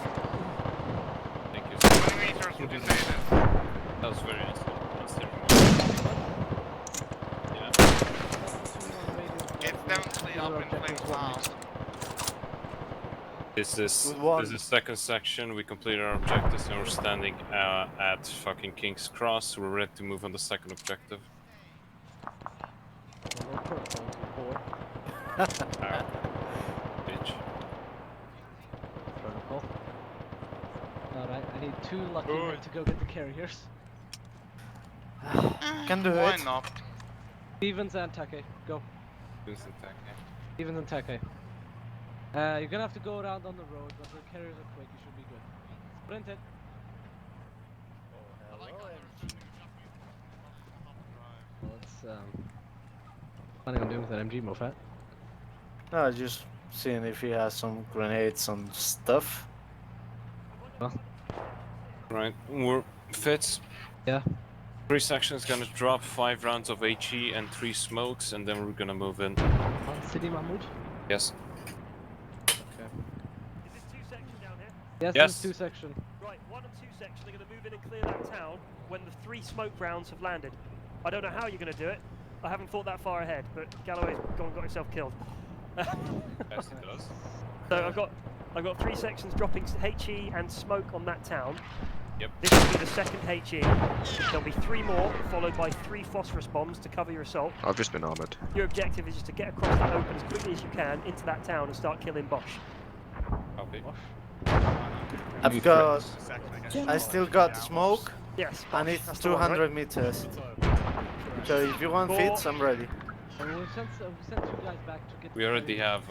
Thank you. How many meters would you say it is? That was very nice. It's definitely up in flames now. This is second section. We completed our objectives and we're standing at fucking King's Cross. We're ready to move on the second objective. Bitch. Protocol. Alright, I need 2 lucky men to go get the carriers. Can do Why it. not? Stevens and Take, go. Stevens and Take. Stevens and Take. You're gonna have to go around on the road, but the carriers are quick, you should be good. Sprint it. Well, planning on doing with that MG, Mofat? No, just seeing if he has some grenades and stuff. Well. Right, we're Fitz. Yeah. 3 sections gonna drop 5 rounds of HE and 3 smokes, and then we're gonna move in. City Mahmoud? Yes. Okay. Is this 2 section down here? Yes, Yes. this is 2 section. Right, 1 and 2 section are going to move in and clear that town when the 3 smoke rounds have landed. I don't know how you're going to do it. I haven't thought that far ahead, but Galloway's gone and got himself killed. Yes, he does. So I've got 3 sections dropping HE and smoke on that town. Yep. This will be the second HE. There'll be 3 more, followed by 3 phosphorus bombs to cover your assault. I've just been armoured. Your objective is just to get across that open as quickly as you can into that town and start killing Bosch. Copy. I've got. I still got smoke. Yes. And it's that's the one, 200 right? meters. So if you want 4. fits, I'm ready. We sent 2 guys back to get. We already have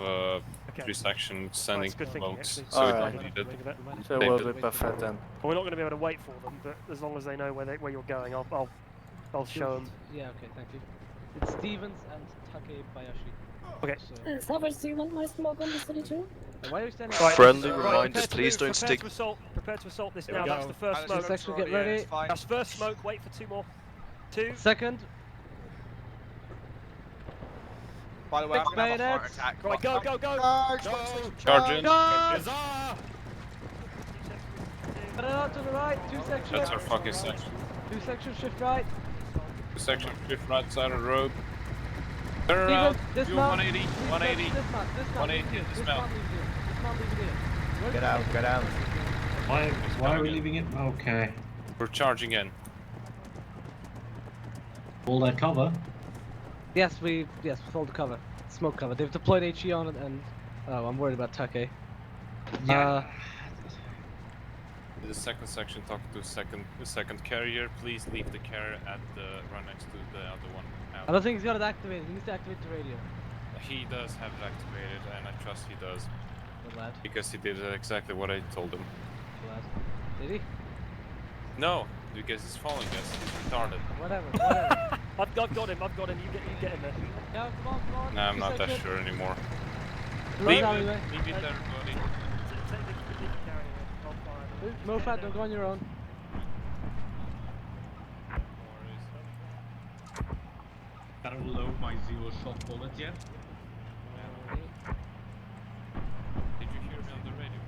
3 sections sending good thinking, smokes, actually. so we Alright. don't need it. So it will be perfect then. Well, we're not going to be able to wait for them, but as long as they know where you're going, I'll show them. Yeah, okay, thank you. It's Stevens and Take Bayashi. Okay. So, Savage, do you want my smoke on the city too? why are you standing? Right, Friendly right, reminders, prepare to please move, don't stick. Prepare to assault this Here we now. That's go. the first Two smoke. section, get ready. That's first smoke. Wait for 2 more. 2. Second. By the way, I'm Fix gonna have a heart bayonets. attack. Right, go, go, go. Charge in. Put it out to the right. 2 sections. That's our fucking section. 2 sections, shift right. 2 sections, shift right side of the road. Turn around. Do Dismount. 180. 180. Dismount. 180. Dismount. Get out, get out. Why are we leaving it? Okay. We're charging in. All that cover? Yes, we hold the cover. Smoke cover. They've deployed HE on it and oh, I'm worried about Take. Yeah. The second section talking to the second carrier. Please leave the carrier at the right next to the other one. I don't think he's got it activated. He needs to activate the radio. He does have it activated, and I trust he does. Good lad. Because he did exactly what I told him. Good lad. Did he? No, because he's following us. He's retarded. Whatever. I've got him. You get in there. Yeah, come on. Nah, I'm not that sure anymore. Leave Leave it, it, everybody. Mofat, don't go on your own. Gotta load my 0-shot bullet yet? Did you hear me on the radio?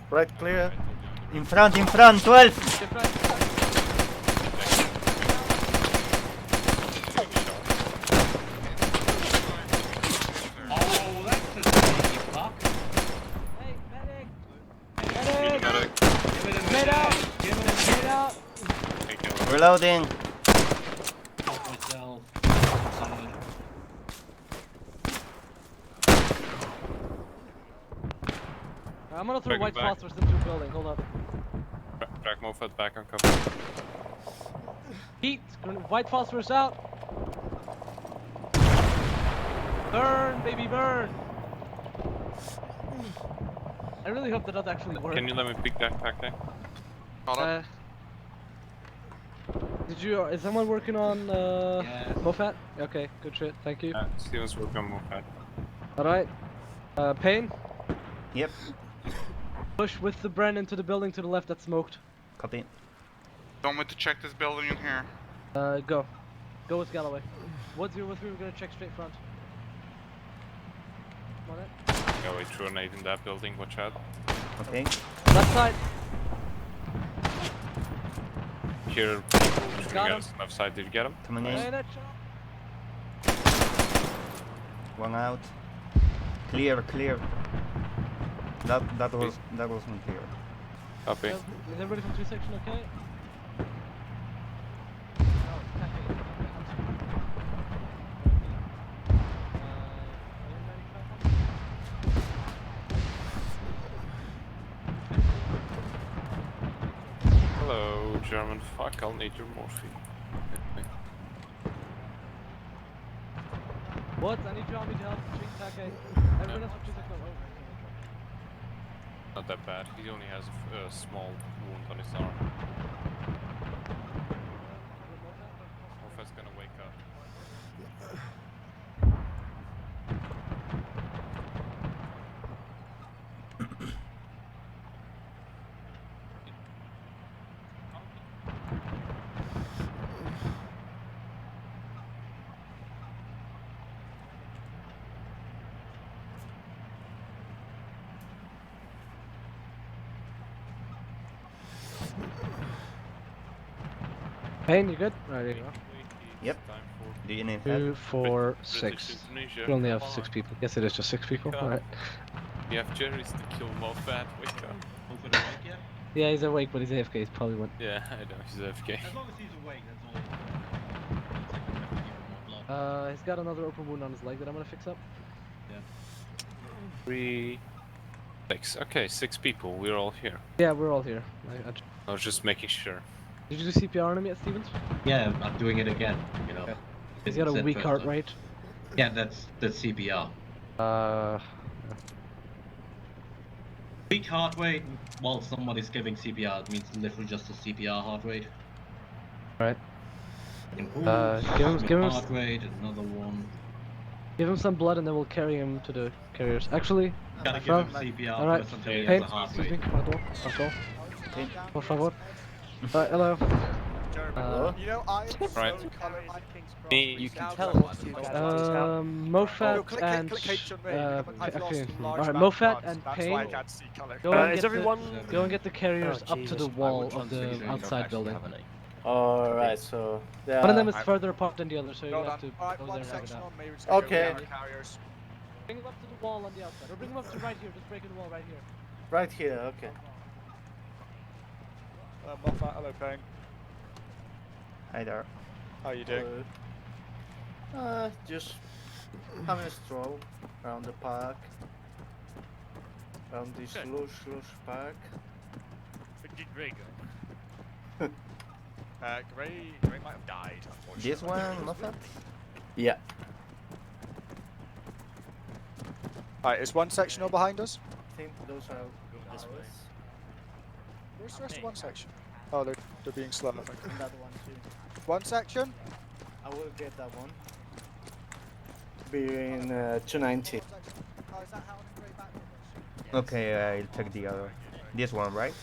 Right, clear. In front, 12! Oh, that's a sneaky fuck. Hey, medic! Medic! Get out! Get out! Reloading! Myself. I'm gonna throw Bring white him back. phosphorus into a building. Hold up. Drag Mofat back on cover. Heat! White phosphorus out! Burn, baby, burn! I really hope that does actually work. Can you let me pick that back there? Did you? Is someone working on Mofat? Okay, good shit. Thank you. Steven's working on Mofat. All right. Payne. Yep. Push with the Bren into the building to the left that's smoked. Copy. Want me to check this building in here? Go. Go with Galloway. Woods, you're with me. We're gonna check straight front. Come on in. Go away, throw a nade in that building. Watch out. Okay. Left side. Here, people shooting Got at him. us on the left side. Did you get him? Coming in. Bayonet shot. One out. Clear, clear. That wasn't clear. Copy. Is everybody from 2 section okay? Hello, German fuck. I'll need your morphine. What? I need your army to help treat that guy. Everyone else for 2 seconds. Not that bad. He only has a small wound on his arm. Morphe's gonna wake up. Payne, you good? Right, there you go. Yep. Do you need 2, help? 4, 6. Tunisia. We only have 6 people. Yes, it is just 6 people. Alright. We have Jerry's to kill Moffat. Wake up. Yeah, he's awake, but he's AFK. He's probably one. Yeah, I know. He's AFK. As long as he's awake, that's all. He's got another open wound on his leg that I'm gonna fix up. Yeah. 3, 6. Okay, 6 people. We're all here. Yeah, we're all here. I was just making sure. Did you do CPR on him yet, Stevens? Yeah, I'm doing it again. You know. He's got a weak heart rate. Yeah, that's CPR. Weak heart rate while somebody's giving CPR means literally just a CPR heart rate. Right. Give him heart rate, another one. Give him some blood and then we'll carry him to the carriers. Actually, gotta give him CPR alright. first until he has Payne, a heart excuse rate. me, pardon, por favor. Alright, hello. You know, I am Right. so colour my King's Cross. You can tell Mofat click and H on me. I've lost okay. large Alright, battle Mofat cards. and That's Payne. why I can't see colour. Go and is get everyone? go and get the carriers up to the wall of the outside building. Alright, so... One of them is further apart than the other, so you Hold have on. to Alright, go one there and have it section out. on me. We're just gonna Okay. go down the carriers. Bring him up to the wall on the outside, or bring him up to right here, just breaking the wall right here. Right here, okay. Moffat, hello, Payne. Hi there. How you doing? Just having a stroll around the park. Around this lush park. Where did Ray go? Gray might have died, unfortunately. This one, Moffat? Yeah. Alright, is one sectional behind us? I think those are This way. Where's the rest of one section? Oh, they're being slow. Another one too. One section? I will get that one. Be in 290. Oh, is that how the Gray back was? Okay, I'll take the other. This one, right?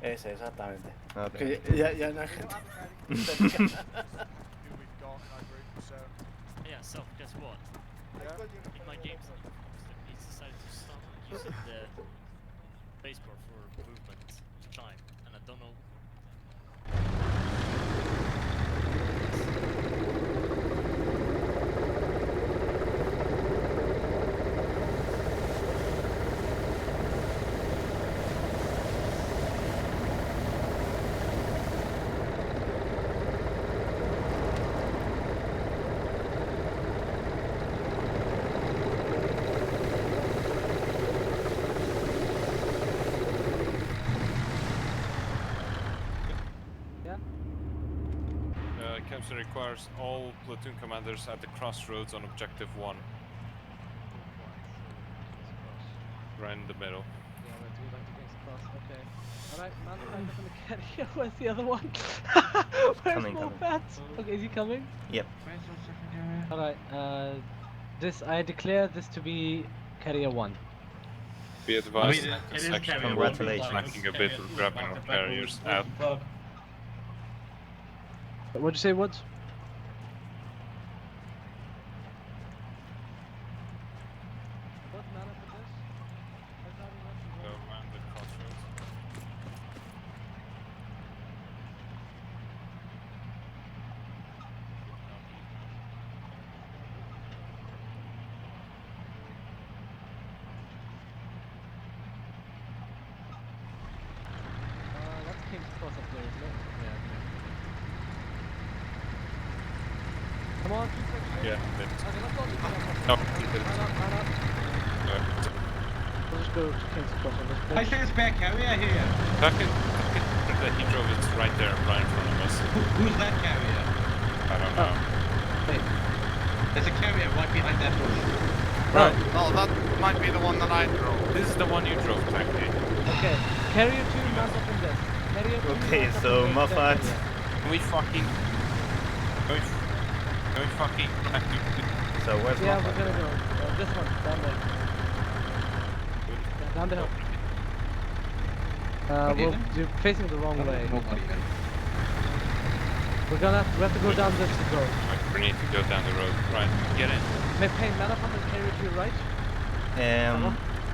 Ese, exactamente. Okay. Ya no hay gente. Who we've got in our group, so... Yeah, so guess what? In my games, he's decided to stop using the spacebar for movement time, and I don't know. Captain requires all platoon commanders at the crossroads on objective 1. Right in the middle. Yeah, we're doing like the King's Cross, okay. Alright, man, I'm gonna get here. Where's the other one? Where's Coming. Mofat? Okay, is he coming? Yep. Alright, I declare this to be Carrier 1. Be advised, I mean, it is section carrier will be Congratulations. lacking a bit of grabbing of carriers out. What'd you say, Woods? What mana for this? Go around the crossroads. That's King's Cross up there, isn't it? Yeah. Come on, keep pushing. Yeah, Okay, let's go. No, Man up. We'll just go to King's Cross on this I bridge. say it's back carrier here. he drove it right there, right in front of us. Who's that carrier? I don't know. Wait. There's a carrier right behind that bush. Right. Oh, that might be the one that I drove. This is the one you drove, Tanky. Okay, carrier 2 mount up in this. Carrier 2 Okay, mount up so in this Moffat. area. Can we fucking... So where's Yeah, Moffat? we're gonna go. This one, down there. Yeah, down the hill. You're facing the wrong way. Nobody in. We have to go down this road. We need to go down the road. Right, get in. Hey, man up on the carrier to your right.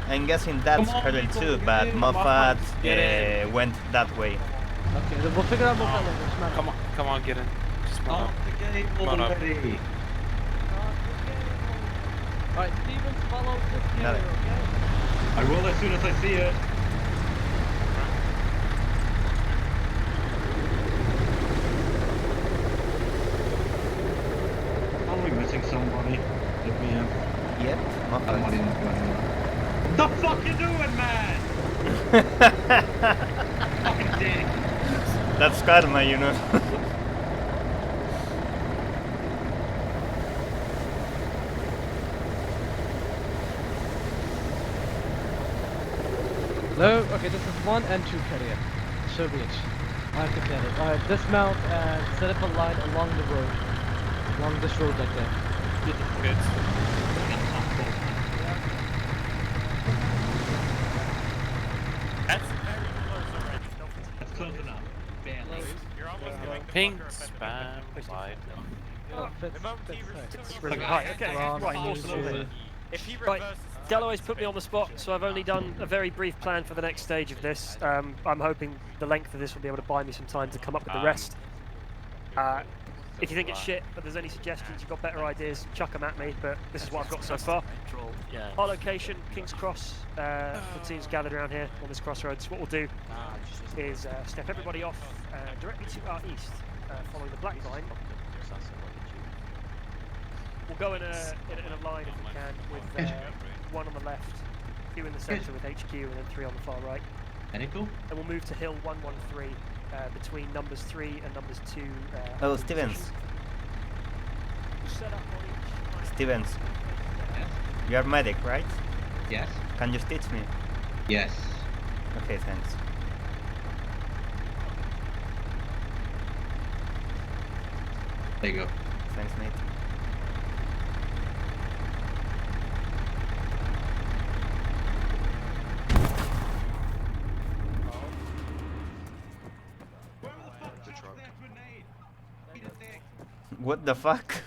I'm guessing that's Carrier 2, but Moffat went that way. Okay, then we'll figure out Moffat later. Just man up. Come on, get in. Just mount Oh, up. the gate Mount up. already. Alright, Stevens, follow this carrier, okay? I will as soon as I see it. Are we missing somebody? Let me in. Yep, Somebody not going on. The fuck you doing, man? Fucking dick. That's karma, you know. Hello? Okay, this is 1 and 2 carrier. Should reach. I can get it. Alright, dismount and set up a line along the road. Along this road like that. Good. That's very close already. That's close enough. Barely. You're almost giving the Ping, spam, light. Oh, fits, Right, okay, right, awesome. If he reverses... Galloway's put me on the spot, so I've only done a very brief plan for the next stage of this. I'm hoping the length of this will be able to buy me some time to come up with the rest. If you think it's shit, but there's any suggestions, you've got better ideas, chuck them at me, but this is what I've got so far. Our location, King's Cross, the team's gathered around here on this crossroads. What we'll do is step everybody off directly to our east, following the black line. We'll go in a line if we can, with one on the left, 2 in the centre with HQ, and then 3 on the far right. Medical? And we'll move to Hill 113 between numbers 3 and numbers 2. Oh, Stevens. Set up on each. Stevens. Yes? You're medic, right? Yes? Can you stitch me? Yes. Okay, thanks. There you go. Thanks, mate. What the fuck?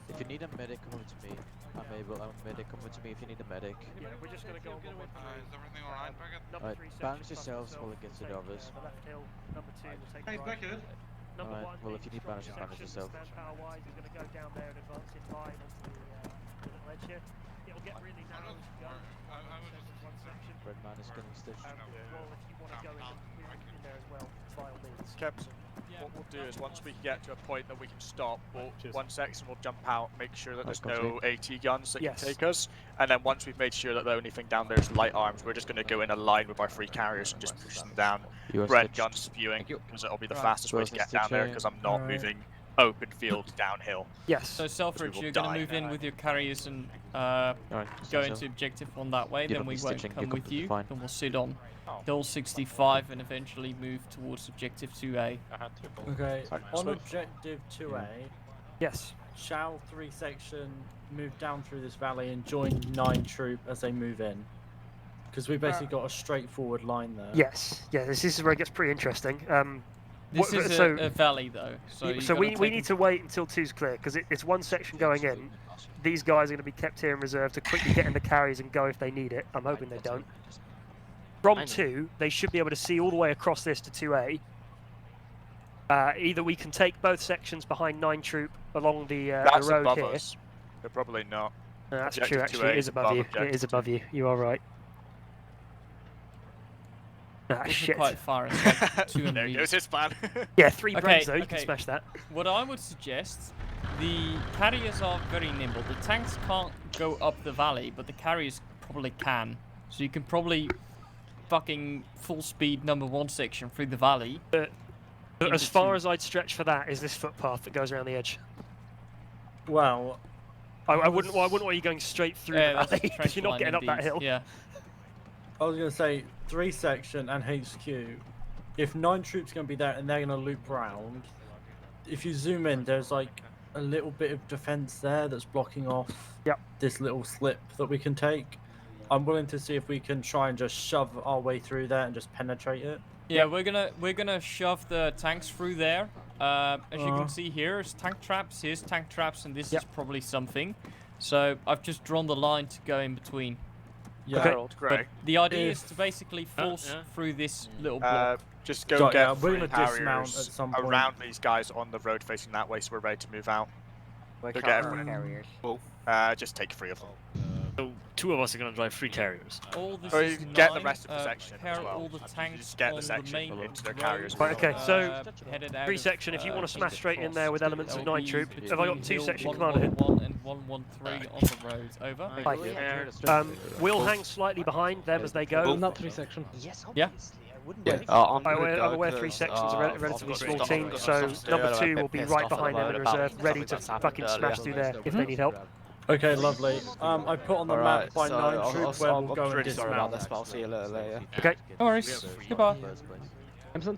If you need a medic, come over to me. I'm a medic, come over to me if you need a medic. Yeah, we're just gonna go on one. Is everything alright, Beckett? Alright, balance yourselves while it gets to the others. Left hill, number 2 will take Hey, right. Beckett. Number Alright, 1, well, if you need balance, just balance section, yourself. manpower-wise, is gonna go down there and advance in line onto the ledge here. It'll get really narrow as you go. One section. Red man is getting stitched. Well, if you want to go in there as well, by all means. Captain, what we'll do is once we get to a point that we can stop, one section will jump out, make sure that there's no AT guns that can take us, and then once we've made sure that the only thing down there is light arms, we're just going to go in a line with our 3 carriers and just push them down. Red guns spewing, because it'll be the fastest way to get down there, because I'm not moving open field downhill. Yes. So Selfridge, you're going to move in with your carriers and go into objective on that way, then we won't come with you, and we'll sit on Hill 65 and eventually move towards objective 2A. Okay, on objective 2A, yes, shall 3 section move down through this valley and join 9 troop as they move in? Because we basically got a straightforward line there. Yes, yeah, this is where it gets pretty interesting. This is a valley though, so we need to wait until 2's clear, because it's one section going in. These guys are going to be kept here in reserve to quickly get into carries and go if they need it. I'm hoping they don't. From 2, they should be able to see all the way across this to 2A. Either we can take both sections behind 9 troop along the road above here. us. They're probably not. That's Objective true, actually. 2A It is above you. objective It is above you. You are right. Ah, This is shit. quite far. It's like 200 There goes his plan. Yeah, 3 brains though, you can smash that. What I would suggest, the carriers are very nimble. The tanks can't go up the valley, but the carriers probably can. So you can probably fucking full speed number 1 section through the valley. As far as I'd stretch for that is this footpath that goes around the edge. Well, I wouldn't want you going straight through the valley because you're not getting up that hill. Yeah. I was going to say 3 section and HQ. If 9 troops are going to be there and they're going to loop round, if you zoom in, there's like a little bit of defense there that's blocking off this little slip that we can take. I'm willing to see if we can try and just shove our way through there and just penetrate it. Yeah, we're gonna shove the tanks through there. As you can see here, here's tank traps, and this is probably something. So I've just drawn the line to go in between. Yeah, But the idea is to basically force through this little block. Just go get we're three gonna dismount at carriers some point. around these guys on the road facing that way, so we're ready to move out. We're Go get covering everyone. carriers. Just take 3 of them. So 2 of us are going to drive 3 carriers. All this Or is you can get the 9, rest of the section as pair well. all the tanks Just get on the section main into their road, carriers. Right, okay, so headed out 3 of, section, if you want to smash straight in Cross. there with elements of 9 troop, have I got 2 Hill section commander here? 111 and 113 on the road. Over. Hi. We'll hang slightly behind them as they go. Not 3 section. Yes, Yeah. I'm I'm aware 3 sections are a relatively small team, so number 2 will be right behind them in reserve, ready to fucking smash through there if they need help. Okay, lovely. I put on the map by 9 troops where we'll go and really sorry about dismount. this, but I'll see you later. Okay. No worries. Goodbye. Emerson?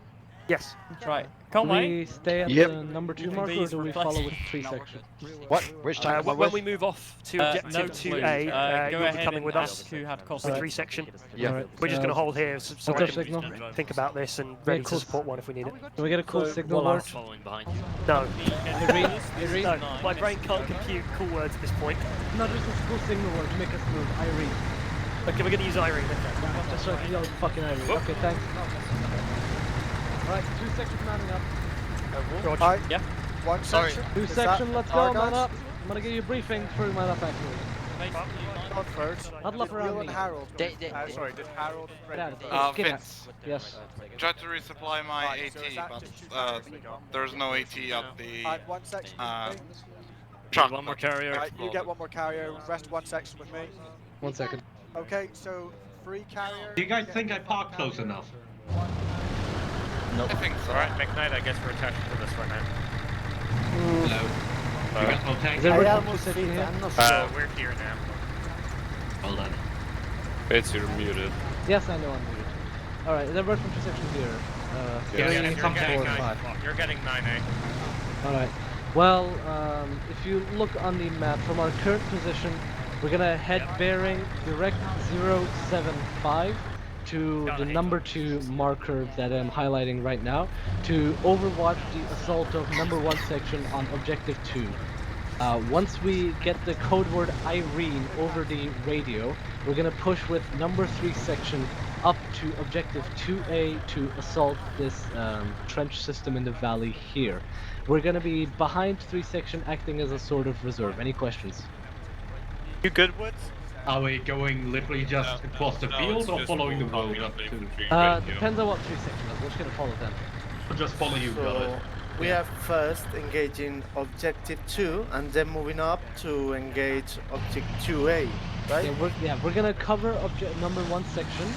Yes. Right. Do Can't we wait. stay at the number 2 mark, or do we follow with 3 section? What? Which tank? When we move off to objective no 2A, go you'll be ahead coming and with us ask who had cost with it. 3 section. Yeah. We're just going to hold here so I What's our can signal? think about this and ready to cool. support one if we need it. Can we get a cool signal word? Following behind you. No. Irene? No, my brain can't compute cool words at this point. No, just a cool signal word to make us move. Irene. Okay, we're going to use Irene. Just so I can yell fucking Irene. Okay, thanks. Alright, 2 section mounting up. Roger. Yeah. 1 section. 2 section, let's go, man up. I'm gonna give you a briefing through man up actually. Not first. Huddle up around Will me. and Harold. Sorry, did Harold ready? Vince. Yes. Tried to resupply my Right, AT, so it's but actually there's no AT up the Alright, 1 section. truck. 1 more carrier. Right, you get 1 more carrier. Rest 1 section with me. 1 second. Okay, so 3 carriers. Do you guys think I parked close enough? I think so. Alright, McKnight, I guess we're attached to this right now. Hello. You got no tank? Is everyone from 2 section here? I'm not sure. We're here now. Well done. It's you're muted. Yes, I know I'm muted. Alright, is everyone from 2 section here? Yes, Three, you're getting 4, 9. 5. You're getting 9A. Alright. Well, if you look on the map from our current position, we're gonna head bearing direct 075 to the number 2 marker that I'm highlighting right now to overwatch the assault of number 1 section on objective 2. Once we get the code word Irene over the radio, we're gonna push with number 3 section up to objective 2A to assault this trench system in the valley here. We're gonna be behind 3 section acting as a sort of reserve. Any questions? You good, Woods? Are we going literally just across the field or following the road up to? Depends on what 3 section is. We're just gonna follow them. We'll just follow you, got So it. we have first engaging objective 2 and then moving up to engage objective 2A, right? We're gonna cover object number 1 section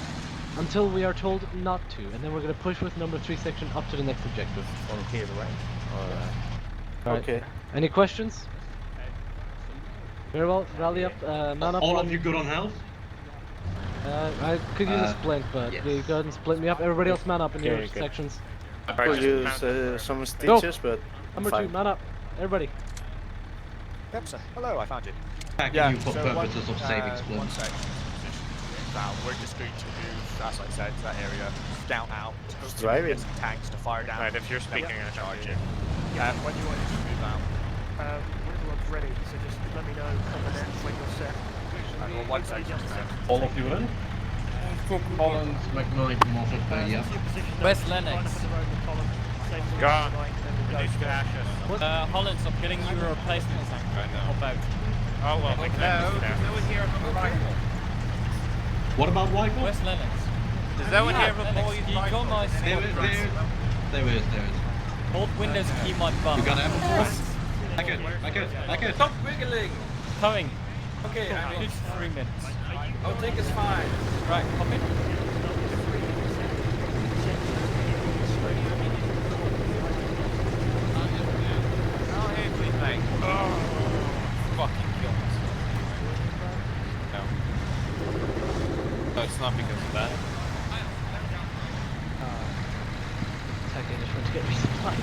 until we are told not to, and then we're gonna push with number 3 section up to the next objective. On here, right? Alright. Okay. Any questions? Very well, rally up, man up. All of you good on health? I could use a splint, but yes. you go ahead and split me up. Everybody else man up in your Okay, good. sections. I could use some stitches, but Number fine. 2, man up. Everybody. Pepsi. Hello, I found you. Attacking you for so purposes of saving 1 splints. section. Now we're just going to move, as I said, to that area, scout out, Just hopefully driving. get some tanks to fire down. Right, if you're then speaking, we I can can charge hear it. When you want to move out. Whenever one's ready, so just let me know on the net when you're set. Well, 1 second. All of you in? Collins, McKnight, Moffat, yeah. Where's Lennox? Gone. Ashes. Hollins, I'm getting you a replacement tank right now. Hop out. Oh well, McKnight is there. What about rifle? Where's Lennox? Is that one here for Lennox, can you call my There is. Hold windows and keep my butt. You got it? I can. Stop wiggling! Coming. Okay, I mean, 3 minutes. I'll take us 5. Right, hop in. attacking, just want to get resupply.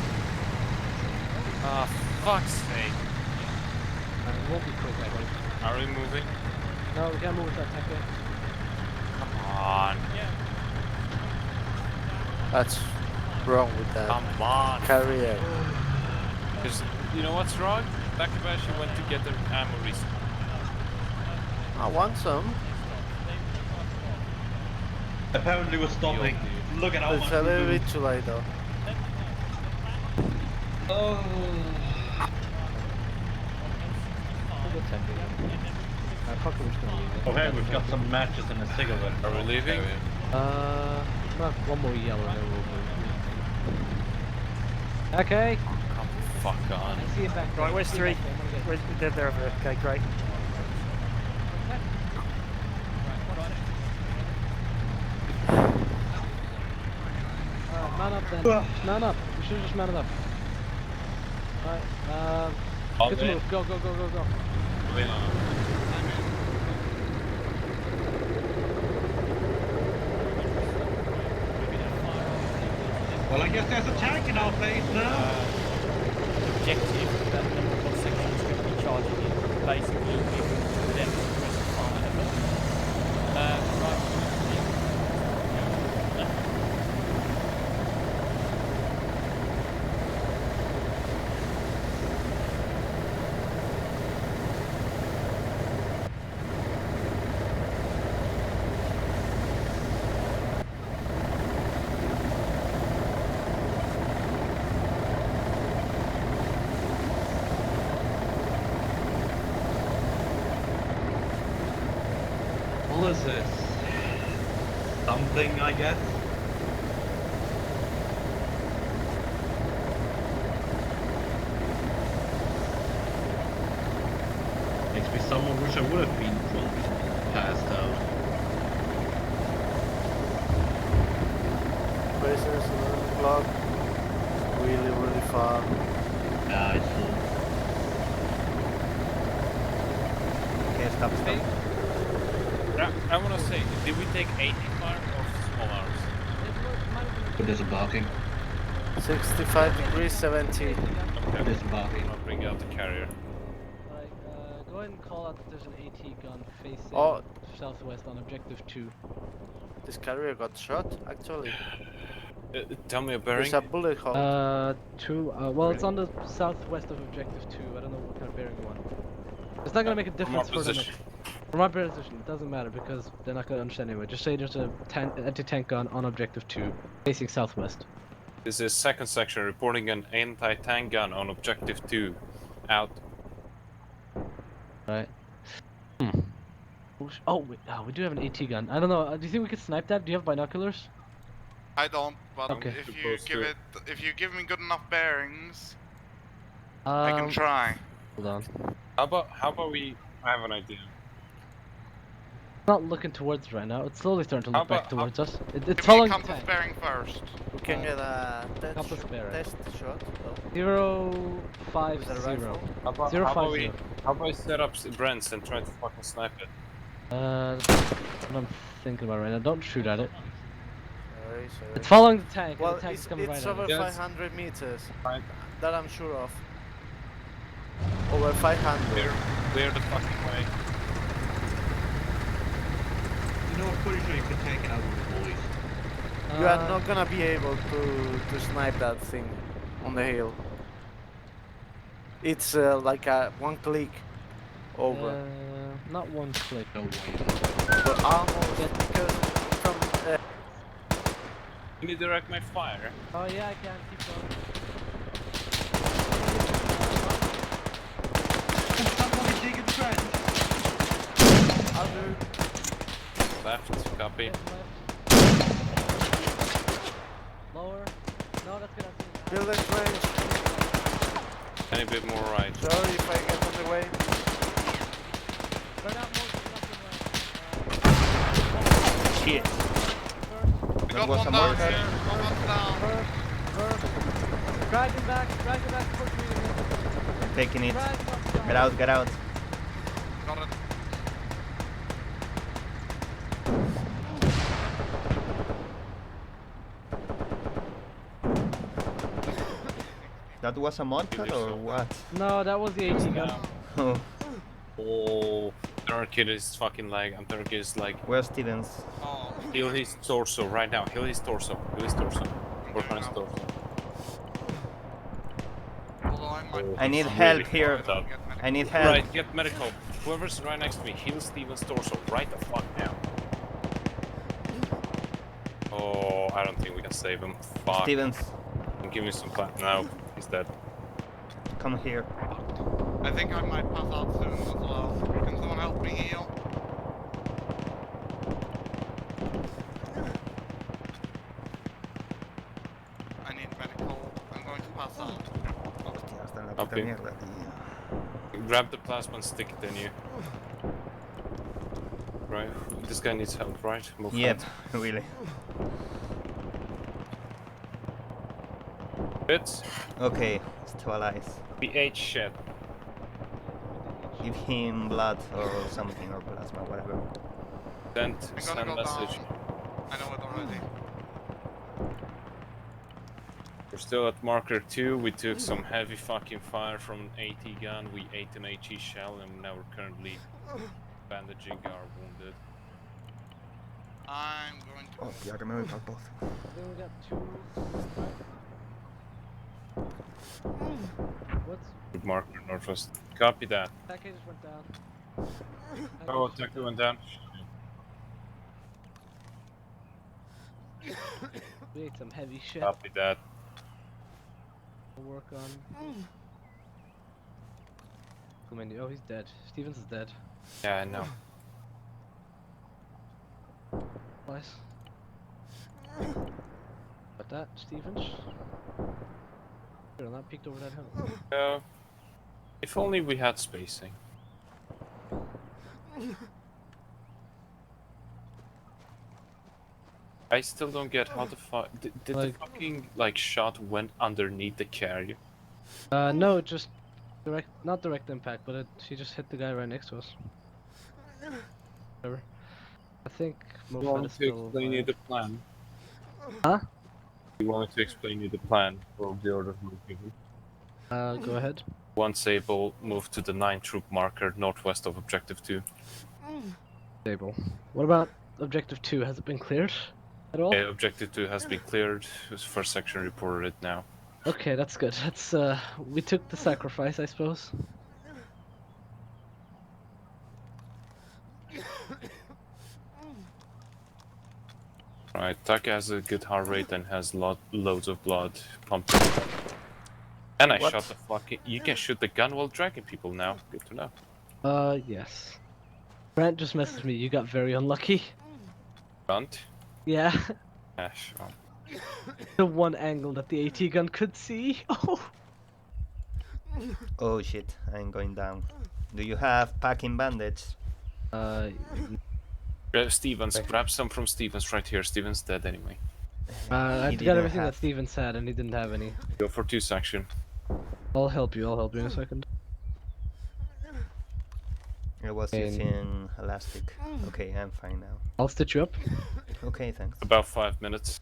Ah, fuck's sake. It won't be quick, I hope. Are we moving? No, we can't move with that tanker. Come on. That's wrong with that. Come on. Carrier. Because you know what's wrong? Takabashi went to get the ammo resupply. I want some. Apparently we're stopping. Look at how It's much a we little do. bit too late though. Oh. Okay, we've got some matches and a cigarette. Are we leaving? Well, one more yellow, then we'll move. Okay. Come fuck on. I see him back there. Right, where's I see three? him back there. They're over there. Okay, great. Man up then. Man up. We should have just manned up. Alright, good to move. Go, go, go, go, go. Well, I guess there's a tank in our face now. Objective that number 1 section is going to be charging in. Basically, if them press What is this? Something, I guess? Makes me somewhat wish I would have been drunk, passed out. Places 11 o'clock. Really far. Yeah, it's full. Okay, stop. I want to say, did we take 80 fire or small arms? But there's a barking. 65 degrees 70. Okay, There's a barking. I'll bring out the carrier. Alright, go ahead and call out that there's an AT gun facing southwest on objective 2. This carrier got shot, actually. Tell me a bearing. There's a bullet hole. Well, it's on the southwest of objective 2. I don't know what kind of bearing you want. It's not gonna make a difference for them. From my position, it doesn't matter because they're not gonna understand anyway. Just say there's a anti-tank gun on objective 2, facing southwest. This is second section reporting an anti-tank gun on objective 2. Out. Right. Oh, wait, we do have an AT gun. I don't know. Do you think we could snipe that? Do you have binoculars? I don't, but Okay. if you give me good enough bearings, I can try. Hold on. How about we? I have an idea. It's not looking towards us right now. It's slowly starting to look back towards us. It's Give me following a the compass tank. bearing first. We can get a Compass bearing. test shot though. 050. How about 050. how about we set up Brents and try to fucking snipe it? That's what I'm thinking about right now. Don't shoot at it. Sorry. It's following the tank. Well, and the tank is coming it's right over at us. 500 meters. That I'm sure of. Over 500. Clear the fucking way. You know, I'm pretty sure you could take it out with the boys. You are not gonna be able to snipe that thing on the hill. It's like a one click over. Not one click. No way. But almost because from. Can you direct my fire? Oh yeah, I can. Keep going. Somebody dig a trench. I'll do. Left, copy. Lower. No, that's good. Build a trench. Any bit more right. Sorry if I get on the way. Shit. We got one down here. One down. Drag him back. Drag him back. Taking it. Get out, get out. Got it. That was a mod or what? No, that was the AT gun. Oh. Oh, Turkey is fucking lag. And Turkey is like. Where's Stevens? Heal his torso right now. Heal his torso. Heal his torso. Work on his torso. I need help here. I need help. Right, get medical. Whoever's right next to me, heal Stevens' torso right the fuck now. Oh, I don't think we can save him. Fuck. Stevens. Give me some time. No, he's dead. Come here. I think I might pass out soon as well. Can someone help me heal? I need medical. I'm going to pass out. Okay. Grab the plasma and stick it in you. Right. This guy needs help, right? Move Yep, fast. really. Bits. Okay, still alive. We ate shit. Give him blood or something, or plasma, whatever. Send message. I know it already. We're still at marker 2. We took some heavy fucking fire from an AT gun. We ate an HE shell, and now we're currently bandaging our wounded. I'm going to. Oh, yeah, que me voy para el pozo. Then we got 2. What's Good marker northwest. Copy that. that guy just went down. Oh, attacker went down. We ate some heavy shit. Copy that. We'll work on. Oh, he's dead. Stevens is dead. Yeah, I know. Nice. But that, Stevens. You're not peeked over that hill. If only we had spacing. I still don't get how the fuck did the fucking like shot went underneath the carrier. No, just not direct impact, but he just hit the guy right next to us. Whatever. I think You Mofat want is to still explain you the plan? Huh? You wanted to explain you the plan for the order of movement. Go ahead. One Sable, move to the 9 troop marker northwest of objective 2. Stable. What about objective 2? Has it been cleared at all? Objective 2 has been cleared. His first section reported it now. Okay, that's good. That's we took the sacrifice, I suppose. Right, Taka has a good heart rate and has loads of blood pumping. And I shot the fucking. You can shoot the gun while dragging people now. Good to know. Yes. Brent just messaged me. You got very unlucky. Grunt? Yeah. Yeah, sure. The one angle that the AT gun could see. Oh. Oh shit, I'm going down. Do you have packing bandage? Stevens, grab some from Stevens right here. Stevens dead anyway. I got everything that Stevens had, and he didn't have any. Go for 2 section. I'll help you in a second. I was using elastic. Okay, I'm fine now. I'll stitch you up. Okay, thanks. About 5 minutes.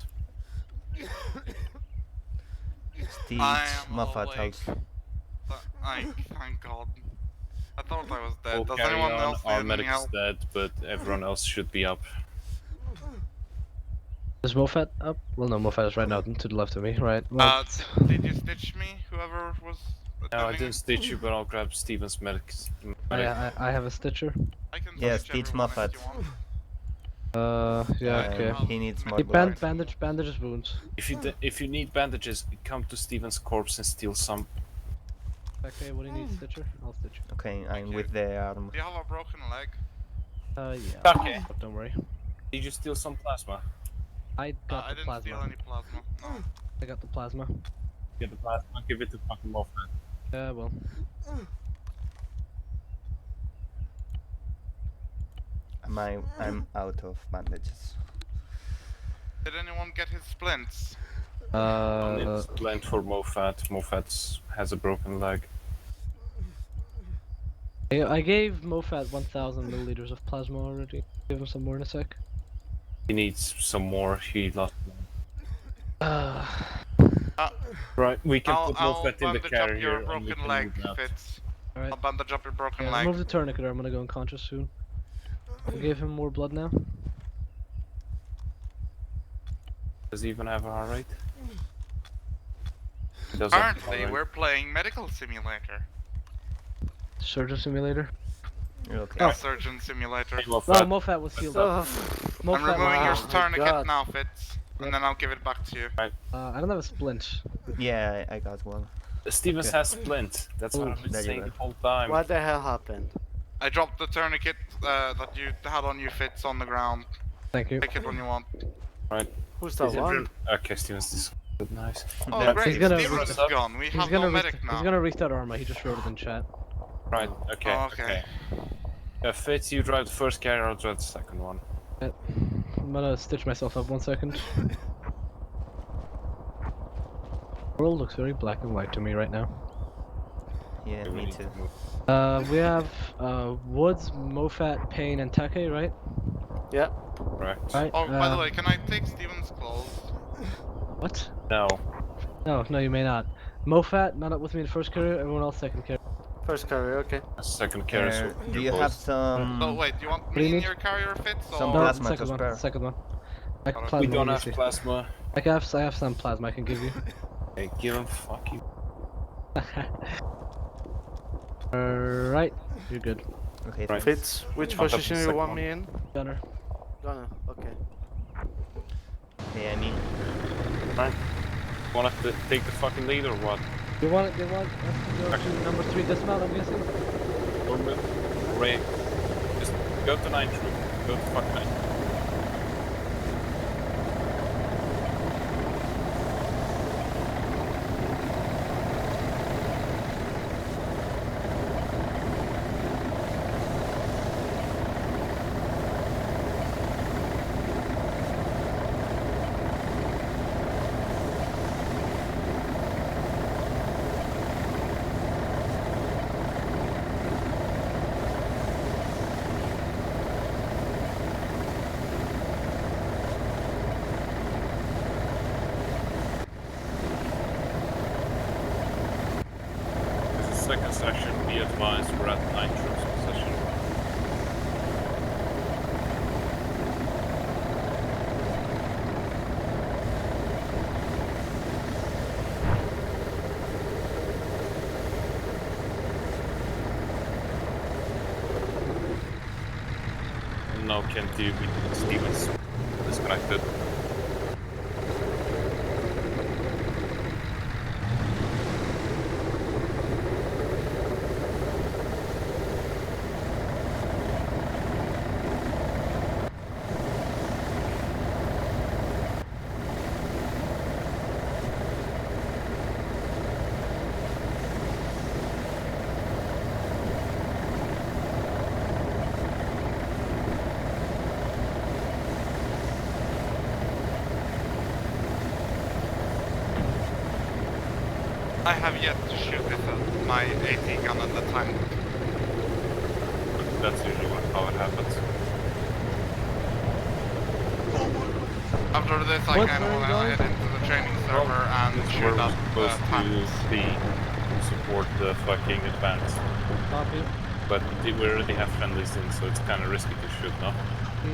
Stitch, Moffat helps. Thank God. I thought I was dead. We'll Does carry anyone on. else Our need any medic is help? dead, but everyone else should be up. Is Mofat up? Well, no, Mofat is right now to the left of me, right? Well, Did you stitch me? Whoever was. No, I didn't stitch you, but I'll grab Stevens' medic. I have a stitcher. Yeah, Stitch Moffat. Yeah, okay. He needs more blood. Bandages wounds. If you need bandages, come to Stevens' corpse and steal some. Okay, what do you need, stitcher? I'll stitch you. Okay, I'm with the arm. Do you have a broken leg? Yeah. Okay. But don't worry. Did you steal some plasma? I got I the didn't plasma. steal any plasma. No. I got the plasma. Get the plasma, give it to fucking Moffat. Yeah, well. I'm out of bandages. Did anyone get his splints? It's blend for Moffat. Moffat has a broken leg. I gave Mofat 1,000 milliliters of plasma already. Give him some more in a sec. He needs some more. He lost one. Right, we can put I'll Moffat in the bandage up carrier your and we broken can leg, move out. Fitz. Alright. I'll bandage up your broken Yeah, leg. remove the tourniquet, or I'm gonna go unconscious soon. We gave him more blood now. Does he even have a heart rate? He does have a heart Currently, rate. we're playing Medical Simulator. Surgeon simulator. Okay. Yeah, Surgeon Simulator. Hey, Oh, Moffat. Moffat was healed up. I'm Moffat removing your was tourniquet now, Fitz, and then I'll give it back to you. Right. I don't have a splint. Yeah, I got one. Stevens Okay. has splint. That's what I've been there you saying go. the whole time. What the hell happened? I dropped the tourniquet that you had on you, Fitz, on the ground. Thank you. Take it when you want. Right. Who's that one? Okay, Stevens, this is good, nice. Oh, great. He's gonna Stevens is gone. We have no medic now. He's gonna restart armor. He just wrote it in chat. Right, okay, Oh, okay. Fitz, you drive the first carrier, I'll drive the second one. I'm gonna stitch myself up 1 second. World looks very black and white to me right now. Yeah, me too. We have Woods, Moffat, Payne, and Take, right? Yeah. Right. Right. Oh, by the way, can I take Stevens' clothes? What? No. No, you may not. Moffat, not up with me in first carrier. Everyone else second carrier. First carrier, okay. Second carrier. So Do you have some? Oh, wait, do you want do you me in need? your carrier, Fitz? Some Or... plasma to second one. spare. Second one. we don't have plasma. I have some plasma I can give you. Hey, give him. Fuck you. Alright, you're good. Okay. Right. Fitz, which I'll have position the you second want one. me in? Gunner. Gunner, okay. Yeah, I mean. Right. Wanna take the fucking lead or what? They want us to go to number 3 dismount, I'm guessing? Ray, just go to 9 troop. Go to fucking 9. Second section, be advised, we're at 9 troops position. No, can't do. Stevens disconnected. I have yet to shoot with my AT gun at the time. That's usually how it happens. After this, I kind of want to head into the training server and This is shoot where up we're the supposed tanks. to be support the fucking advance. Copy. But we already have friendlies in, so it's kind of risky to shoot, no?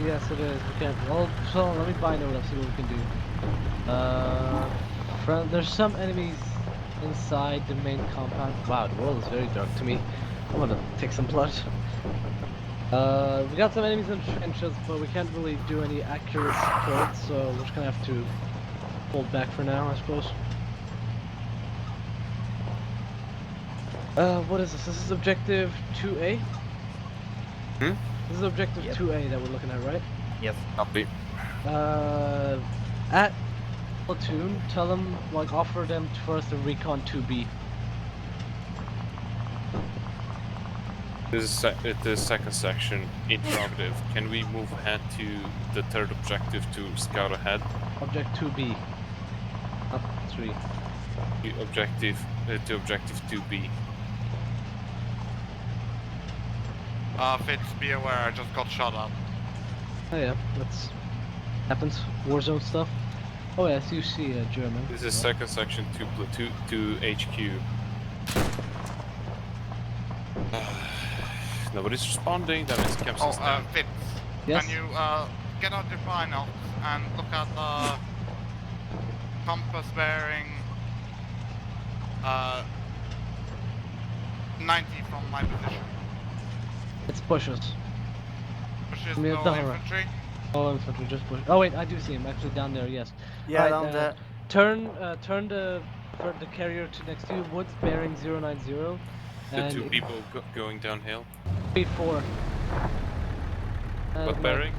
Yes, it is. We can't. Well, so let me bind it up, see what we can do. There's some enemies inside the main compound. Wow, the world is very dark to me. I'm gonna take some blood. We got some enemies in trenches, but we can't really do any accurate support, so we're just gonna have to hold back for now, I suppose. What is this? This is objective 2A? Hmm? This is objective Yep. 2A that we're looking at, right? Yes. Copy. At platoon, tell them, like, offer them for us to recon 2B. This is the second section, interrogative. Can we move ahead to the third objective to scout ahead? Object 2B. Up 3. To objective 2B. Fitz, be aware, I just got shot at. Oh yeah, that's happens. Warzone stuff. Oh yes, you see German. This is second section to HQ. Nobody's responding. That means Kemp's down. Fitz, Yes? can you get out your binocs and look at the compass bearing 90 from my position? It's bushes. Bushes, Yeah, no down infantry? Oh, infantry, just bush. Oh wait, I do see him actually down there. Yes. Yeah, Right, down there. Turn the carrier to next to you, woods bearing 090. The And two people going downhill. Speed 4. What bearing?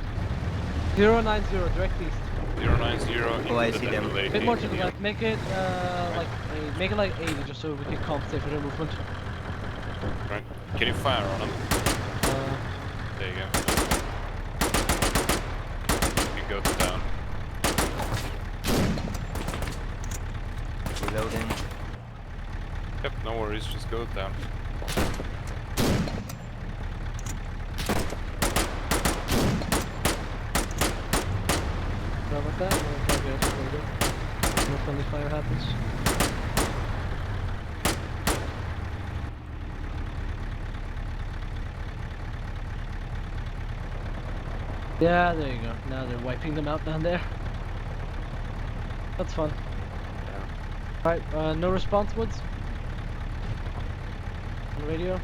090, direct east. 090. Oh, I see them. A bit more to the left. Make it make it like 80, just so we can compensate for their movement. Right. Can you fire on them? There you go. You go down. Reloading. Yep, no worries, just go down. How about that? No friendly fire happens. Yeah, there you go. Now they're wiping them out down there. That's fun. Alright, no response, Woods? On radio?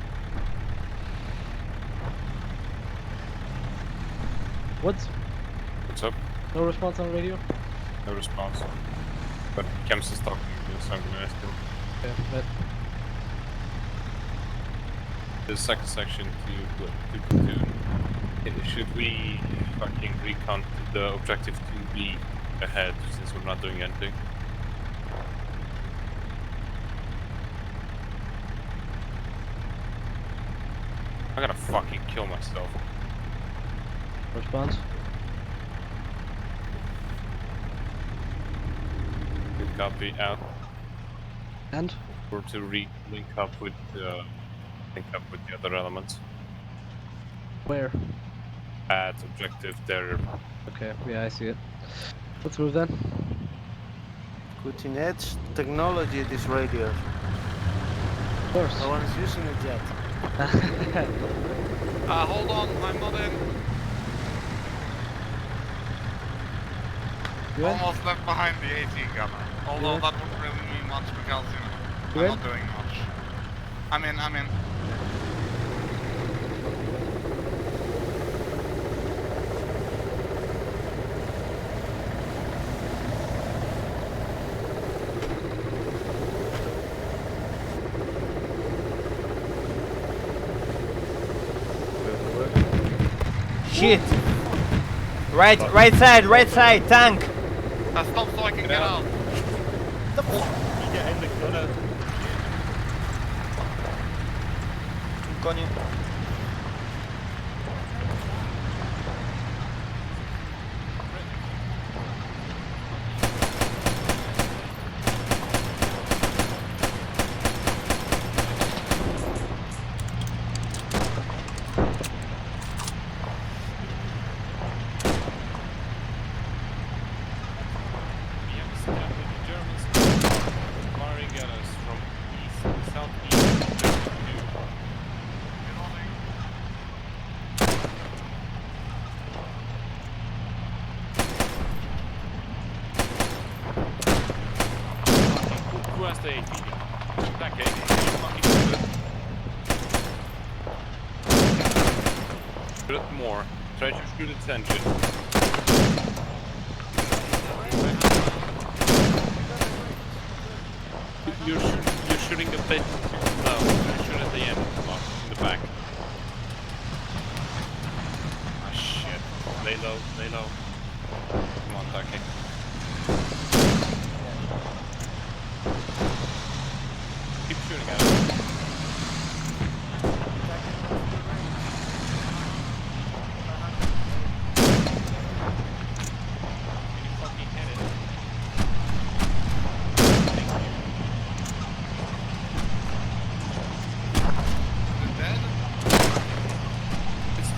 Woods? What's up? No response on radio? No response. But Kemps is talking to me, so I'm gonna ask him. Yeah, but... The second section to platoon. Should we fucking recon the objective to be ahead since we're not doing anything? I'm gonna fucking kill myself. Response? Good copy, out. And? Or to link up with the other elements. Where? At objective there. Okay, yeah, I see it. Let's move then. Cutting edge technology, this radio. Of course. No one's using it yet. Hold on, I'm not in. You in? Almost left behind the AT gunner. Although that wouldn't really mean much because, you know, I'm not doing much. I'm in. Shit! Right side, tank! Stop so I can get out. The fuck? You get in the gunner. Got you. More. Try to shoot its engine. You're shooting a bit low. Shoot at the end, in the back. Ah, shit. Lay low. Come on, Taki. Keep shooting at it.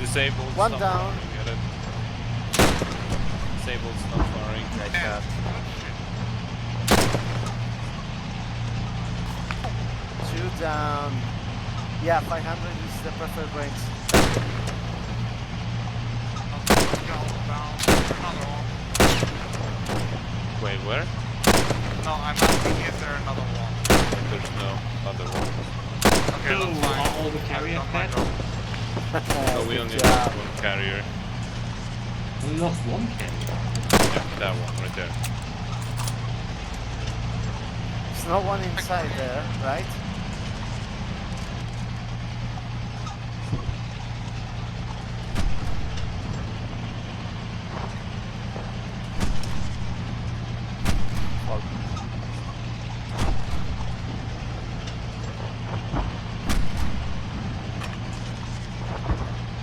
Disabled. One down. Disabled, stop firing. Nice shot. down. Yeah, 500 is the preferred range. Wait, where? No, I'm asking, is there another one? There's no other one. Okay, So, that's fine. are all the carriers dead? No, we only lost one carrier. We lost one carrier? Yeah, that one right there. There's no one inside there, right?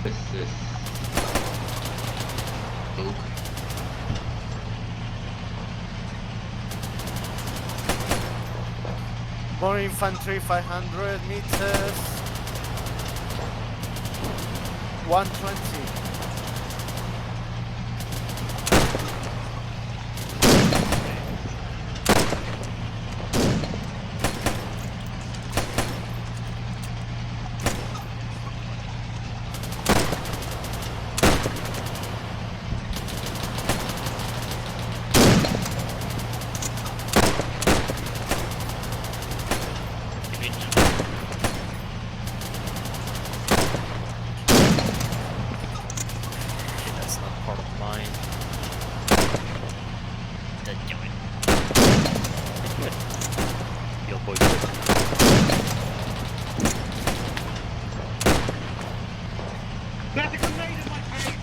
This is... Oh. More infantry, 500 meters. 120. That's not part of mine. Good. Your boy's good. There's a grenade in my face!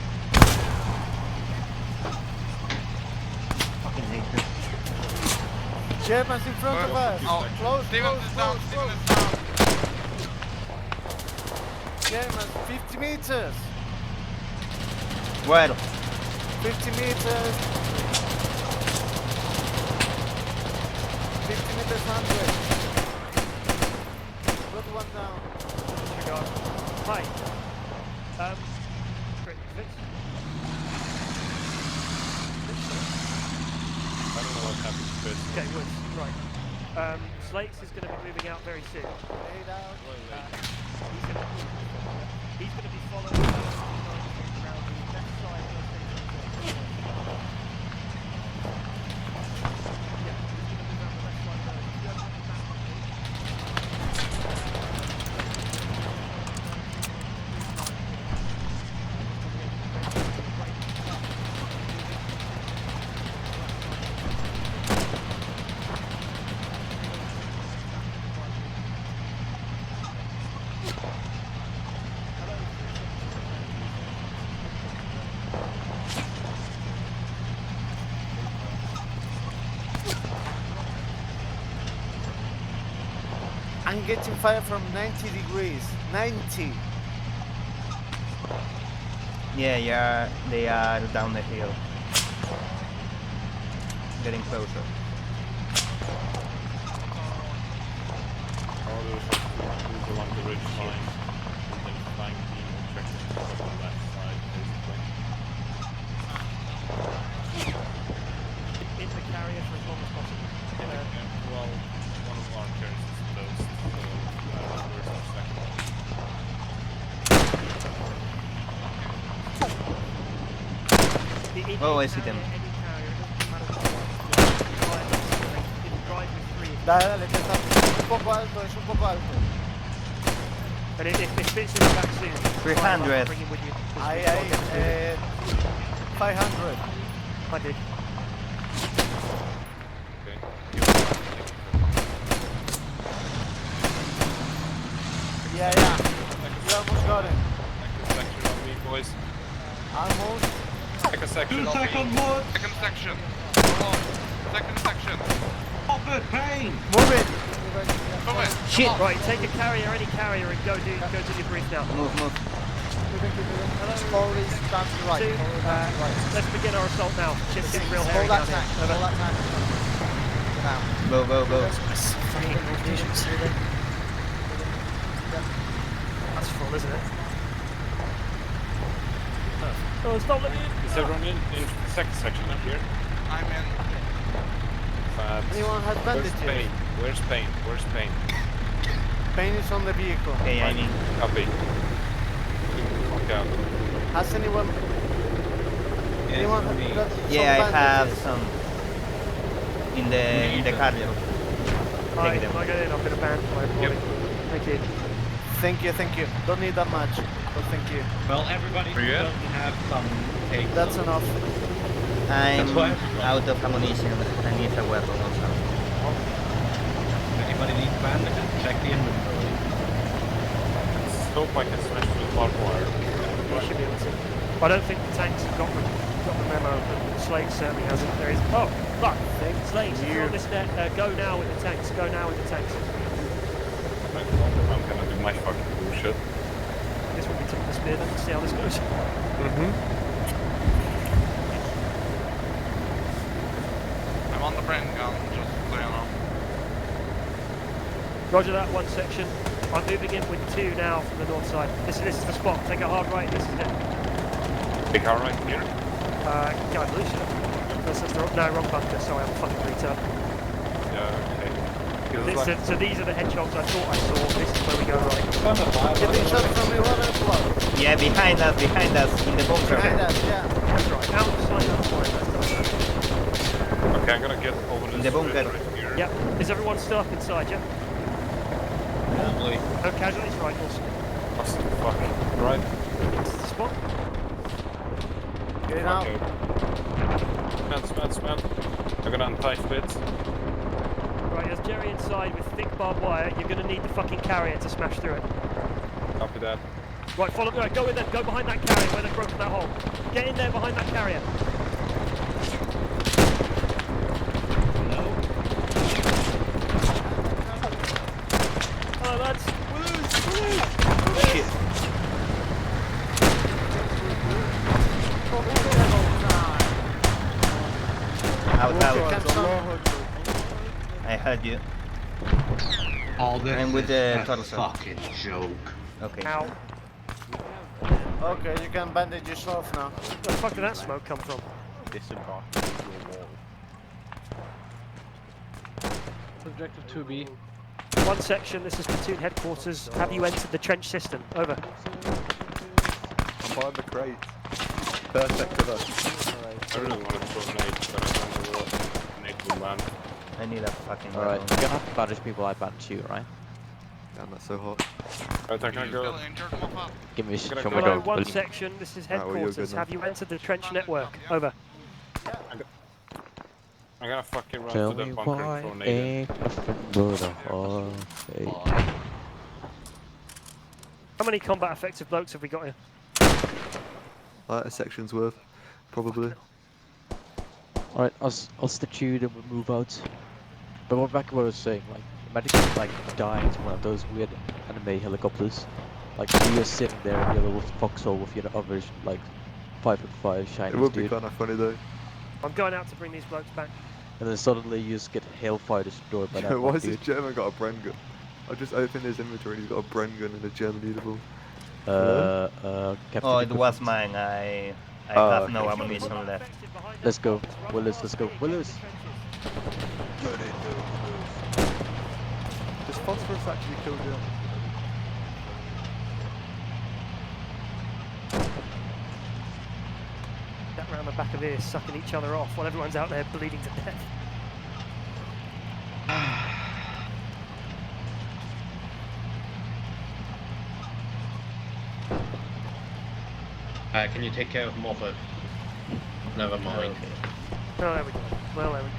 Fucking hate this. Germans in front of us. Oh, Close, Steven close, is down, close, Steven close. is down. Germans, 50 meters. Well, 50 meters. 50 meters, 100. Put one down. Hi. Great. I don't know what happened to Chris. Okay, Woods, right. Slates is going to be moving out very soon. He's going to be following around the left side of the station. Yeah, he's going to move around the left side of the station. You have to map I'm getting fire from 90 degrees. 90. yeah, they are down the hill. Getting closer. Orders move along the ridge line and then flank the objective on the left side, basically. in the carrier for as long as possible. Well, one of our carriers is closed, so where's our second one? Oh, I see them. Dale, dale, que está un poco alto, es un poco alto. But if Fitz is back soon, 300. bring him with you. Ahí, 500. I did. Okay. Yeah. You almost got it. Second section on me, boys. Almost. Second section on me. Second section. Come on. Second section. Offered pain! Move it. Move it. Shit! Right, take a carrier, any carrier, and go to your brief now. Move. Slowly stand to right. Two, let's begin our assault now. Shit's getting real hairy Hold that down tank. here. Hold that tank. Down. Go. That's full, isn't it? Oh, it's not letting me in. Is everyone in the second section up here? I'm in. Anyone has bandages? Where's Pain? Pain is on the vehicle. Okay, I mean. Copy. Fuck out. Has anyone? Anyone got Yeah, some I have bandages? some in the carrier. Hi, Take them. can I get in? I've been abandoned by everybody. Thank you. Thank you. Don't need that much, but thank you. Well, everybody Yeah. doesn't have some take. That's enough. I'm That's why- out of ammunition. I need a weapon or something. Anybody needs bandages? Check the inventory. Hope I can smash the barbed wire. You should be able to. I don't think the tanks have got the memo, but Slade certainly hasn't. There is. Oh, look! Slade, you're on this net. Go now with the tanks. Go now with the tanks. I'm gonna do my fucking bullshit. I guess we'll be taking the spear then and see how this goes. I'm on the brain gun, just so you know. Roger that, one section. I'm moving in with 2 now from the north side. This is the spot. Take a hard right. This is it. Big car right here? Yeah, I believe so. No, wrong bunker. Sorry, I'm a fucking retard. Yeah, okay. Feels like... So these are the hedgehogs I thought I saw. This is where we go right. Getting shot from the water blood. Yeah, behind us, in the bunker. Behind us, yeah. That's right. Outside that point. Okay, I'm gonna get over this In the bunker. right here. Yep. Is everyone still up inside, yeah? Probably. No casualties, right, awesome. What's the fuck? Right? This is the spot. Get it out. Spam. I'm gonna untie bits. Right, there's Jerry inside with thick barbed wire. You're going to need the fucking carrier to smash through it. Copy that. Right, follow me. Right, go in there. Go behind that carrier where they've broken that hole. Get in there behind that carrier. Hello, lads. Shit. Out. I heard you. All this I'm with is the a torso. fucking joke. Okay. Ow. Okay, you can bandage yourself now. Where the fuck did that smoke come from? Disembark your wall. Objective 2B. One section, this is platoon headquarters. Have you entered the trench system? Over. I'm behind the crate. Perfect cover. I really want to throw nades, but I don't know what nade will land. I need a fucking Alright, weapon. you're gonna have to bandage people I bandage you, right? Damn, that's so hot. Right, I can go. Give me show me Hello, go. one section, this is well, you're headquarters. good now. Have you entered the trench network? Over. I'm gonna fucking run Tell to the me bunker why and throw nade. ain't nothing but a heartache. How many combat effective blokes have we got here? Like a section's worth, probably. Alright, I'll stitch you, then we'll move out. But what back to what I was saying, like, imagine like dying to one of those weird anime helicopters. Like, you're sitting there in your little foxhole with your other, like, 5'5" shiny It would be dude. kind of funny though. I'm going out to bring these blokes back. And then suddenly you just get hellfire destroyed by that Why one has this dude. German got a Bren gun? I just opened his inventory and he's got a Bren gun and a German uniform. Captain Oh, it Equipment. was mine. I Oh, have no okay. ammunition left. Let's go, Willis, let's go, Willis! Does phosphorus actually kill German? That round the back of here, sucking each other off while everyone's out there bleeding to death. Can you take care of Moffat? Never mind. Oh, there we go. Well, there we go.